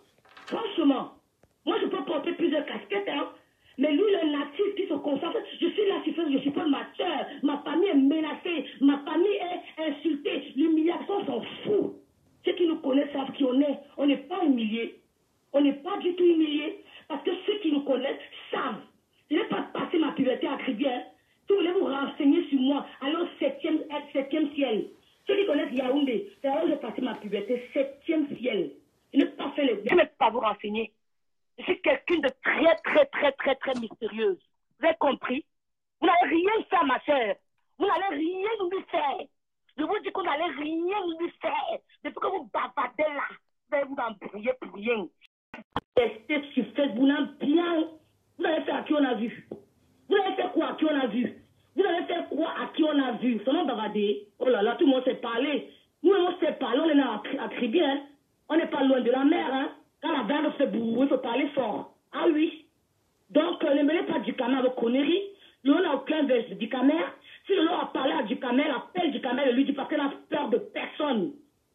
Speaker 5: Franchement, moi je peux porter plusieurs casquettes, hein. Mais lui, il est un artiste qui se concentre. Je suis là, je suis pas ma soeur. Ma famille est menacée. Ma famille est insultée. L'humiliation s'en fout. Ceux qui nous connaissent savent qui on est. On n'est pas humiliés. On n'est pas du tout humiliés. Parce que ceux qui nous connaissent savent. Je n'ai pas passé ma puberté à Cribien. Si vous voulez vous renseigner sur moi, allez au 7e ciel. Ceux qui connaissent Yaoundé, c'est là où j'ai passé ma puberté, 7e ciel. Je n'ai pas fait les... Je ne vais pas vous renseigner. Je suis quelqu'un de très mystérieuse. Vous avez compris? Vous n'allez rien faire, ma soeur. Vous n'allez rien nous faire. Je vous dis qu'on n'allait rien nous faire. Depuis que vous bavardez là, vous allez vous embrouiller pour rien. Testez sur Facebook, bien. Vous allez faire à qui on a vu? Vous allez faire quoi à qui on a vu? Vous allez faire quoi à qui on a vu? Seulement bavarder. Oh là là, tout le monde s'est parlé. Nous, on s'est parlé, on est là à Cribien. Hein? On n'est pas loin de la mer, hein? Quand la vague fait bourreau, il faut parler fort. Ah oui. Donc, ne mêlez pas du Camer à vos conneries. Nous, on n'a aucun verse du Camer. Si le a parlé à du Camer, appelle du Camer et lui dit parce qu'elle a peur de personne.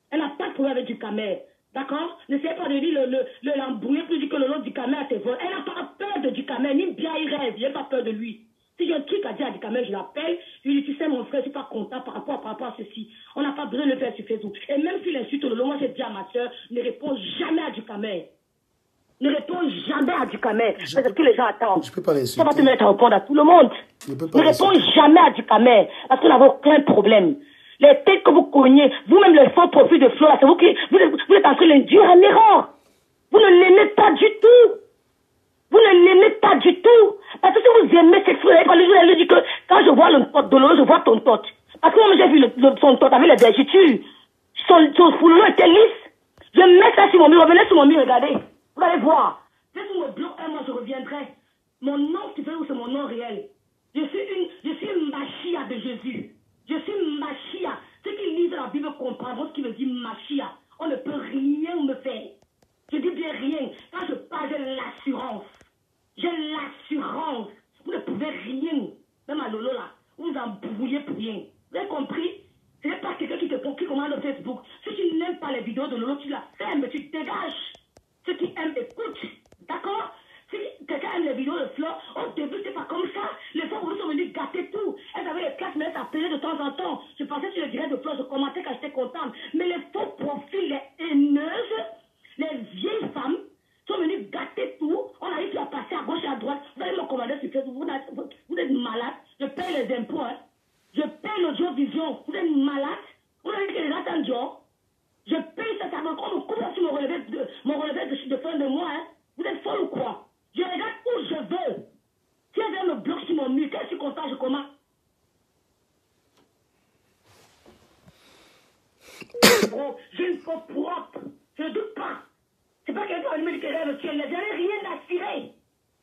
Speaker 5: Elle n'a pas de problème avec du Camer. D'accord? N'essayez pas de dire l'embrouiller plus que le lot du Camer à tes vols. Elle n'a pas peur de du Camer, ni bien il rêve. Il n'a pas peur de lui. Si j'ai un truc à dire à du Camer, je l'appelle. Je lui dis, tu sais, mon frère, je ne suis pas content par rapport à ceci. On n'a pas besoin de le faire sur Facebook. Et même s'il insulte le lot, moi j'ai dit à ma soeur, ne réponds jamais à du Camer. Ne réponds jamais à du Camer. C'est ce que les gens attendent.
Speaker 1: Je peux pas l'insulter.
Speaker 5: Ça va te mettre à répondre à tout le monde. Ne réponds jamais à du Camer. Parce qu'on n'a aucun problème. Les têtes que vous cognez, vous-même le faux profil de Flora, c'est vous qui vous êtes en train de l'induire en erreur. Vous ne l'aimez pas du tout. Vous ne l'aimez pas du tout. Parce que si vous aimez cette Flora, quand je lui dis que quand je vois le tot de l'eau, je vois ton tot. Parce que moi j'ai vu son tot avec les vergetures. Son foulon était lisse. Je mets ça sur mon mur, revenez sur mon mur, regardez. Vous allez voir. Laissez-moi me bloquer, moi je reviendrai. Mon nom, tu sais où c'est mon nom réel. Je suis une machia de Jésus. Je suis Machia. Ceux qui lisent la Bible comprendront ce qui veut dire Machia. On ne peut rien me faire. Je dis bien rien. Quand je parle, j'ai l'assurance. J'ai l'assurance. Vous ne pouvez rien. Même à Lolo là, vous vous embrouillez pour rien. Vous avez compris? Ce n'est pas quelqu'un qui commande le Facebook. Si tu n'aimes pas les vidéos de Lolo, tu la fermes, tu te dégages. Ceux qui aiment, écoutent. D'accord? Si quelqu'un aime les vidéos de Fleur, au début, c'est pas comme ça. Les femmes sont venues gâter tout. Elles avaient les classes, mais elles s'appelaient de temps en temps. Je pensais sur le direct de Fleur, je commentais quand j'étais contente. Mais les faux profils, les haineuses, les vieilles femmes, sont venues gâter tout. On arrive plus à passer à gauche et à droite. Vous allez me commander sur Facebook. Vous êtes malade. Je paye les impôts. Hein. Je paye l'audiovisuel. Vous êtes malade. Vous avez dit que les gens attendent. Je paye ça. On me coupe sur mon relevé de fin de mois. Hein. Vous êtes folle ou quoi? Je regarde où je veux. Si elle me bloque sur mon mur, quand je suis content, je commence. Bro, j'ai une peau propre. Je ne doute pas. C'est pas quelqu'un qui me dit que rêve ciel. Je n'ai rien à tirer.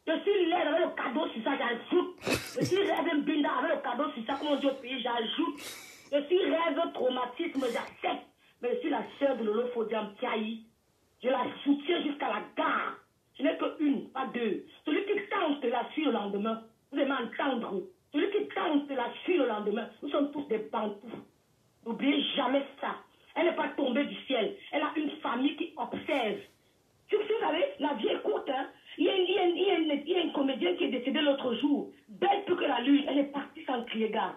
Speaker 5: Je suis laide avec le cadeau sur ça, j'ajoute. Je suis rêve binda avec le cadeau sur ça, comme on dit au pays, j'ajoute. Je suis rêve traumatisme, j'accepte. Mais je suis la sœur de Lolo Fodiam Tiaï. Je la soutiens jusqu'à la gare. Je n'ai que une, pas deux. Celui qui tente la suite le lendemain, vous allez m'entendre. Celui qui tente la suite le lendemain, nous sommes tous des bantous. N'oubliez jamais ça. Elle n'est pas tombée du ciel. Elle a une famille qui observe. Vous savez, la vie est courte. Hein? Il y a une comédienne qui est décédée l'autre jour. Belle plus que la lune. Elle est partie sans crier garde.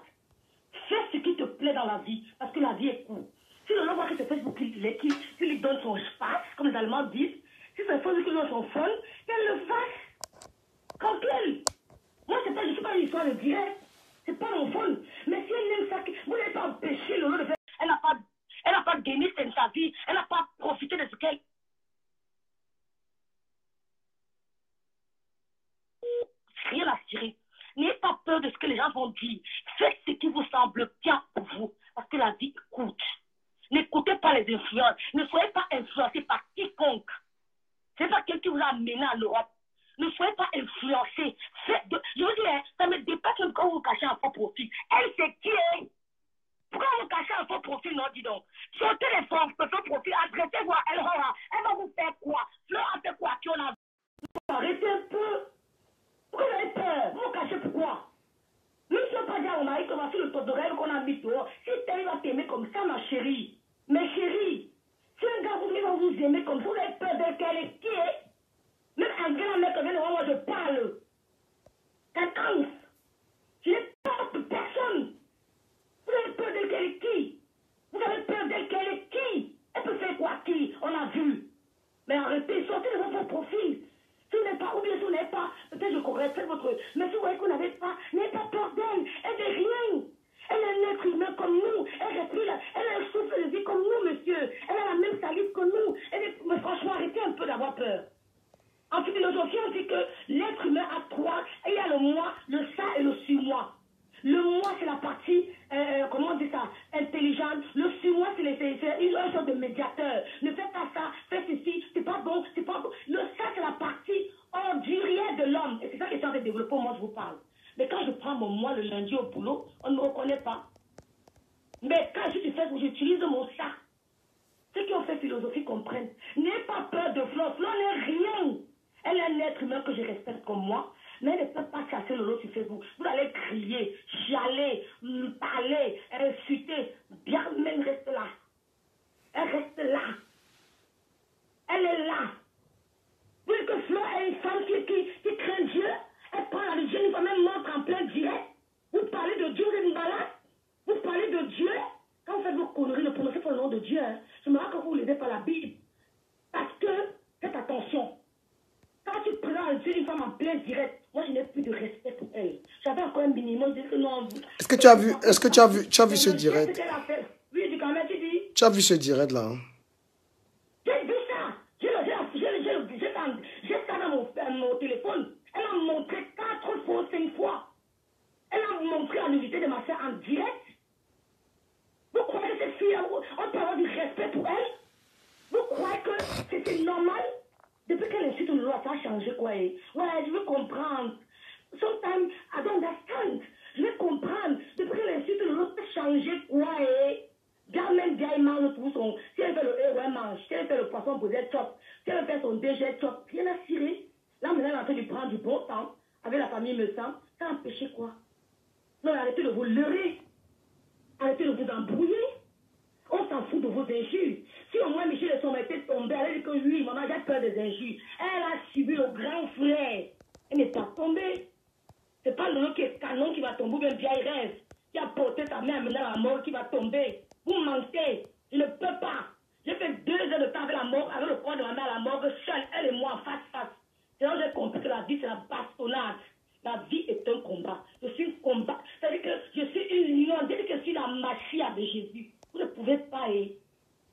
Speaker 5: Fais ce qui te plaît dans la vie, parce que la vie est courte. Si l'on voit que c'est Facebook qui lui donne son espace, comme les Allemands disent, si c'est Facebook qui lui donne son fun, qu'elle le fasse. Tranquille. Moi, je ne suis pas une histoire de direct. C'est pas mon fun. Mais si elle aime ça, vous n'avez pas empêché Lolo de faire. Elle n'a pas gagné sa vie. Elle n'a pas profité de ce qu'elle. Rien à tirer. N'ayez pas peur de ce que les gens vont dire. Faites ce qui vous semble bien pour vous. Parce que la vie coûte. N'écoutez pas les influences. Ne soyez pas influencés par quiconque. Ce n'est pas quelqu'un qui vous a amené à l'Europe. Ne soyez pas influencés. Je vous dis, hein, ça me dépasse même quand vous cachez un faux profil. Elle, c'est qui est? Pourquoi vous cachez un faux profil? Non, dis donc. Sortez les faux profils, adressez-vous à elle. Elle va vous faire quoi? Fleur a fait quoi? Qui on a... Arrêtez un peu. Pourquoi vous avez peur? Vous vous cachez pourquoi? Même si on pas dit à mon mari qu'on a fait le taux d'oreille qu'on a mis dehors, si elle va t'aimer comme ça, ma chérie, mes chéris, si un gars va vous aimer comme ça, vous avez peur d'elle qu'elle est qui est? Même un grand mec comme elle, moi je parle. Quelqu'un, je n'ai peur de personne. Vous avez peur d'elle qu'elle est qui? Vous avez peur d'elle qu'elle est qui? Elle peut faire quoi qui? On a vu. Mais arrêtez, sortez de votre profil. Si vous n'êtes pas, ou bien si vous n'êtes pas, peut-être je correcterai votre... Mais si vous voyez que vous n'avez pas, n'ayez pas peur d'elle. Elle n'est rien. Elle est un être humain comme nous. Elle respire, elle a un souffle de vie comme nous, monsieur. Elle a la même salive que nous. Mais franchement, arrêtez un peu d'avoir peur. En philosophie, on dit que l'être humain a trois. Et il y a le moi, le ça et le sur-moi. Le moi, c'est la partie, comment on dit ça, intelligente. Le sur-moi, c'est une sorte de médiateur. Ne fais pas ça, fais ceci, c'est pas bon, c'est pas bon. Le ça, c'est la partie ordurière de l'homme. Et c'est ça que je suis en train de développer, moi, je vous parle. Mais quand je prends mon moi le lundi au boulot, on ne me reconnaît pas. Mais quand je suis Facebook, j'utilise mon ça. Ceux qui ont fait philosophie comprennent. N'ayez pas peur de Fleur. Fleur n'est rien. Elle est un être humain que je respecte comme moi. Mais elle ne peut pas casser le lot sur Facebook. Vous allez crier, chialer, parler, insulter. Bien, même reste là. Elle reste là. Elle est là. Vous voyez que Fleur est une femme qui craint Dieu. Elle prend la religion, il va même montre en plein direct. Vous parlez de Dieu, vous êtes malade. Vous parlez de Dieu. Quand vous faites vos conneries, ne prononcez pas le nom de Dieu. Hein. Je me rappelle que vous ne lisez pas la Bible. Parce que, faites attention. Quand tu prends Dieu une femme en plein direct, moi je n'ai plus de respect pour elle. J'avais encore un minimum, je dis que non.
Speaker 1: Est-ce que tu as vu ce direct?
Speaker 5: Oui, du quand même, tu dis.
Speaker 1: Tu as vu ce direct là? Hein?
Speaker 5: J'ai vu ça. J'ai ça dans mon téléphone. Elle a montré 4 fois, 5 fois. Elle a montré la nudité de ma soeur en direct. Vous croyez que cette fille, on peut avoir du respect pour elle? Vous croyez que c'est normal? Depuis qu'elle insulte le loi, ça a changé quoi? Ouais, je veux comprendre. Sometimes, I don't understand. Je veux comprendre. Depuis qu'elle insulte le loi, ça a changé quoi? Même bien, il mange tout son... Si elle fait le héros, elle mange. Si elle fait le poisson, vous êtes top. Si elle fait son DG, top. Rien à cirer. Là, maintenant, elle est en train de prendre du bon temps. Avec la famille me sent. Ça a empêché quoi? Non, arrêtez de vous leurrer. Arrêtez de vous embrouiller. On s'en fout de vos injures. Si au moins Michel et son été, on tombée. Elle a dit que oui, maman, j'ai peur des injures. Elle a subi le grand frère. Elle n'est pas tombée. C'est pas Lolo qui est canon qui va tomber, ou bien vieille rêve, qui a porté ta mère maintenant à la mort qui va tomber. Vous mentez. Je ne peux pas. J'ai fait 2 heures de temps avec la mort, avec le corps de ma mère à la morgue, seule, elle et moi, face à face. C'est là que j'ai compris que la vie, c'est la bastonnade. La vie est un combat. Je suis un combat. C'est-à-dire que je suis une lion. C'est-à-dire que je suis la machia de Jésus. Vous ne pouvez pas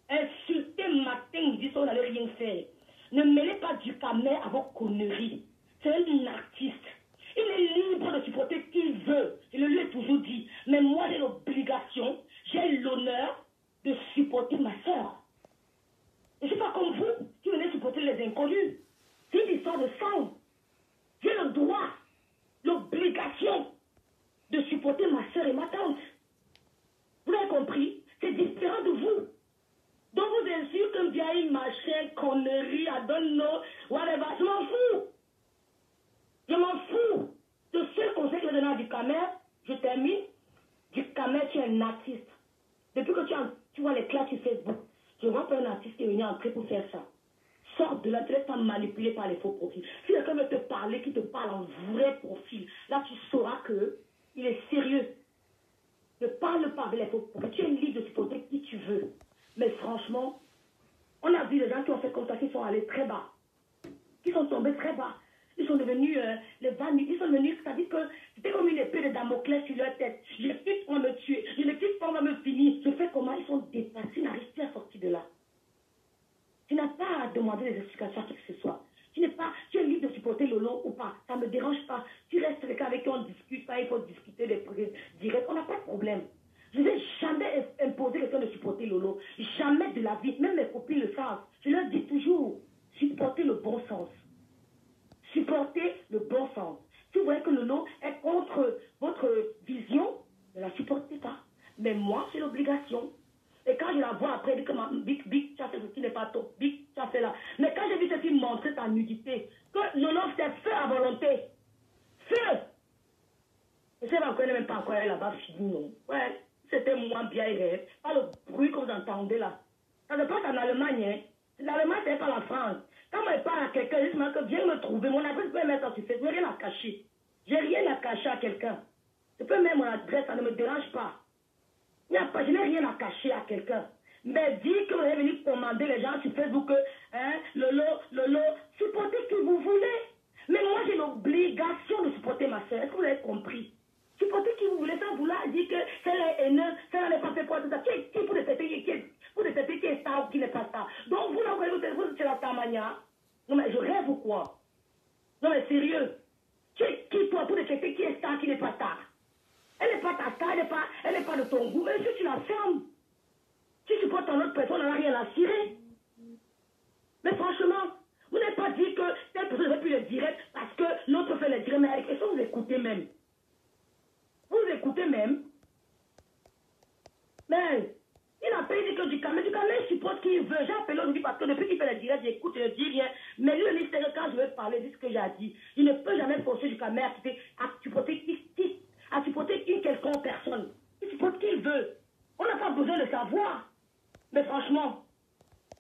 Speaker 5: insulter matin, midi, soir, vous n'allez rien faire. Ne mêlez pas du camé à vos conneries. C'est un artiste. Il est libre de supporter qui il veut. Je le lui ai toujours dit. Mais moi, j'ai l'obligation, j'ai l'honneur de supporter ma soeur. Je ne suis pas comme vous qui venez supporter les inconnus. C'est une histoire de sang. J'ai le droit, l'obligation de supporter ma soeur et ma tante. Vous avez compris? C'est différent de vous. Donc vous insultez comme vieille machin, connerie, I don't know, whatever. Je m'en fous. Je m'en fous. Le seul conseil que je donne à Ducamer, je termine. Ducamer, tu es un artiste. Depuis que tu vois les classes sur Facebook, je vois pas un artiste qui est venu entrer pour faire ça. Sors de là, tu ne laisses pas manipuler par les faux profils. Si quelqu'un veut te parler, qui te parle en vrai profil, là tu sauras qu'il est sérieux. Ne parle pas avec les faux profils. Tu es libre de supporter qui tu veux. Mais franchement, on a vu des gens qui ont fait comme ça, qui sont allés très bas. Qui sont tombés très bas. Ils sont devenus les vannes. Ils sont devenus, c'est-à-dire que c'était comme une épée de Damoclès sur leur tête. Je ne quitte pas me tuer. Je ne quitte pas me finir. Je fais comment? Ils sont dépassés. Ils n'arrivent plus à sortir de là. Tu n'as pas à demander des explications à qui que ce soit. Tu es libre de supporter Lolo ou pas. Ça ne me dérange pas. Tu restes quelqu'un avec qui on discute. Il faut discuter des trucs directs. On n'a pas de problème. Je n'ai jamais imposé quelqu'un de supporter Lolo. Jamais de la vie. Même mes copines le savent. Je leur dis toujours, supportez le bon sens. Supportez le bon sens. Si vous voyez que Lolo est contre votre vision, ne la supportez pas. Mais moi, c'est l'obligation. Et quand je la vois après, elle dit que Big, tu as fait ce qui n'est pas top. Big, tu as fait là. Mais quand j'ai vu cette fille montrer sa nudité, que Lolo fait feu à volonté. Feu! Je ne sais pas, on ne connaît même pas encore elle là-bas, fini, non. Ouais, c'était moi bien rêve. Pas le bruit que vous entendez là. Ça se passe en Allemagne, hein. L'Allemagne, c'est pas la France. Quand je parle à quelqu'un, je dis que viens me trouver. Mon adresse, peut mettre ça sur Facebook. Je n'ai rien à cacher. J'ai rien à cacher à quelqu'un. Je peux mettre mon adresse, ça ne me dérange pas. Je n'ai rien à cacher à quelqu'un. Mais dis que vous allez venir commander les gens sur Facebook, Lolo, supportez ce que vous voulez. Mais moi, j'ai l'obligation de supporter ma soeur. Est-ce que vous avez compris? Supportez qui vous voulez, sans vouloir dire que celle est haineuse, celle n'est pas fait quoi, tout ça. Qui est pour détecter qui est star ou qui n'est pas star? Donc vous, là, vous êtes la tamania. Non, mais je rêve ou quoi? Non, mais sérieux. Qui toi pour détecter qui est star, qui n'est pas star? Elle n'est pas ta star, elle n'est pas de ton goût. Mais si tu la fermes, si tu supportes une autre personne, elle n'a rien à cirer. Mais franchement, vous n'avez pas dit que telle personne ne veut plus le direct parce que l'autre fait le direct. Mais avec ça, vous écoutez même. Vous écoutez même. Mais il n'a pas dit que du Ducamer supporte qui il veut. J'ai appelé aujourd'hui parce que depuis qu'il fait le direct, j'écoute, je ne dis rien. Mais lui, il sait que quand je vais parler, dis ce que j'ai dit. Je ne peux jamais forcer Ducamer à supporter une quelconque personne. Il supporte qui il veut. On n'a pas besoin de savoir. Mais franchement,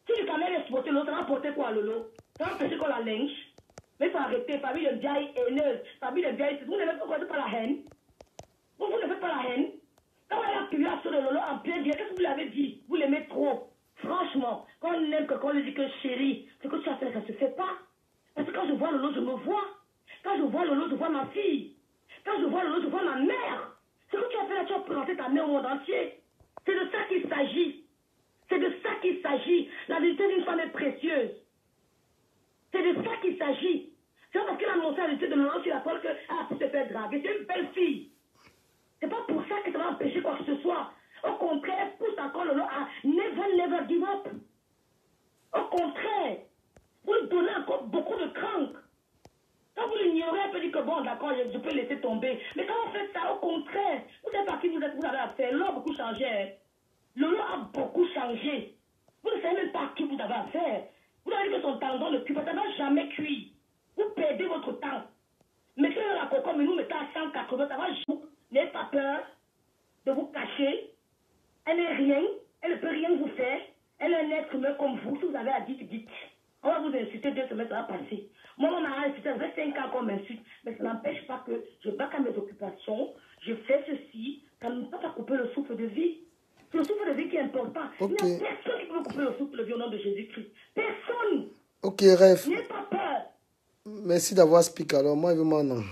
Speaker 5: si Ducamer est supporté l'autre, ça va porter quoi à Lolo? Ça va empêcher qu'on la lynche. Mais il faut arrêter. Famille de vieille haineuse. Famille de vieille. Vous ne faites pas la haine. Vous ne faites pas la haine. Quand elle a appuyé sur le Lolo en plein bien, qu'est-ce que vous lui avez dit? Vous l'aimez trop. Franchement, quand on aime quelqu'un, on lui dit que chérie, ce que tu as fait, ça ne se fait pas. Parce que quand je vois Lolo, je me vois. Quand je vois Lolo, je vois ma fille. Quand je vois Lolo, je vois ma mère. Ce que tu as fait là, tu as présenté ta mère au monde entier. C'est de ça qu'il s'agit. C'est de ça qu'il s'agit. La vérité d'une femme est précieuse. C'est de ça qu'il s'agit. C'est parce qu'elle a montré la vérité de Lolo sur la toile qu'elle a pu se faire draguer. C'est une belle fille. C'est pas pour ça que ça va empêcher quoi que ce soit. Au contraire, elle pousse encore Lolo à never give up. Au contraire, vous lui donnez encore beaucoup de crainte. Quand vous l'ignorez, elle peut dire que bon, d'accord, je peux laisser tomber. Mais quand vous faites ça, au contraire, vous savez par qui vous avez affaire. Lolo a beaucoup changé. Lolo a beaucoup changé. Vous ne savez même pas à qui vous avez affaire. Vous avez dit que son tendon ne cuit pas, ça ne va jamais cuire. Vous perdez votre temps. Mettez-le dans la cocotte, mais nous mettez à 180, ça va jouer. N'ayez pas peur de vous cacher. Elle n'est rien. Elle ne peut rien vous faire. Elle est un être humain comme vous. Si vous avez à dire, dites. On va vous insulter 2 semaines, ça va passer. Moi, on m'a insulté, ça fait 5 ans qu'on m'insulte. Mais ça n'empêche pas que je bac à mes occupations. Je fais ceci. Ça ne peut pas couper le souffle de vie. C'est le souffle de vie qui est important.
Speaker 1: Ok.
Speaker 5: Il n'y a personne qui peut couper le souffle de vie au nom de Jésus-Christ. Personne.
Speaker 1: Ok, Ref.
Speaker 5: N'aie pas peur.
Speaker 1: Merci d'avoir expliqué. Alors, moi, évidemment, non.